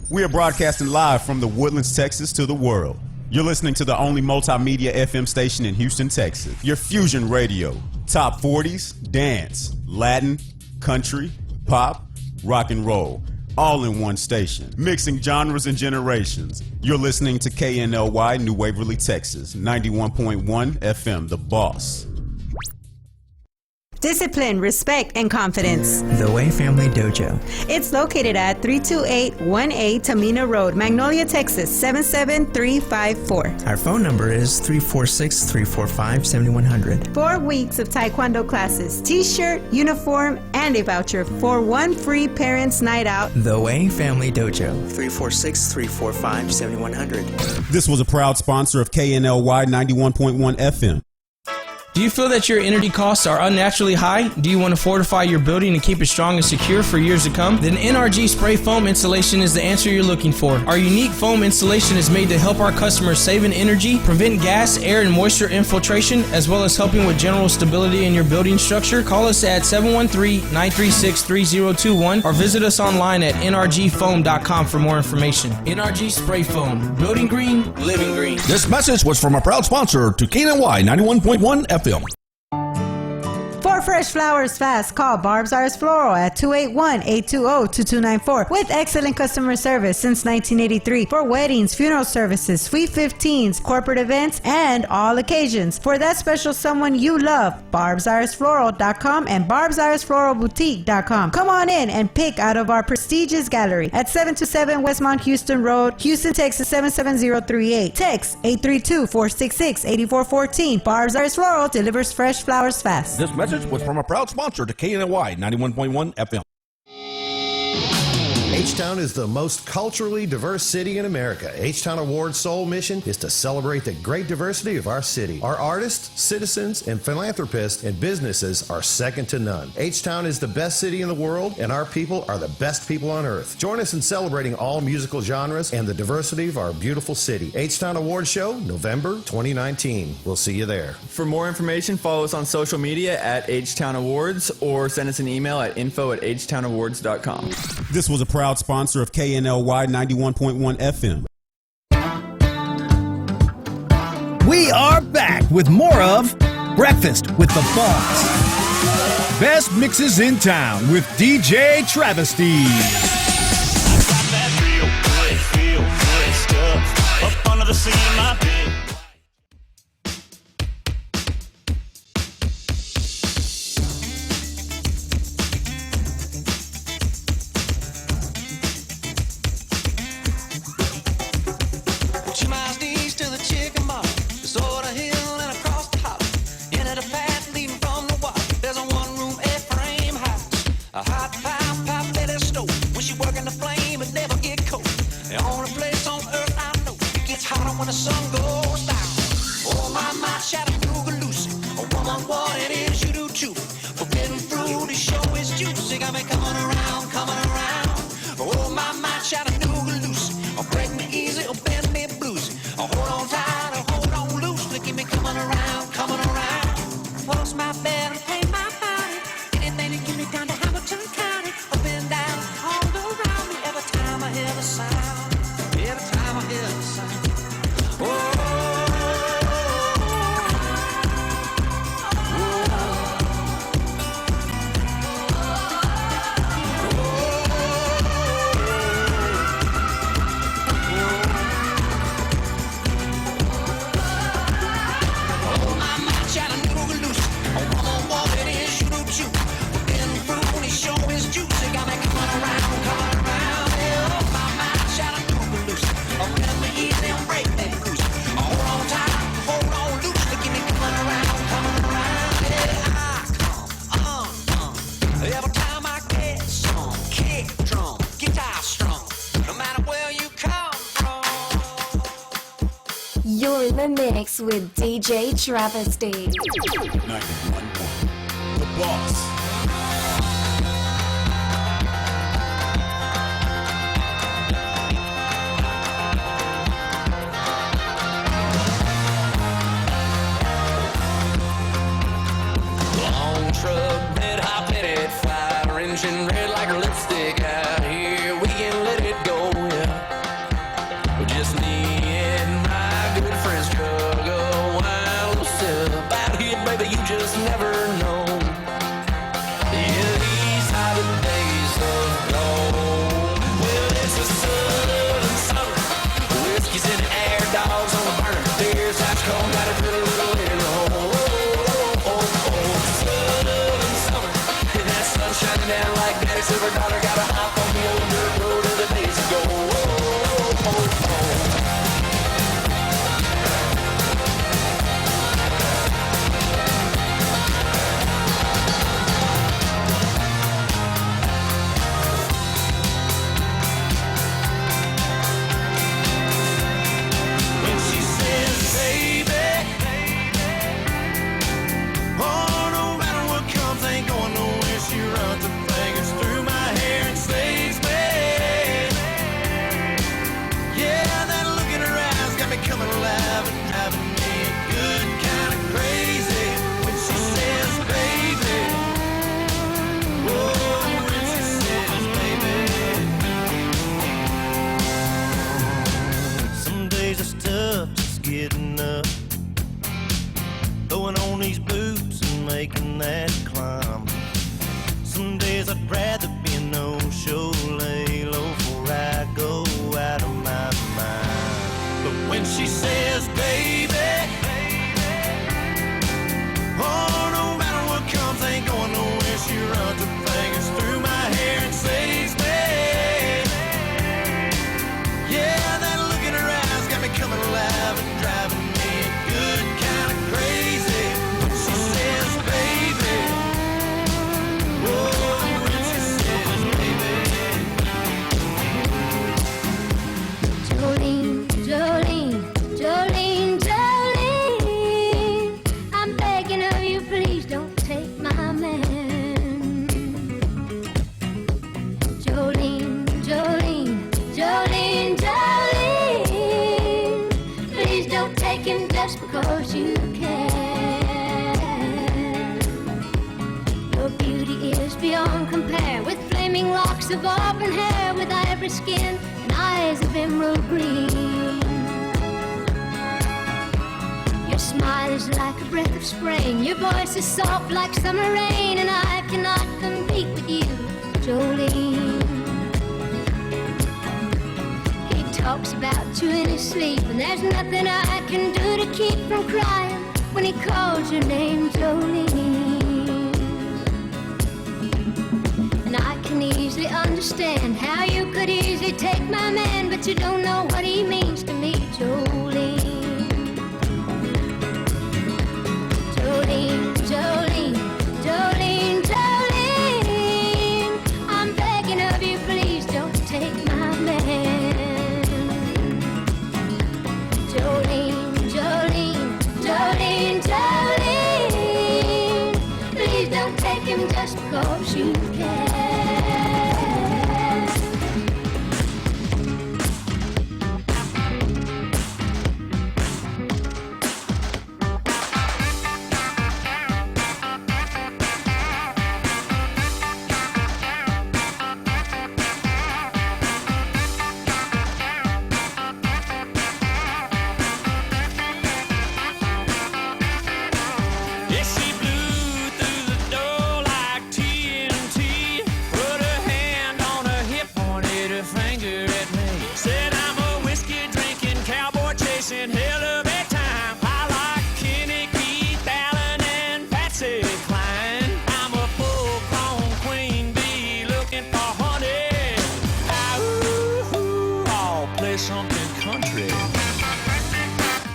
S3: We are broadcasting live from the Woodlands, Texas to the world. You're listening to the only multimedia FM station in Houston, Texas. Your fusion radio. Top 40s, dance, Latin, country, pop, rock and roll. All in one station. Mixing genres and generations. You're listening to KNLY New Waverly, Texas. 91.1 FM, The Boss.
S7: Discipline, respect, and confidence.
S17: The Way Family Dojo.
S7: It's located at 328-1A Tamina Road, Magnolia, Texas, 77354.
S17: Our phone number is 346-345-7100.
S7: 4 weeks of Taekwondo classes, t-shirt, uniform, and a voucher for one free parents' night out.
S17: The Way Family Dojo. 346-345-7100.
S3: This was a proud sponsor of KNLY 91.1 FM.
S1: Do you feel that your energy costs are unnaturally high? Do you want to fortify your building and keep it strong and secure for years to come? Then NRG Spray Foam Installation is the answer you're looking for. Our unique foam installation is made to help our customers save in energy, prevent gas, air, and moisture infiltration, as well as helping with general stability in your building structure. Call us at 713-936-3021 or visit us online at nrgfoam.com for more information. NRG Spray Foam. Building green, living green.
S2: This message was from a proud sponsor to KNLY 91.1 FM.
S7: For fresh flowers fast, call Barb's Arts Floral at 281-820-2294 with excellent customer service since 1983 for weddings, funeral services, sweet 15s, corporate events, and all occasions. For that special someone you love, barbsirusfloral.com and barbsirusfloralboutique.com. Come on in and pick out of our prestigious gallery at 727 Westmont Houston Road, Houston, Texas 77038. Text 832-466-8414. Barb's Arts Floral delivers fresh flowers fast.
S2: This message was from a proud sponsor to KNLY 91.1 FM.
S19: H-Town is the most culturally diverse city in America. H-Town Awards' sole mission is to celebrate the great diversity of our city. Our artists, citizens, and philanthropists and businesses are second to none. H-Town is the best city in the world, and our people are the best people on earth. Join us in celebrating all musical genres and the diversity of our beautiful city. H-Town Awards Show, November 2019. We'll see you there.
S20: For more information, follow us on social media at H-Town Awards or send us an email at info@htownawards.com.
S3: This was a proud sponsor of KNLY 91.1 FM.
S6: We are back with more of Breakfast with the Boss. Best mixes in town with DJ Travesty.
S14: Feel good stuff up under the sea of my bed.
S12: You're in the mix with DJ Travesty.
S3: 91.1, The Boss.
S16: Long truck, red hot headed, fire engine red like a lipstick. Out here, we can let it go, yeah. We just need my good friend struggle while loose out here, baby. You just never know. Yeah, these are the days of gold. Well, it's a southern summer. Whiskey's in the air, dogs on the burner. Beer's ice cold, gotta put a little in the hole. Shining down like daddy's silver dollar. Gotta hop on the old dirt road of the days ago. When she says, baby, oh, no matter what comes, ain't going nowhere. She runs her fingers through my hair and saves me. Yeah, that look in her eyes got me coming alive and driving me good, kind of crazy. When she says, baby, whoa, when she says, baby. Some days it's tough just getting up, throwing on these boots and making that climb. Some days I'd rather be a no-show, lay low before I go out of my mind. But when she says, baby, oh, no matter what comes, ain't going nowhere. She runs her fingers through my hair and saves me. Yeah, that look in her eyes got me coming alive and driving me good, kind of crazy. When she says, baby, whoa, when she says, baby.
S13: can. Your beauty is beyond compare, with flaming locks of auburn hair, with ivory skin and eyes of emerald green. Your smile is like a breath of spring, your voice is soft like summer rain, and I cannot compete with you, Jolene. He talks about you in his sleep, and there's nothing I can do to keep from crying when he calls your name, Jolene. And I can easily understand how you could easily take my man, but you don't know what he means to me, Jolene. Jolene, Jolene, Jolene, Jolene, I'm begging of you, please don't take my man. Jolene, Jolene, Jolene, Jolene, please don't take him just because you can.
S16: Yeah, she blew through the door like TNT. Put her hand on her hip, pointed her finger at me. Said I'm a whiskey drinking, cowboy chasing, hell of a time. I like Kenny, Keith, Allen, and Patsy Cline. I'm a full-grown queen bee looking for honey. I'll play something country.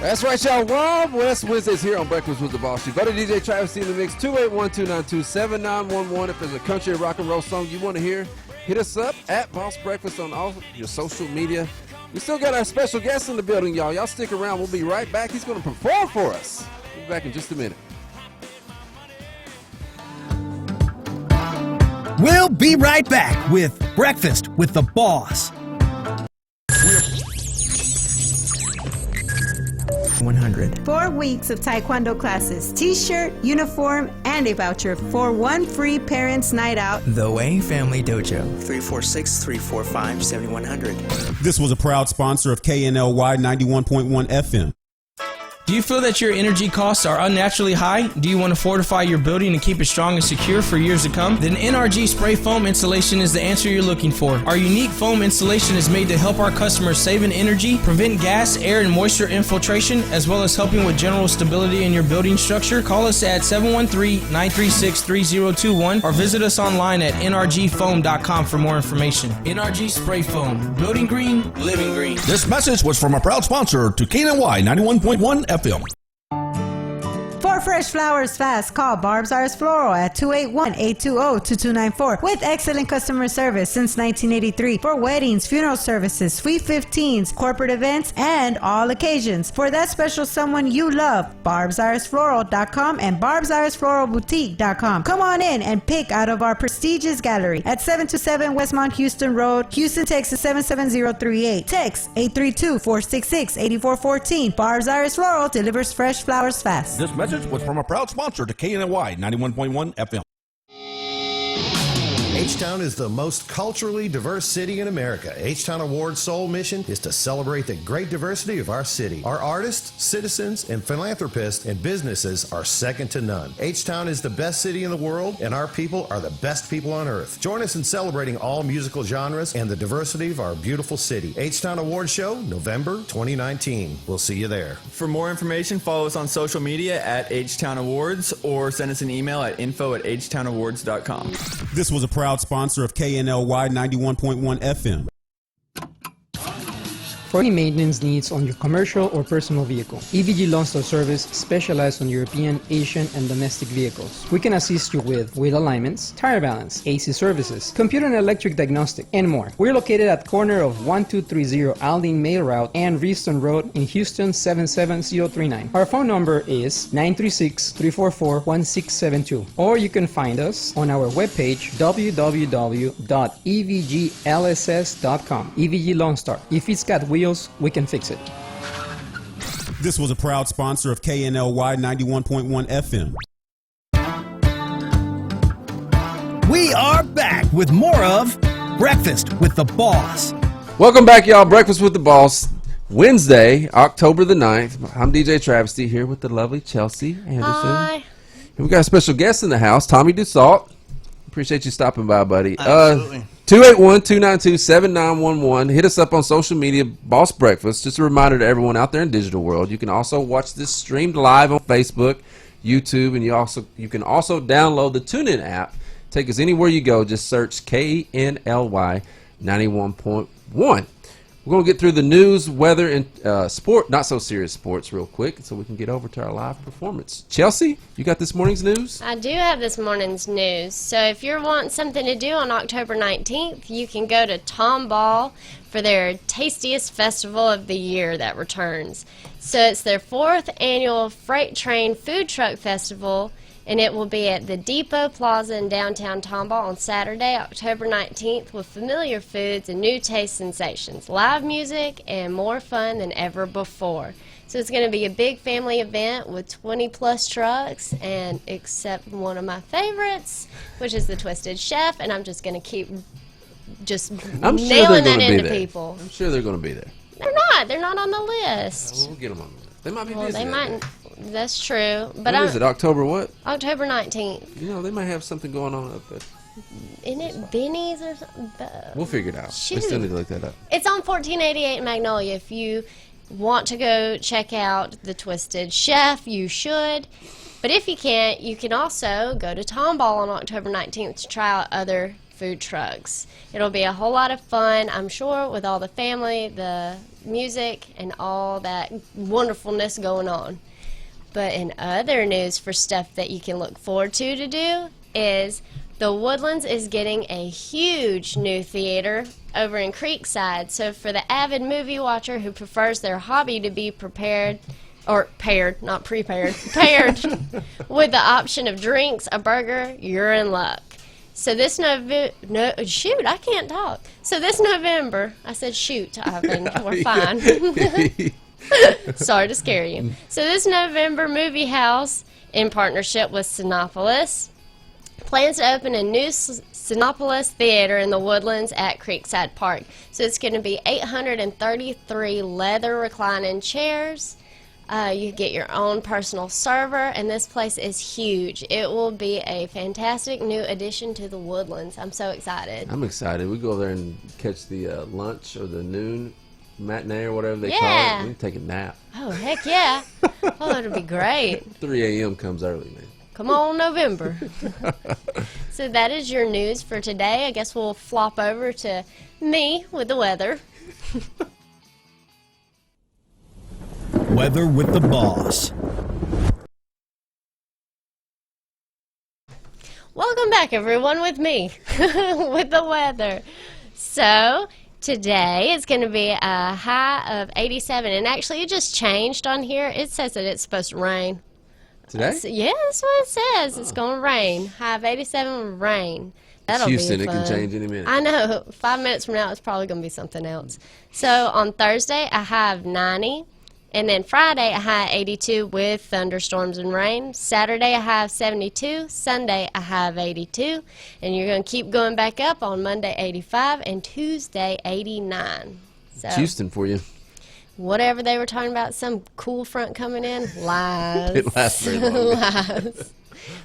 S4: That's right, y'all. Wild West Wednesdays here on Breakfast with the Boss. You go to DJ Travis in the mix, 281-292-7911. If there's a country or rock and roll song you want to hear, hit us up at Boss Breakfast on all your social media. We still got our special guest in the building, y'all. Y'all stick around. We'll be right back. He's going to perform for us. We'll be back in just a minute.
S6: We'll be right back with Breakfast with the Boss.
S17: 100.
S7: 4 weeks of Taekwondo classes, t-shirt, uniform, and a voucher for one free parents' night out.
S17: The Way Family Dojo. 346-345-7100.
S3: This was a proud sponsor of KNLY 91.1 FM.
S1: Do you feel that your energy costs are unnaturally high? Do you want to fortify your building and keep it strong and secure for years to come? Then NRG Spray Foam Insulation is the answer you're looking for. Our unique foam insulation is made to help our customers save in energy, prevent gas, air, and moisture infiltration, as well as helping with general stability in your building structure. Call us at 713-936-3021 or visit us online at nrgfoam.com for more information. NRG Spray Foam. Building green, living green.
S2: This message was from a proud sponsor to KNLY 91.1 FM.
S7: For fresh flowers fast, call Barb's Arts Floral at 281-820-2294 with excellent customer service since 1983 for weddings, funeral services, sweet 15s, corporate events, and all occasions. For that special someone you love, barbsartsfloral.com and barbsartsfloralboutique.com. Come on in and pick out of our prestigious gallery at 727 Westmont Houston Road, Houston, Texas 77038. Text 832-466-8414. Barb's Arts Floral delivers fresh flowers fast.
S2: This message was from a proud sponsor to KNLY 91.1 FM.
S19: H-Town is the most culturally diverse city in America. H-Town Award's sole mission is to celebrate the great diversity of our city. Our artists, citizens, and philanthropists and businesses are second to none. H-Town is the best city in the world, and our people are the best people on earth. Join us in celebrating all musical genres and the diversity of our beautiful city. H-Town Award Show, November 2019. We'll see you there.
S20: For more information, follow us on social media at H-Town Awards or send us an email at info@htownawards.com.
S3: This was a proud sponsor of KNLY 91.1 FM.
S9: For any maintenance needs on your commercial or personal vehicle, EVG Loan Store Service specializes on European, Asian, and domestic vehicles. We can assist you with wheel alignments, tire balance, AC services, computer and electric diagnostic, and more. We're located at corner of 1230 Aldine Mail Route and Reeston Road in Houston 77039. Our phone number is 936-344-1672, or you can find us on our webpage www.evglss.com. EVG Loan Star. If it's got wheels, we can fix it.
S3: This was a proud sponsor of KNLY 91.1 FM.
S6: We are back with more of Breakfast with the Boss.
S4: Welcome back, y'all. Breakfast with the Boss. Wednesday, October the 9th. I'm DJ Travesty here with the lovely Chelsea Anderson.
S5: Hi.
S4: And we got a special guest in the house, Tommy Dussault. Appreciate you stopping by, buddy.
S18: Absolutely.
S4: 281-292-7911. Hit us up on social media, Boss Breakfast. Just a reminder to everyone out there in digital world, you can also watch this streamed live on Facebook, YouTube, and you can also download the TuneIn app. Take us anywhere you go. Just search KNLY 91.1. We're going to get through the news, weather, and sport, not so serious sports real quick so we can get over to our live performance. Chelsea, you got this morning's news?
S5: I do have this morning's news. So if you're wanting something to do on October 19th, you can go to Tomball for their tastiest festival of the year that returns. So it's their 4th annual Freight Train Food Truck Festival, and it will be at the Depot Plaza in downtown Tomball on Saturday, October 19th, with familiar foods and new taste sensations, live music, and more fun than ever before. So it's going to be a big family event with 20-plus trucks, and except one of my favorites, which is the Twisted Chef, and I'm just going to keep nailing that into people.
S4: I'm sure they're going to be there.
S5: They're not. They're not on the list.
S4: We'll get them on the list. They might be
S5: Well,
S4: busy.
S5: they might. That's true. But
S4: When is it? October what?
S5: October 19th.
S4: You know, they might have something going on up there.
S5: Isn't it Benny's or something?
S4: We'll figure it out.
S5: Shoot.
S4: We still need to look that up.
S5: It's on 1488 Magnolia. If you want to go check out the Twisted Chef, you should. But if you can't, you can also go to Tomball on October 19th to try out other food trucks. It'll be a whole lot of fun, I'm sure, with all the family, the music, and all that wonderfulness going on. But in other news for stuff that you can look forward to do is the Woodlands is getting a huge new theater over in Creekside. So for the avid movie watcher who prefers their hobby to be paired with the option of drinks, a burger, you're in luck. So this I can't talk. So this November, I said shoot, Ivan, we're fine. Sorry to scare you. So this November, Movie House, in partnership with Sinopolis, plans to open a new Sinopolis Theater in the Woodlands at Creekside Park. So it's going to be 833 leather reclining chairs. You get your own personal server, and this place is huge. It will be a fantastic new addition to the Woodlands. I'm so excited.
S4: I'm excited. We go over there and catch the lunch or the noon matinee or whatever they call it. We can take a nap.
S5: Oh, heck yeah. Oh, it'll be great.
S4: 3 a.m. comes early, man.
S5: Come on, November. So that is your news for today. I guess we'll flop over to me with the weather.
S6: Weather with the Boss.
S5: Welcome back, everyone, with me with the weather. So today it's going to be a high of 87, and actually it just changed on here. It says that it's supposed to rain.
S4: Today?
S5: Yeah, that's what it says. It's going to rain. High of 87 with rain. That'll
S4: Houston,
S5: be fun.
S4: it can change any minute.
S5: I know. 5 minutes from now, it's probably going to be something else. So on Thursday, a high of 90. And then Friday, a high of 82 with thunderstorms and rain. Saturday, a high of 72. Sunday, a high of 82. And you're going to keep going back up on Monday, 85. And Tuesday, 89. So
S4: Houston for you.
S5: whatever they were talking about, some cool front coming in, lies.
S4: It lasts very long.
S5: Lies.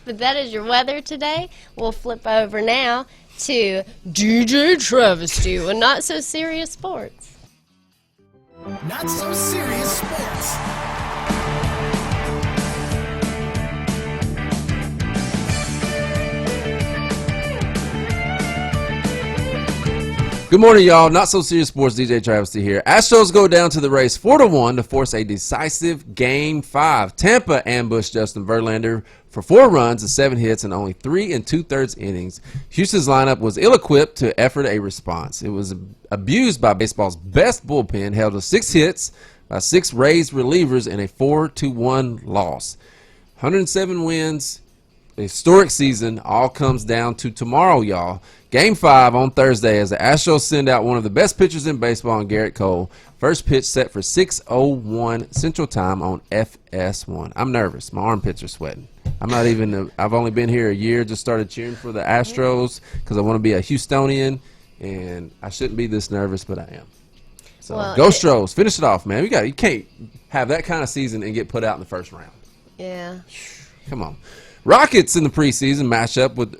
S5: But that is your weather today. We'll flip over now to DJ Travesty with Not So Serious Sports.
S6: Not So Serious Sports.
S4: Good morning, y'all. Not So Serious Sports, DJ Travesty here. Astros go down to the race 4-1 to force a decisive Game 5. Tampa ambushed Justin Verlander for 4 runs and 7 hits in only 3 2/3 innings. Houston's lineup was ill-equipped to effort a response. It was abused by baseball's best bullpen, held to 6 hits by 6 Rays relievers in a 4-1 loss. 107 wins The historic season all comes down to tomorrow, y'all. Game 5 on Thursday as the Astros send out one of the best pitchers in baseball in Garrett Cole. First pitch set for 6:01 Central Time on FS1. I'm nervous. My armpits are sweating. I've only been here a year. Just started cheering for the Astros because I want to be a Houstonian, and I shouldn't be this nervous, but I am. So go Stros. Finish it off, man. You can't have that kind of season and get put out in the first round.
S5: Yeah.
S4: Come on. Rockets in the preseason matchup with,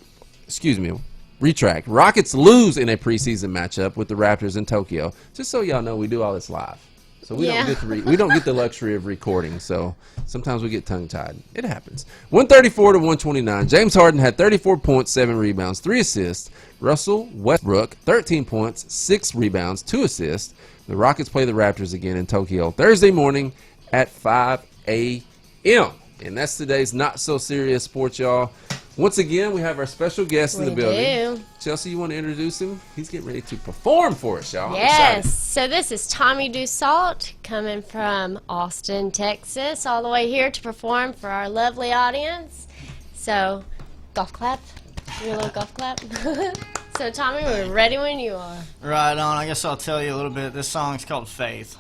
S4: retract. Rockets lose in a preseason matchup with the Raptors in Tokyo. Just so y'all know, we do all this live. So we don't get the luxury of recording. So sometimes we get tongue-tied. It happens. 134-129. James Harden had 34 points, 7 rebounds, 3 assists. Russell Westbrook, 13 points, 6 rebounds, 2 assists. The Rockets play the Raptors again in Tokyo Thursday morning at 5 a.m. And that's today's Not So Serious Sports, y'all. Once again, we have our special guest in the building.
S5: Do.
S4: Chelsea, you want to introduce him? He's getting ready to perform for us, y'all.
S5: Yes. So this is Tommy Dussault coming from Austin, Texas, all the way here to perform for our lovely audience. So, golf clap. Your little golf clap. So, Tommy, we're ready when you are.
S18: Right on. I guess I'll tell you a little bit. This song's called Faith.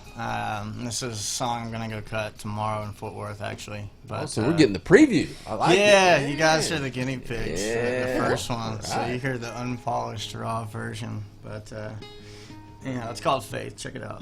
S18: This is a song I'm going to go cut tomorrow in Fort Worth, actually. But,
S4: so we're getting the preview. I like it.
S18: Yeah, you guys are the guinea pigs,
S4: Yeah.
S18: the first one.
S4: Right.
S18: So you hear the unpolished, raw version. But, it's called Faith. Check it out.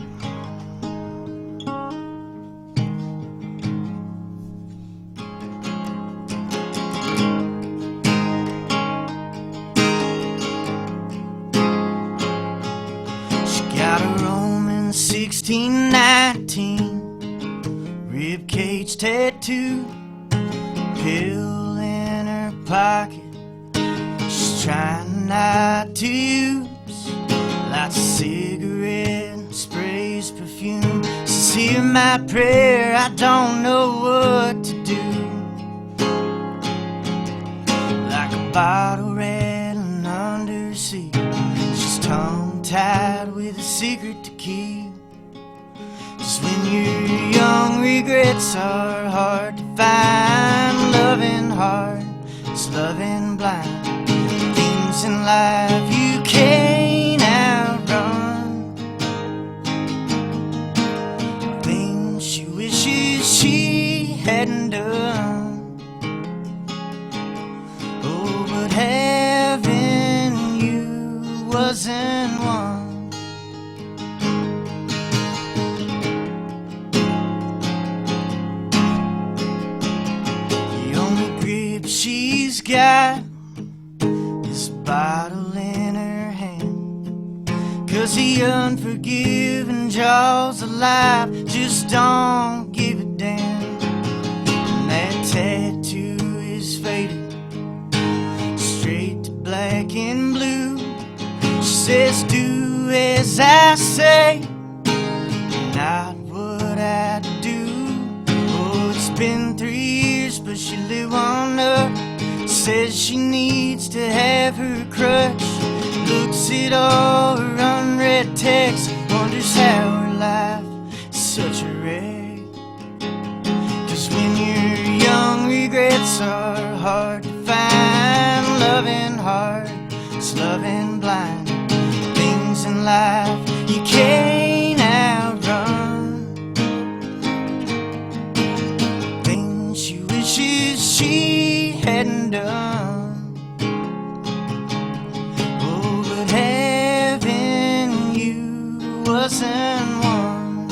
S18: Got a Roman 1619 ribcage tattoo, pill in her pocket. She's trying not to use, lights a cigarette, sprays perfume. Says, hear my prayer, I don't know what to do. Like a bottle rattling undersea, she's tongue-tied with a secret to keep. 'Cause when you're young, regrets are hard to find. Loving hard is loving blind. Things in life you can't outrun. Things she wishes she hadn't done. Oh, but having you wasn't one. She's got this bottle in her hand, 'cause the unforgiving jaws of life just don't give a damn. And that tattoo is faded straight to black and blue. She says, do as I say, not what I do. Oh, it's been 3 years, but she live on up. Says she needs to have her crutch. Looks at all her unread texts, wonders how her life is such a wreck. 'Cause when you're young, regrets are hard to find. Loving hard is loving blind. Things in life you can't outrun. Things she wishes she hadn't done. Oh, but having you wasn't one.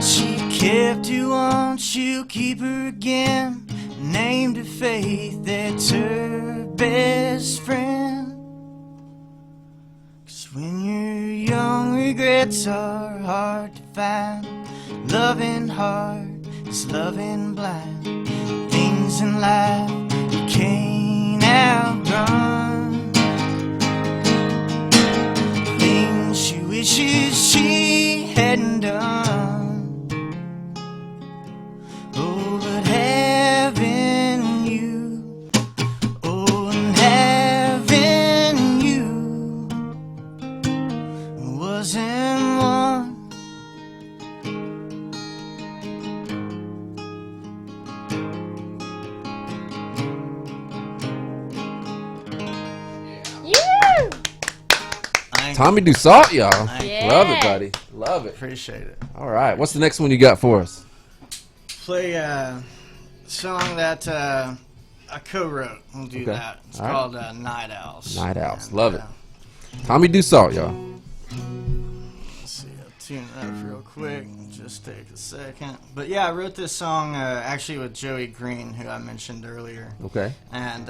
S18: She kept you once, she'll keep her again. Named her Faith, that's her best friend. 'Cause when you're young, regrets are hard to find. Loving hard is loving blind. Things in life you can't outrun. Things she wishes she hadn't done. Oh, but having you
S4: Tommy Dussault, y'all.
S5: Yeah.
S4: Love it, buddy. Love it.
S18: Appreciate it.
S4: All right. What's the next one you got for us?
S18: Play a song that I co-wrote. We'll do
S4: Okay.
S18: that. It's
S4: All right.
S18: called Night Owls.
S4: Night Owls. Love it. Tommy Dussault, y'all.
S18: Let's see, I'll tune it up real quick. Just take a second. But yeah, I wrote this song actually with Joey Green, who I mentioned earlier.
S4: Okay.
S18: And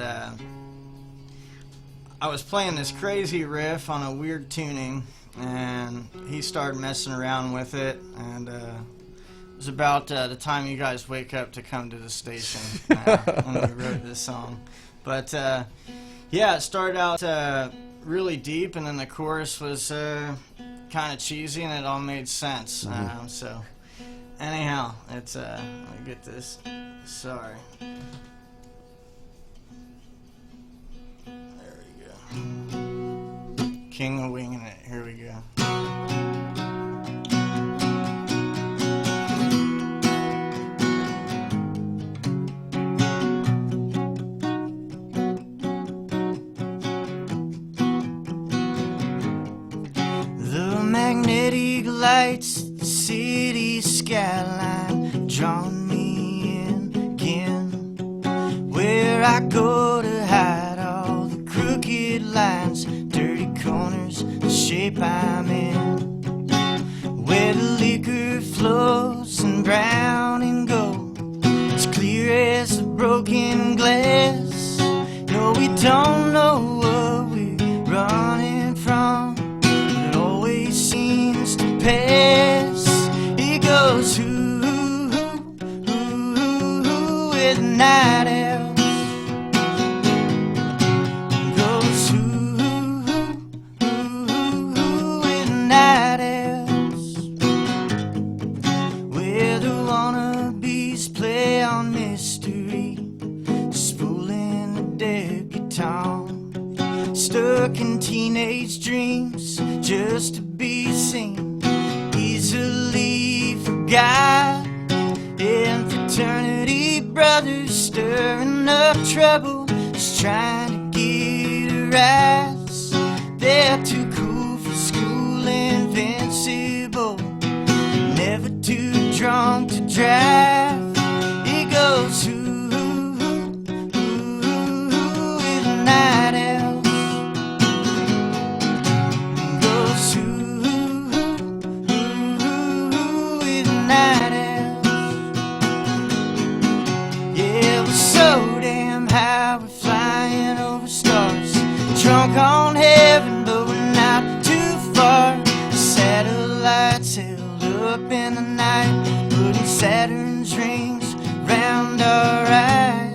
S18: I was playing this crazy riff on a weird tuning, and he started messing around with it, and it was about the time you guys wake up to come to the station when we wrote this song. But yeah, it started out really deep, and then the chorus was kind of cheesy, and it all made sense. So anyhow, it's let me get this. Sorry. King of Winging It. Here we go. The magnetic lights, the city skyline, drawn me in again. Where I go to hide all the crooked lines, dirty corners, the shape I'm in. Where the liquor flows in brown and gold, it's clear as the broken glass. No, we don't know what we're running from, but it always seems to pass. It goes ooh, ooh, ooh, ooh, with the night owls. It goes ooh, ooh, ooh, with the night owls. Where the wannabes play on mystery, spooling the dead guitar. Stuck in teenage dreams, just to be seen, easily forgot. In fraternity, brothers stirring up trouble, just trying to get a rise. They're too cool for school, invincible, never too drunk to drive. It goes ooh, ooh, ooh, with the night owls. It goes ooh, ooh, ooh, with the night owls. Yeah, we're so damn high, we're flying over stars, drunk on heaven, but we're not too far. Satellites held up in the night, putting Saturn's rings round our eyes.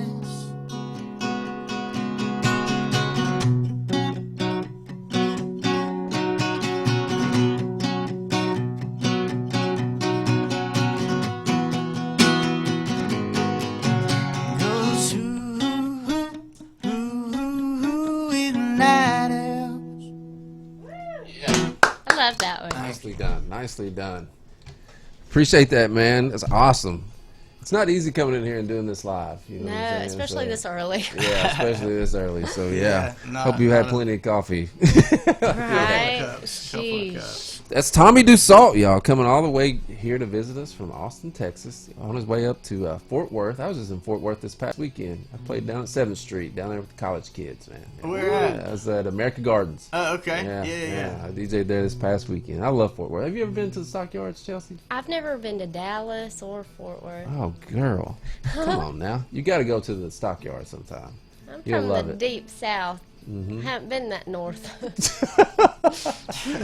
S18: Goes ooh, ooh, ooh, with the night owls.
S5: I love that one.
S4: Nicely done. Nicely done. Appreciate that, man. That's awesome. It's not easy coming in here and doing this live. You know
S5: No,
S4: what I'm saying?
S5: especially
S4: So-
S5: this early.
S4: Yeah, especially this early. So yeah,
S18: Yeah,
S4: hope you had
S18: not-
S4: plenty of coffee.
S5: Right?
S18: Couple of
S5: Sheesh.
S18: cups.
S4: That's Tommy Dussault, y'all, coming all the way here to visit us from Austin, Texas, on his way up to Fort Worth. I was just in Fort Worth this past weekend. I played down at 7th Street, down there with the college kids, man.
S18: Where at?
S4: I was at America Gardens.
S18: Oh, okay.
S4: Yeah,
S18: Yeah.
S4: I DJ'd there this past weekend. I love Fort Worth. Have you ever been to the Stockyards, Chelsea?
S5: I've never been to Dallas or Fort Worth.
S4: Oh, girl. Come on now. You got to go to the Stockyards sometime.
S5: I'm
S4: You'll
S5: from
S4: love
S5: the
S4: it.
S5: deep south.
S4: Mhm.
S5: Haven't been that north.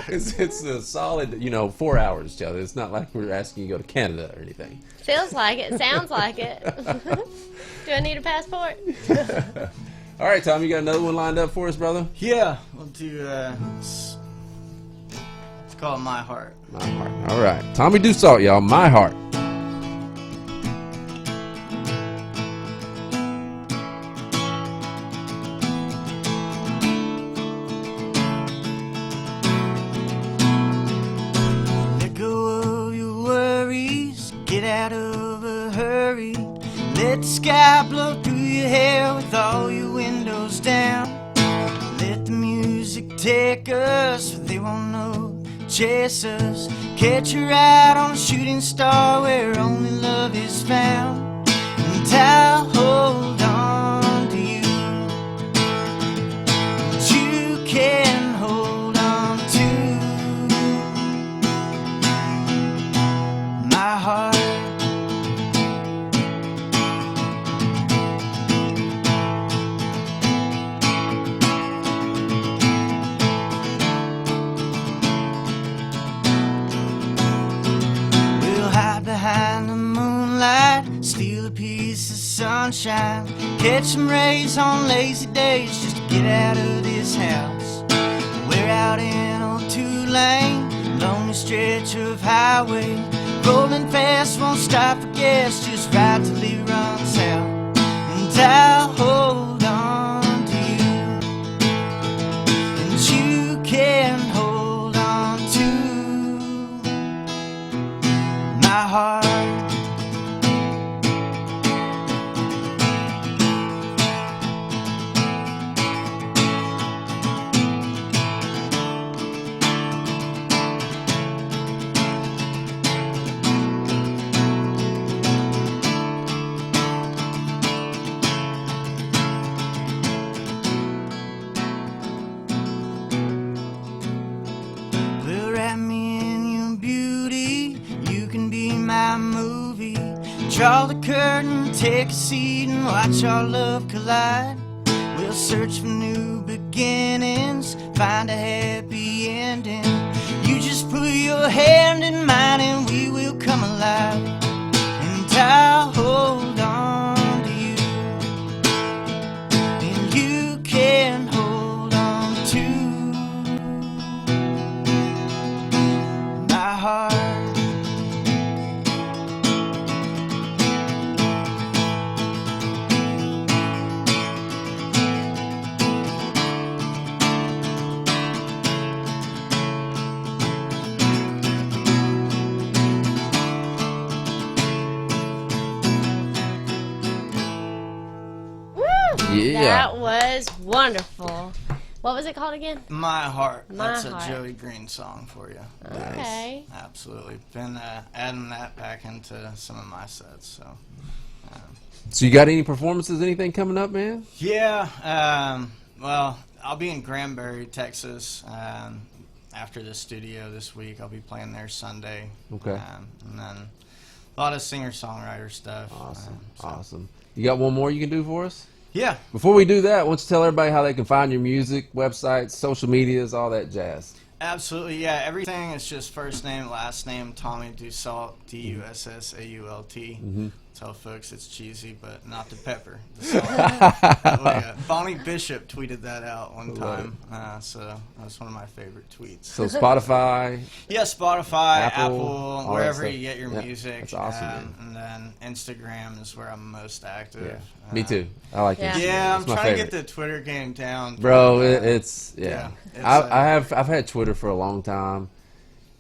S4: It's a solid, 4 hours, Chelsea. It's not like we're asking you to go to Canada or anything.
S5: Feels like it. Sounds like it. Do I need a passport?
S4: All right, Tom, you got another one lined up for us, brother?
S18: Yeah, we'll do, it's called My Heart.
S4: My Heart. All right. Tommy Dussault, y'all. My Heart.
S18: Let go of your worries, get out of a hurry. Let the sky blow through your hair with all your windows down. Let the music
S21: music take us where they won't know, chase us, catch a ride on a shooting star where only love is found. And I'll hold on to you, but you can hold on to my heart. Behind the moonlight, steal a piece of sunshine, catch some rays on lazy days just to get out of this house. We're out in old two-lane, lonely stretch of highway, rolling fast, won't stop for gas, just right till it runs out. And I'll hold on to you, and you can hold on to my heart. Well, wrap me in your beauty, you can be my movie. Draw the curtain, take a seat and watch our love collide. We'll search for new beginnings, find a happy ending. You just put your hand in mine and we will come alive. And I'll hold on to you, and you can hold on to my heart.
S4: Yeah.
S5: That was wonderful. What was it called again?
S21: My Heart.
S5: My
S21: That's
S5: Heart.
S21: a Joey Green song for you.
S5: Okay.
S21: Absolutely. Been adding that back into some of my sets.
S4: So you got any performances, anything coming up, man?
S21: Yeah. Well, I'll be in Granbury, Texas. After the studio this week, I'll be playing there Sunday.
S4: Okay.
S21: And then a lot of singer-songwriter stuff.
S4: Awesome. Awesome. You got one more you can do for us?
S21: Yeah.
S4: Before we do that, why don't you tell everybody how they can find your music, websites, social medias, all that jazz?
S21: Absolutely, yeah. Everything is just first name, last name, Tommy Dussault, D-U-S-S-A-U-L-T.
S4: Mhm.
S21: Tell folks it's cheesy, but not the pepper. The salt. Bonnie Bishop tweeted that out one time, so that was one of my favorite tweets.
S4: So Spotify?
S21: Yeah, Spotify,
S4: Apple, all
S21: wherever
S4: that
S21: you
S4: stuff.
S21: get your
S4: Yeah,
S21: music.
S4: that's awesome, man.
S21: And then Instagram is where I'm most active.
S4: Yeah. Me too. I like Instagram.
S21: Yeah, I'm
S4: It's my
S21: trying to
S4: favorite.
S21: get the Twitter game down.
S4: Bro,
S21: but,
S4: it's I've had Twitter for a long time.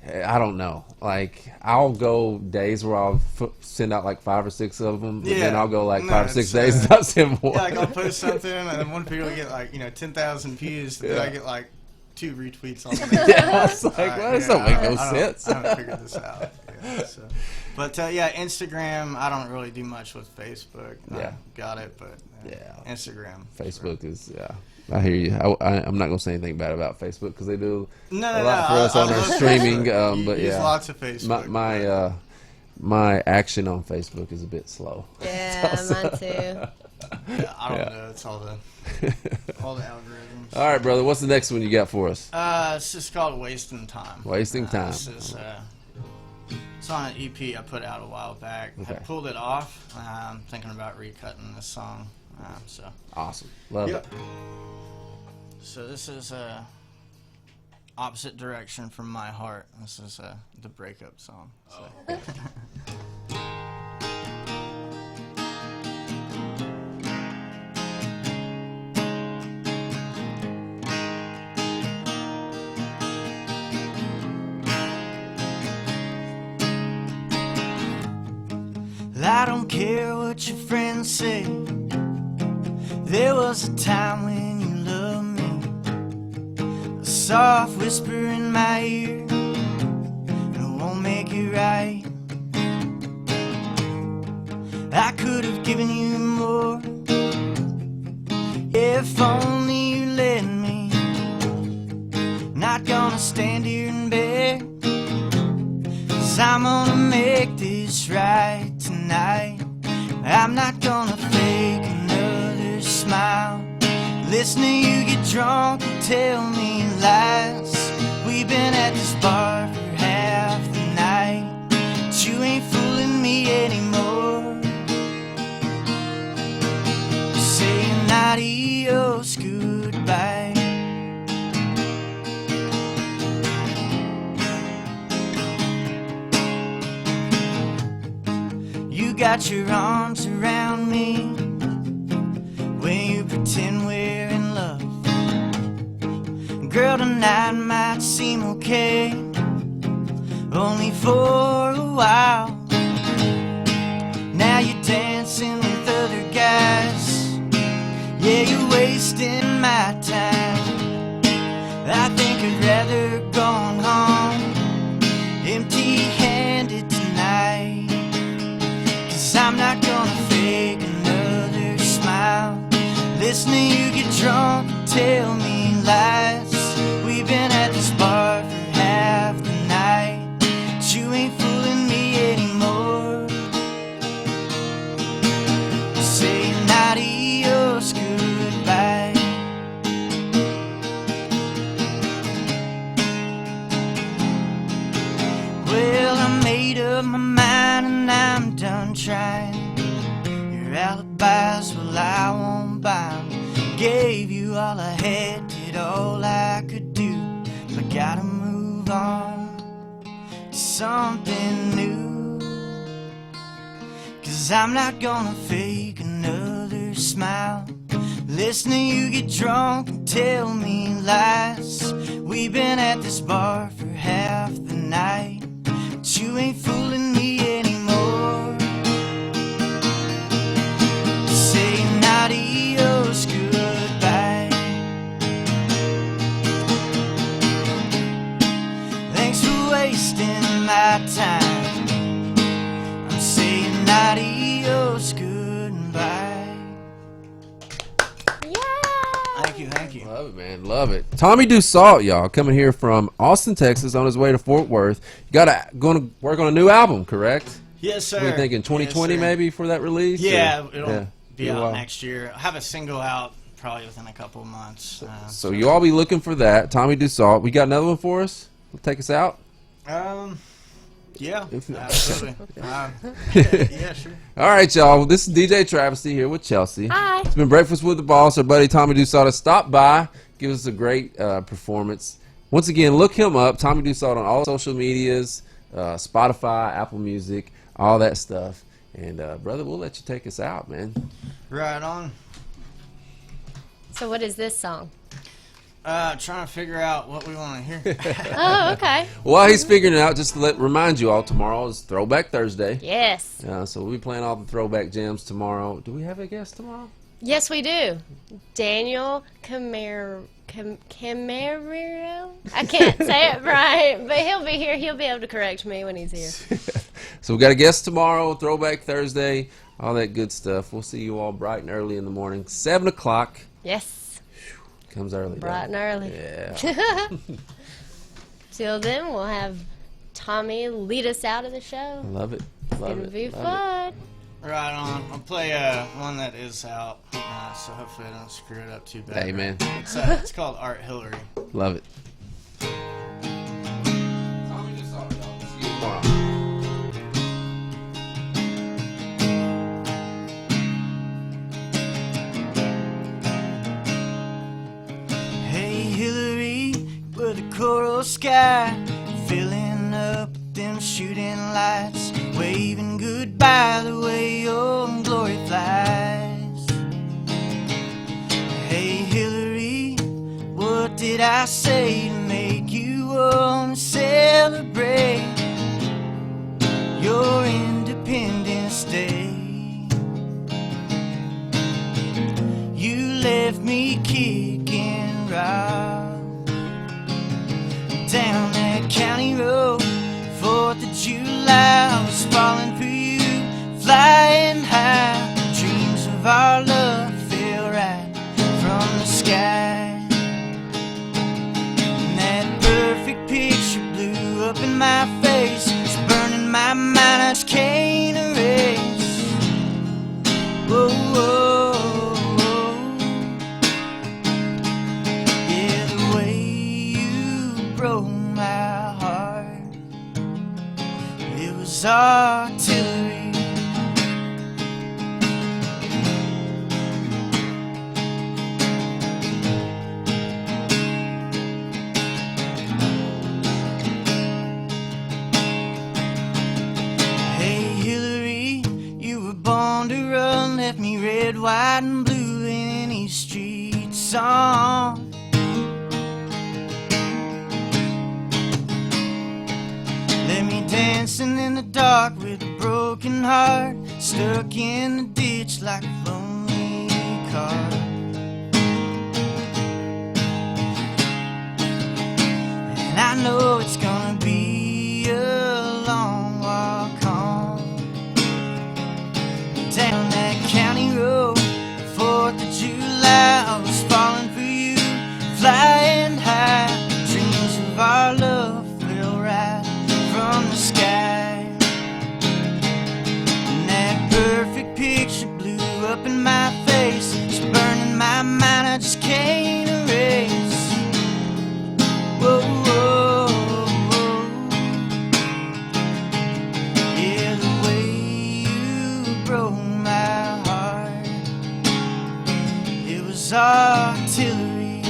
S4: I don't know. Like, I'll go days where I'll send out like 5 or 6 of them, but then I'll go like 5 or 6 days and not send one.
S21: Yeah, like I'll post something, and then one people get like 10,000 views, and then I get like 2 retweets on it.
S4: Yeah, it's like, well, this don't make no sense.
S21: I haven't figured this out. Yeah, so. But yeah, Instagram. I don't really do much with Facebook.
S4: Yeah.
S21: Got it, but Instagram.
S4: Facebook is I hear you. I'm not gonna say anything bad about Facebook because they do a
S21: No,
S4: lot for us on our streaming. But
S21: use
S4: yeah,
S21: lots of Facebook.
S4: My action on Facebook is a bit slow.
S5: Yeah, mine too.
S21: Yeah, I don't know. It's all the algorithms.
S4: All right, brother. What's the next one you got for us?
S21: It's just called Wasting Time.
S4: Wasting Time.
S21: This is, it's on an EP I put out a while back.
S4: Okay.
S21: I pulled it off. I'm thinking about recutting this song. So
S4: Awesome. Love it.
S21: So this is opposite direction from My Heart. This is the breakup song. So. I don't care what your friends say. There was a time when you loved me. soft whisper in my ear, it won't make it right. I could have given you more, if only you let me. Not gonna stand here and beg, 'cause I'm gonna make this right tonight. I'm not gonna fake another smile, listen to you get drunk and tell me lies. We've been at this bar for half the night, but you ain't fooling me anymore. Saying adios, goodbye. You got your arms around me when you pretend we're in love. Girl, tonight might seem okay, only for a while. Now you're dancing with other guys, yeah, you're wasting my time. I think I'd rather gone home empty-handed tonight, 'cause I'm not gonna fake another smile, listen to you get drunk and tell me lies. We've been at this bar for half the night, but you ain't fooling me anymore. Saying adios, goodbye. Well, I made up my mind and I'm done trying. Your alibis, well, I won't buy 'em. Gave you all I had, did all I could do, but I gotta move on to something new. 'Cause I'm not gonna fake another smile, listen to you get drunk and tell me lies. We've been at this bar for half the night, but you ain't fooling me anymore. Saying adios, goodbye. Thanks for wasting my time. I'm saying adios, goodbye. Thank you.
S4: Love it, man. Love it. Tommy Dussault, y'all, coming here from Austin, Texas, on his way to Fort Worth. You going to work on a new album, correct?
S21: Yes, sir.
S4: We're thinking 2020 maybe for that release?
S21: Yeah,
S4: or?
S21: it'll be out next year. I'll have a single out probably within a couple of months.
S4: So you all be looking for that. Tommy Dussault. We got another one for us? Take us out?
S21: Yeah, absolutely. Yeah, sure.
S4: All right, y'all. This is DJ Travesty here with Chelsea.
S5: Hi.
S4: It's been Breakfast with the Boss. Our buddy Tommy Dussault has stopped by, give us a great performance. Once again, look him up, Tommy Dussault, on all social medias, Spotify, Apple Music, all that stuff. And, brother, we'll let you take us out, man.
S21: Right on.
S5: So what is this song?
S21: Trying to figure out what we want to hear.
S5: Oh, okay.
S4: While he's figuring it out, just to remind you all, tomorrow is Throwback Thursday.
S5: Yes.
S4: So we'll be playing all the throwback jams tomorrow. Do we have a guest tomorrow?
S5: Yes, we do. Daniel Camaro. I can't say it right, but he'll be here. He'll be able to correct me when he's here.
S4: So we got a guest tomorrow, Throwback Thursday, all that good stuff. We'll see you all bright and early in the morning, 7 o'clock.
S5: Yes.
S4: Comes early.
S5: Bright and early.
S4: Yeah.
S5: Till then, we'll have Tommy lead us out of the show.
S4: Love it. Love
S5: It'll
S4: it.
S5: be
S4: Love
S5: fun.
S21: Right on. I'll play one that is out, so hopefully I don't screw it up too bad.
S4: Hey, man.
S21: It's called Art Hillary.
S4: Love it.
S21: Hey Hillary, with the coral sky, filling up them shooting lights, waving goodbye the way your glory flies. Hey Hillary, what did I say to make you want to celebrate your Independence Day? You left me kicking rock. county road, 4th of July, I was falling for you, flying high. Dreams of our love fell right from the sky. And that perfect picture blew up in my face. It's burning my mind, I just can't erase. Whoa, whoa, whoa. Yeah, the way you broke my heart, it was artillery. Born to run, left me red, white, and blue in any street song. Left me dancing in the dark with a broken heart, stuck in the ditch like a lonely car. And I know it's gonna be a long walk home. Down that county road, 4th of July, I was falling for you, flying high. Dreams of our love fell right from the sky. And that perfect picture blew up in my face. It's burning my mind, I just can't erase. Whoa, whoa, whoa. Yeah, the way you broke my heart, it was artillery.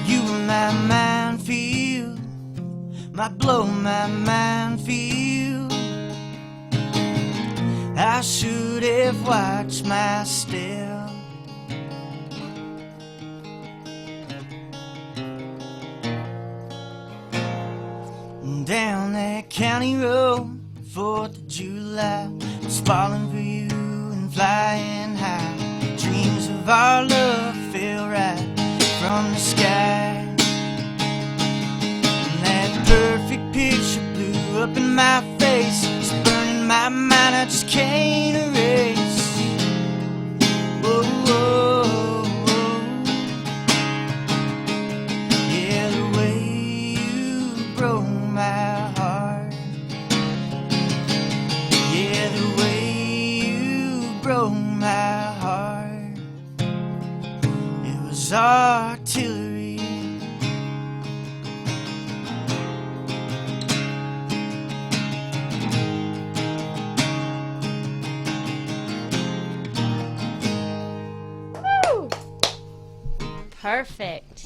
S21: You were my minefield, my blow, my minefield. I should have watched my step. Down that county road, 4th of July, I was falling for you and flying high. Dreams of our love fell right from the sky. And that perfect picture blew up in my face. It's burning my mind, I just can't erase. Whoa, whoa, whoa. Yeah, the way you broke my heart, yeah, the way you broke my heart, it was artillery.
S5: Perfect.